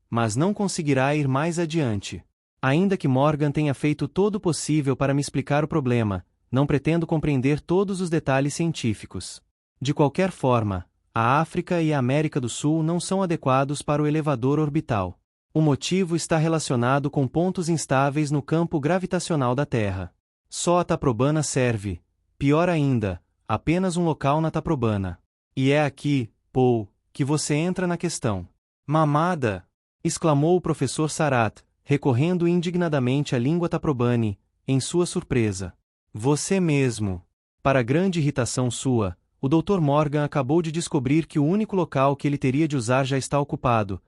mas não conseguirá ir mais adiante. Ainda que Morgan tenha feito todo o possível para me explicar o problema, não pretendo compreender todos os detalhes científicos. De qualquer forma, a África e a América do Sul não são adequados para o elevador orbital. O motivo está relacionado com pontos instáveis no campo gravitacional da Terra. Só a Taprobana serve, pior ainda, apenas um local na Taprobana. E é aqui, Paul, que você entra na questão. Mamada! Exclamou o professor Sarat, recorrendo indignadamente à língua Taprobane, em sua surpresa. Você mesmo. Para grande irritação sua, o Dr. Morgan acabou de descobrir que o único local que ele teria de usar já está ocupado,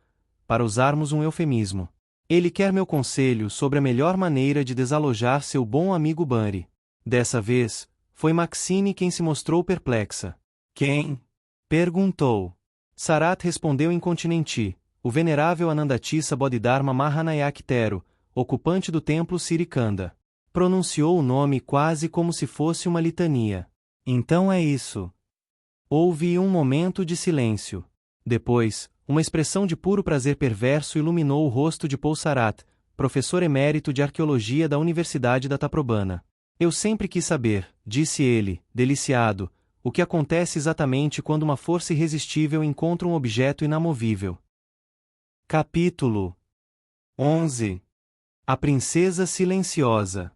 para usarmos um eufemismo. Ele quer meu conselho sobre a melhor maneira de desalojar seu bom amigo Bunny. Dessa vez, foi Maxine quem se mostrou perplexa. Quem? Perguntou. Sarat respondeu incontinenti, o venerável Anandati Bodhidharma Mahanayak Tero, ocupante do templo Sirikanda. Pronunciou o nome quase como se fosse uma litania. Então é isso. Houve um momento de silêncio. Depois, uma expressão de puro prazer perverso iluminou o rosto de Paul Sarat, professor emérito de arqueologia da Universidade da Taprobana. Eu sempre quis saber, disse ele, deliciado, o que acontece exatamente quando uma força irresistível encontra um objeto inamovível. Capítulo 11. A Princesa Silenciosa.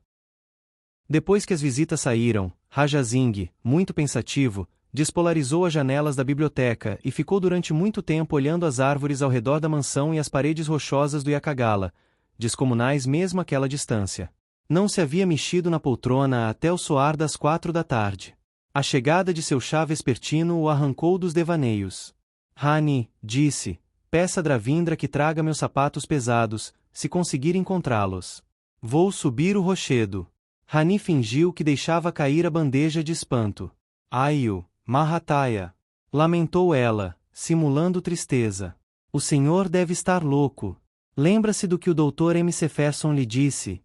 Depois que as visitas saíram, Raja Singh, muito pensativo, despolarizou as janelas da biblioteca e ficou durante muito tempo olhando as árvores ao redor da mansão e as paredes rochosas do Yakagala, descomunais mesmo àquela distância. Não se havia mexido na poltrona até o soar das 4 da tarde. A chegada de seu chá vespertino o arrancou dos devaneios. Rani, disse, peça a Dravindra que traga meus sapatos pesados, se conseguir encontrá-los. Vou subir o rochedo. Rani fingiu que deixava cair a bandeja de espanto. Aio, Mahataya! Lamentou ela, simulando tristeza. O senhor deve estar louco. Lembra-se do que o Dr. M. Jefferson lhe disse.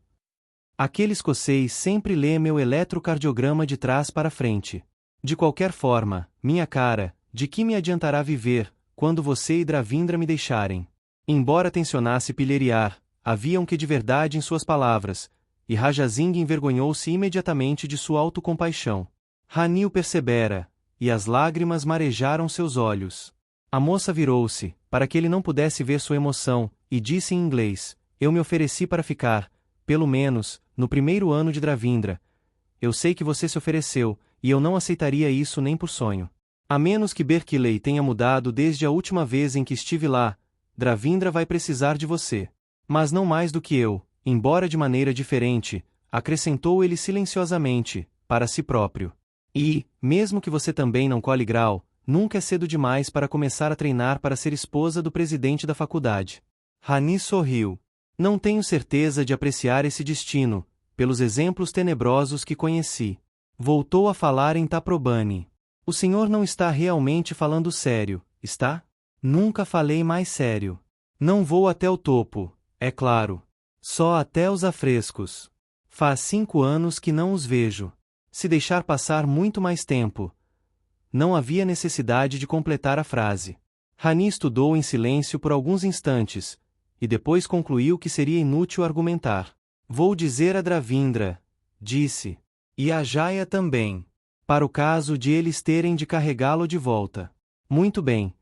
Aquele escocês sempre lê meu eletrocardiograma de trás para frente. De qualquer forma, minha cara, de que me adiantará viver, quando você e Dravindra me deixarem? Embora tencionasse pilheriar, havia um quê de verdade em suas palavras, e Raja Singh envergonhou-se imediatamente de sua autocompaixão. Rani o percebera, e as lágrimas marejaram seus olhos. A moça virou-se, para que ele não pudesse ver sua emoção, e disse em inglês, eu me ofereci para ficar, pelo menos, no primeiro ano de Dravindra. Eu sei que você se ofereceu, e eu não aceitaria isso nem por sonho. A menos que Berkeley tenha mudado desde a última vez em que estive lá, Dravindra vai precisar de você. Mas não mais do que eu, embora de maneira diferente, acrescentou ele silenciosamente, para si próprio. E, mesmo que você também não cole grau, nunca é cedo demais para começar a treinar para ser esposa do presidente da faculdade. Rani sorriu. Não tenho certeza de apreciar esse destino, pelos exemplos tenebrosos que conheci. Voltou a falar em Taprobane. O senhor não está realmente falando sério, está? Nunca falei mais sério. Não vou até o topo, é claro. Só até os afrescos. Faz 5 anos que não os vejo. Se deixar passar muito mais tempo. Não havia necessidade de completar a frase. Rani estudou em silêncio por alguns instantes, e depois concluiu que seria inútil argumentar. Vou dizer a Dravindra, disse. E a Jaya também. Para o caso de eles terem de carregá-lo de volta. Muito bem.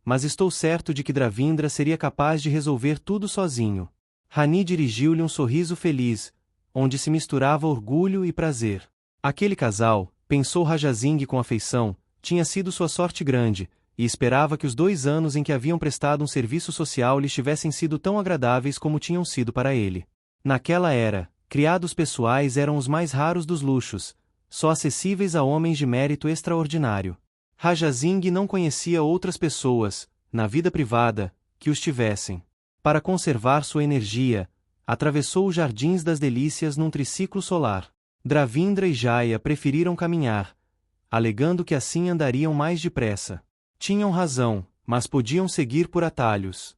Mas estou certo de que Dravindra seria capaz de resolver tudo sozinho. Rani dirigiu-lhe um sorriso feliz, onde se misturava orgulho e prazer. Aquele casal, pensou Raja Singh com afeição, tinha sido sua sorte grande, e esperava que os 2 anos em que haviam prestado um serviço social lhes tivessem sido tão agradáveis como tinham sido para ele. Naquela era, criados pessoais eram os mais raros dos luxos, só acessíveis a homens de mérito extraordinário. Raja Singh não conhecia outras pessoas, na vida privada, que os tivessem. Para conservar sua energia, atravessou os Jardins das Delícias num triciclo solar. Dravindra e Jaya preferiram caminhar, alegando que assim andariam mais depressa. Tinham razão, mas podiam seguir por atalhos.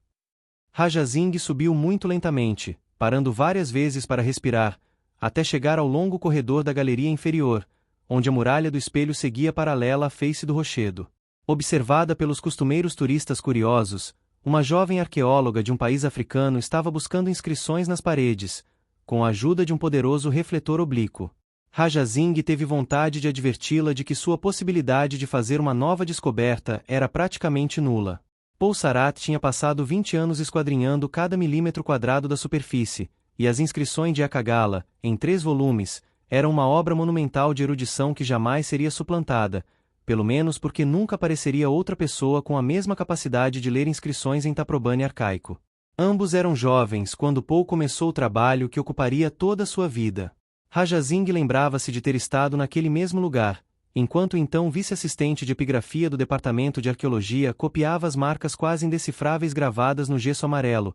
Raja Singh subiu muito lentamente, parando várias vezes para respirar, até chegar ao longo corredor da galeria inferior, onde a muralha do espelho seguia paralela à face do rochedo. Observada pelos costumeiros turistas curiosos, Uma jovem arqueóloga de um país africano estava buscando inscrições nas paredes, com a ajuda de um poderoso refletor oblíquo. Raja Singh teve vontade de adverti-la de que sua possibilidade de fazer uma nova descoberta era praticamente nula. Paul Sarat tinha passado 20 anos esquadrinhando cada milímetro quadrado da superfície, e as inscrições de Akagala, em 3 volumes, eram uma obra monumental de erudição que jamais seria suplantada, pelo menos porque nunca apareceria outra pessoa com a mesma capacidade de ler inscrições em Taprobane arcaico. Ambos eram jovens quando Paul começou o trabalho que ocuparia toda a sua vida. Raja Singh lembrava-se de ter estado naquele mesmo lugar, enquanto então vice-assistente de epigrafia do Departamento de Arqueologia copiava as marcas quase indecifráveis gravadas no gesso amarelo,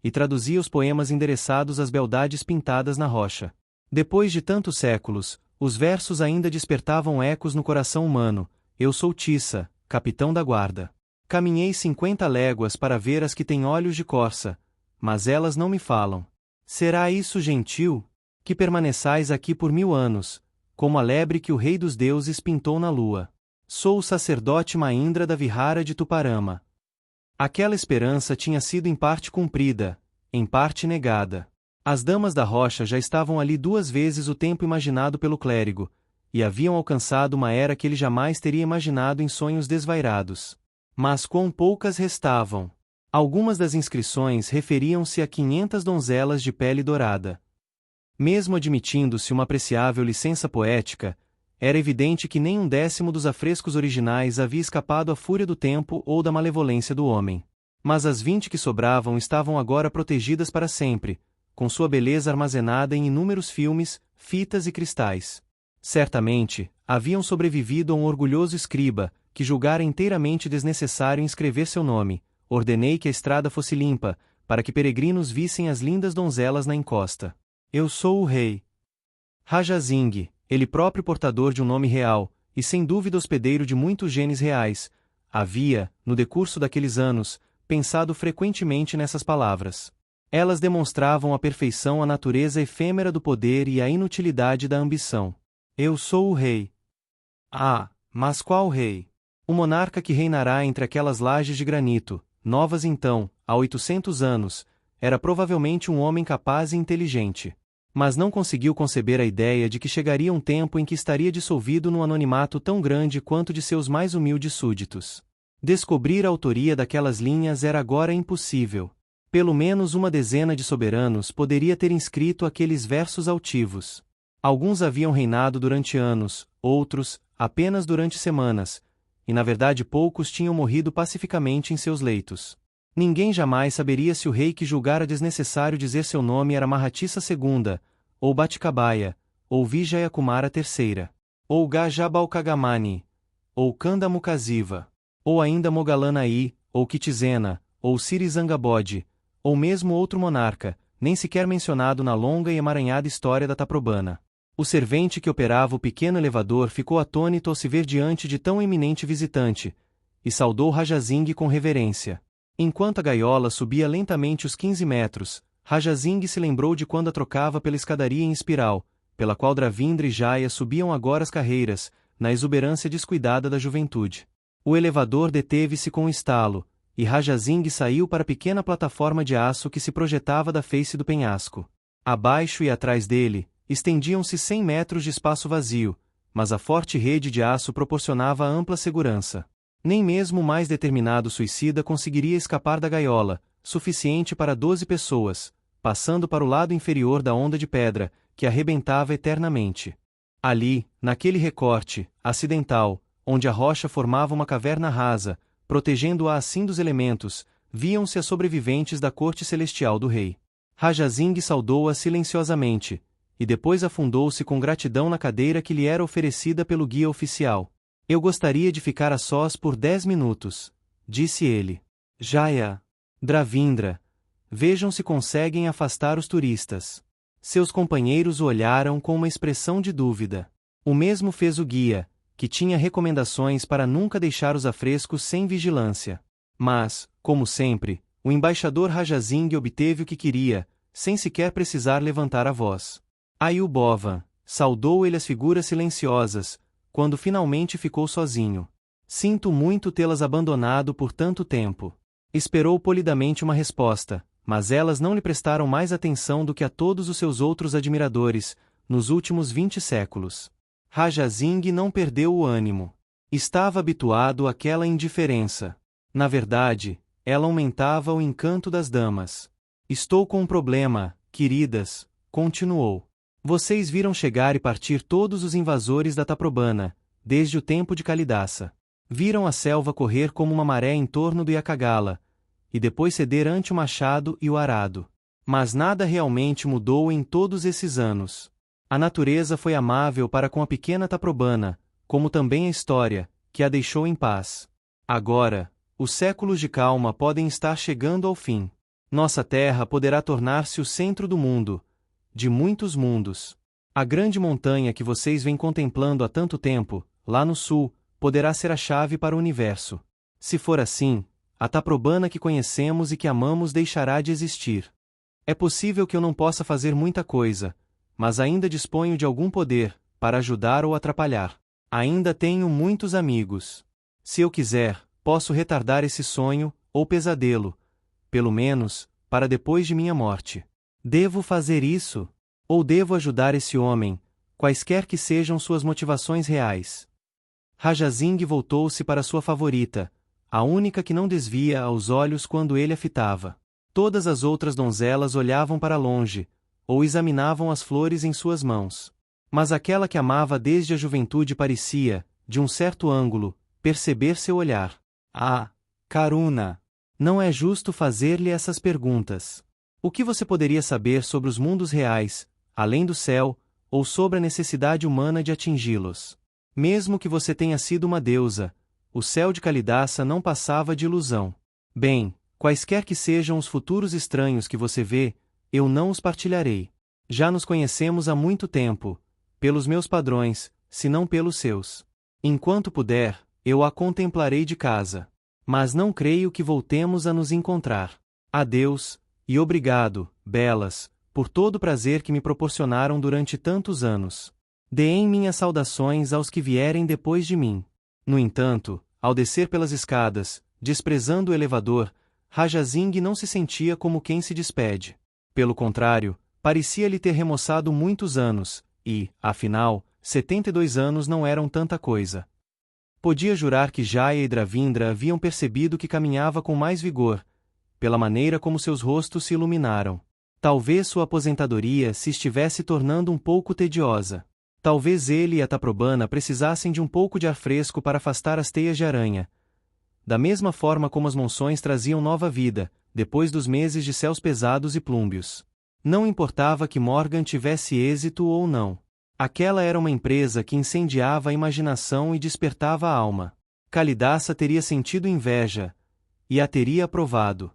e traduzia os poemas endereçados às beldades pintadas na rocha. Depois de tantos séculos, os versos ainda despertavam ecos no coração humano. Eu sou Tissa, capitão da guarda. Caminhei 50 léguas para ver as que têm olhos de corça, mas elas não me falam. Será isso gentil? Que permaneçais aqui por 1000 anos, como a lebre que o rei dos deuses pintou na lua. Sou o sacerdote Maindra da Vihara de Tuparama. Aquela esperança tinha sido em parte cumprida, em parte negada. As damas da rocha já estavam ali 2 vezes o tempo imaginado pelo clérigo, e haviam alcançado uma era que ele jamais teria imaginado em sonhos desvairados. Mas quão poucas restavam! Algumas das inscrições referiam-se a 500 donzelas de pele dourada. Mesmo admitindo-se uma apreciável licença poética, era evidente que nem 1/10 dos afrescos originais havia escapado à fúria do tempo ou da malevolência do homem. Mas as 20 que sobravam estavam agora protegidas para sempre, com sua beleza armazenada em inúmeros filmes, fitas e cristais. Certamente, haviam sobrevivido a um orgulhoso escriba, que julgara inteiramente desnecessário inscrever seu nome. Ordenei que a estrada fosse limpa, para que peregrinos vissem as lindas donzelas na encosta. Eu sou o rei. Raja Singh, ele próprio portador de um nome real, e sem dúvida hospedeiro de muitos genes reais, havia, no decurso daqueles anos, pensado frequentemente nessas palavras. Elas demonstravam à perfeição a natureza efêmera do poder e a inutilidade da ambição. Eu sou o rei. Ah, mas qual rei? O monarca que reinará entre aquelas lajes de granito, novas então, há 800 anos, era provavelmente um homem capaz e inteligente. Mas não conseguiu conceber a ideia de que chegaria um tempo em que estaria dissolvido num anonimato tão grande quanto de seus mais humildes súditos. Descobrir a autoria daquelas linhas era agora impossível. Pelo menos uma dezena de soberanos poderia ter inscrito aqueles versos altivos. Alguns haviam reinado durante anos, outros, apenas durante semanas, e na verdade poucos tinham morrido pacificamente em seus leitos. Ninguém jamais saberia se o rei que julgara desnecessário dizer seu nome era Mahatissa II, ou Batikabaya, ou Vijayakumara III, ou Gajabalkagamani, ou Kandamukasiva, ou ainda Mogalanaí, ou Kitizena, ou Sirisangabode, ou mesmo outro monarca, nem sequer mencionado na longa e emaranhada história da Taprobana. O servente que operava o pequeno elevador ficou atônito ao se ver diante de tão eminente visitante, e saudou Raja Singh com reverência. Enquanto a gaiola subia lentamente os 15 metros, Raja Singh se lembrou de quando a trocava pela escadaria em espiral, pela qual Dravindra e Jaya subiam agora as carreiras, na exuberância descuidada da juventude. O elevador deteve-se com um estalo, e Raja Singh saiu para a pequena plataforma de aço que se projetava da face do penhasco. Abaixo e atrás dele, estendiam-se 100 metros de espaço vazio, mas a forte rede de aço proporcionava ampla segurança. Nem mesmo o mais determinado suicida conseguiria escapar da gaiola, suficiente para 12 pessoas, passando para o lado inferior da onda de pedra, que arrebentava eternamente. Ali, naquele recorte, acidental, onde a rocha formava uma caverna rasa, protegendo-a assim dos elementos, viam-se as sobreviventes da corte celestial do rei. Raja Singh saudou-a silenciosamente, e depois afundou-se com gratidão na cadeira que lhe era oferecida pelo guia oficial. Eu gostaria de ficar a sós por 10 minutos, disse ele. Jaya, Dravindra, vejam se conseguem afastar os turistas. Seus companheiros o olharam com uma expressão de dúvida. O mesmo fez o guia, que tinha recomendações para nunca deixar os afrescos sem vigilância. Mas, como sempre, o embaixador Raja Singh obteve o que queria, sem sequer precisar levantar a voz. Ayub Bova, saudou ele as figuras silenciosas, quando finalmente ficou sozinho. Sinto muito tê-las abandonado por tanto tempo. Esperou polidamente uma resposta, mas elas não lhe prestaram mais atenção do que a todos os seus outros admiradores, nos últimos 20 séculos. Raja Singh não perdeu o ânimo. Estava habituado àquela indiferença. Na verdade, ela aumentava o encanto das damas. Estou com um problema, queridas, continuou. Vocês viram chegar e partir todos os invasores da Taprobana, desde o tempo de Kalidasa. Viram a selva correr como uma maré em torno do Yakagala, e depois ceder ante o machado e o arado. Mas nada realmente mudou em todos esses anos. A natureza foi amável para com a pequena Taprobana, como também a história, que a deixou em paz. Agora, os séculos de calma podem estar chegando ao fim. Nossa terra poderá tornar-se o centro do mundo, de muitos mundos. A grande montanha que vocês vêm contemplando há tanto tempo, lá no sul, poderá ser a chave para o universo. Se for assim, a Taprobana que conhecemos e que amamos deixará de existir. É possível que eu não possa fazer muita coisa, mas ainda disponho de algum poder, para ajudar ou atrapalhar. Ainda tenho muitos amigos. Se eu quiser, posso retardar esse sonho, ou pesadelo, pelo menos, para depois de minha morte. Devo fazer isso? Ou devo ajudar esse homem, quaisquer que sejam suas motivações reais? Raja Singh voltou-se para sua favorita, a única que não desvia os olhos quando ele a fitava. Todas as outras donzelas olhavam para longe, ou examinavam as flores em suas mãos. Mas aquela que amava desde a juventude parecia, de um certo ângulo, perceber seu olhar. Ah, Karuna! Não é justo fazer-lhe essas perguntas. O que você poderia saber sobre os mundos reais, além do céu, ou sobre a necessidade humana de atingi-los? Mesmo que você tenha sido uma deusa, o céu de Kalidasa não passava de ilusão. Bem, quaisquer que sejam os futuros estranhos que você vê, eu não os partilharei. Já nos conhecemos há muito tempo, pelos meus padrões, se não pelos seus. Enquanto puder, eu a contemplarei de casa. Mas não creio que voltemos a nos encontrar. Adeus, e obrigado, belas, por todo o prazer que me proporcionaram durante tantos anos. Deem minhas saudações aos que vierem depois de mim. No entanto, ao descer pelas escadas, desprezando o elevador, Raja Singh não se sentia como quem se despede. Pelo contrário, parecia-lhe ter remoçado muitos anos, e, afinal, 72 anos não eram tanta coisa. Podia jurar que Jaya e Dravindra haviam percebido que caminhava com mais vigor, pela maneira como seus rostos se iluminaram. Talvez sua aposentadoria se estivesse tornando um pouco tediosa. Talvez ele e a Taprobana precisassem de um pouco de ar fresco para afastar as teias de aranha. Da mesma forma como as monções traziam nova vida, depois dos meses de céus pesados e plúmbios. Não importava que Morgan tivesse êxito ou não. Aquela era uma empresa que incendiava a imaginação e despertava a alma. Kalidasa teria sentido inveja, e a teria aprovado.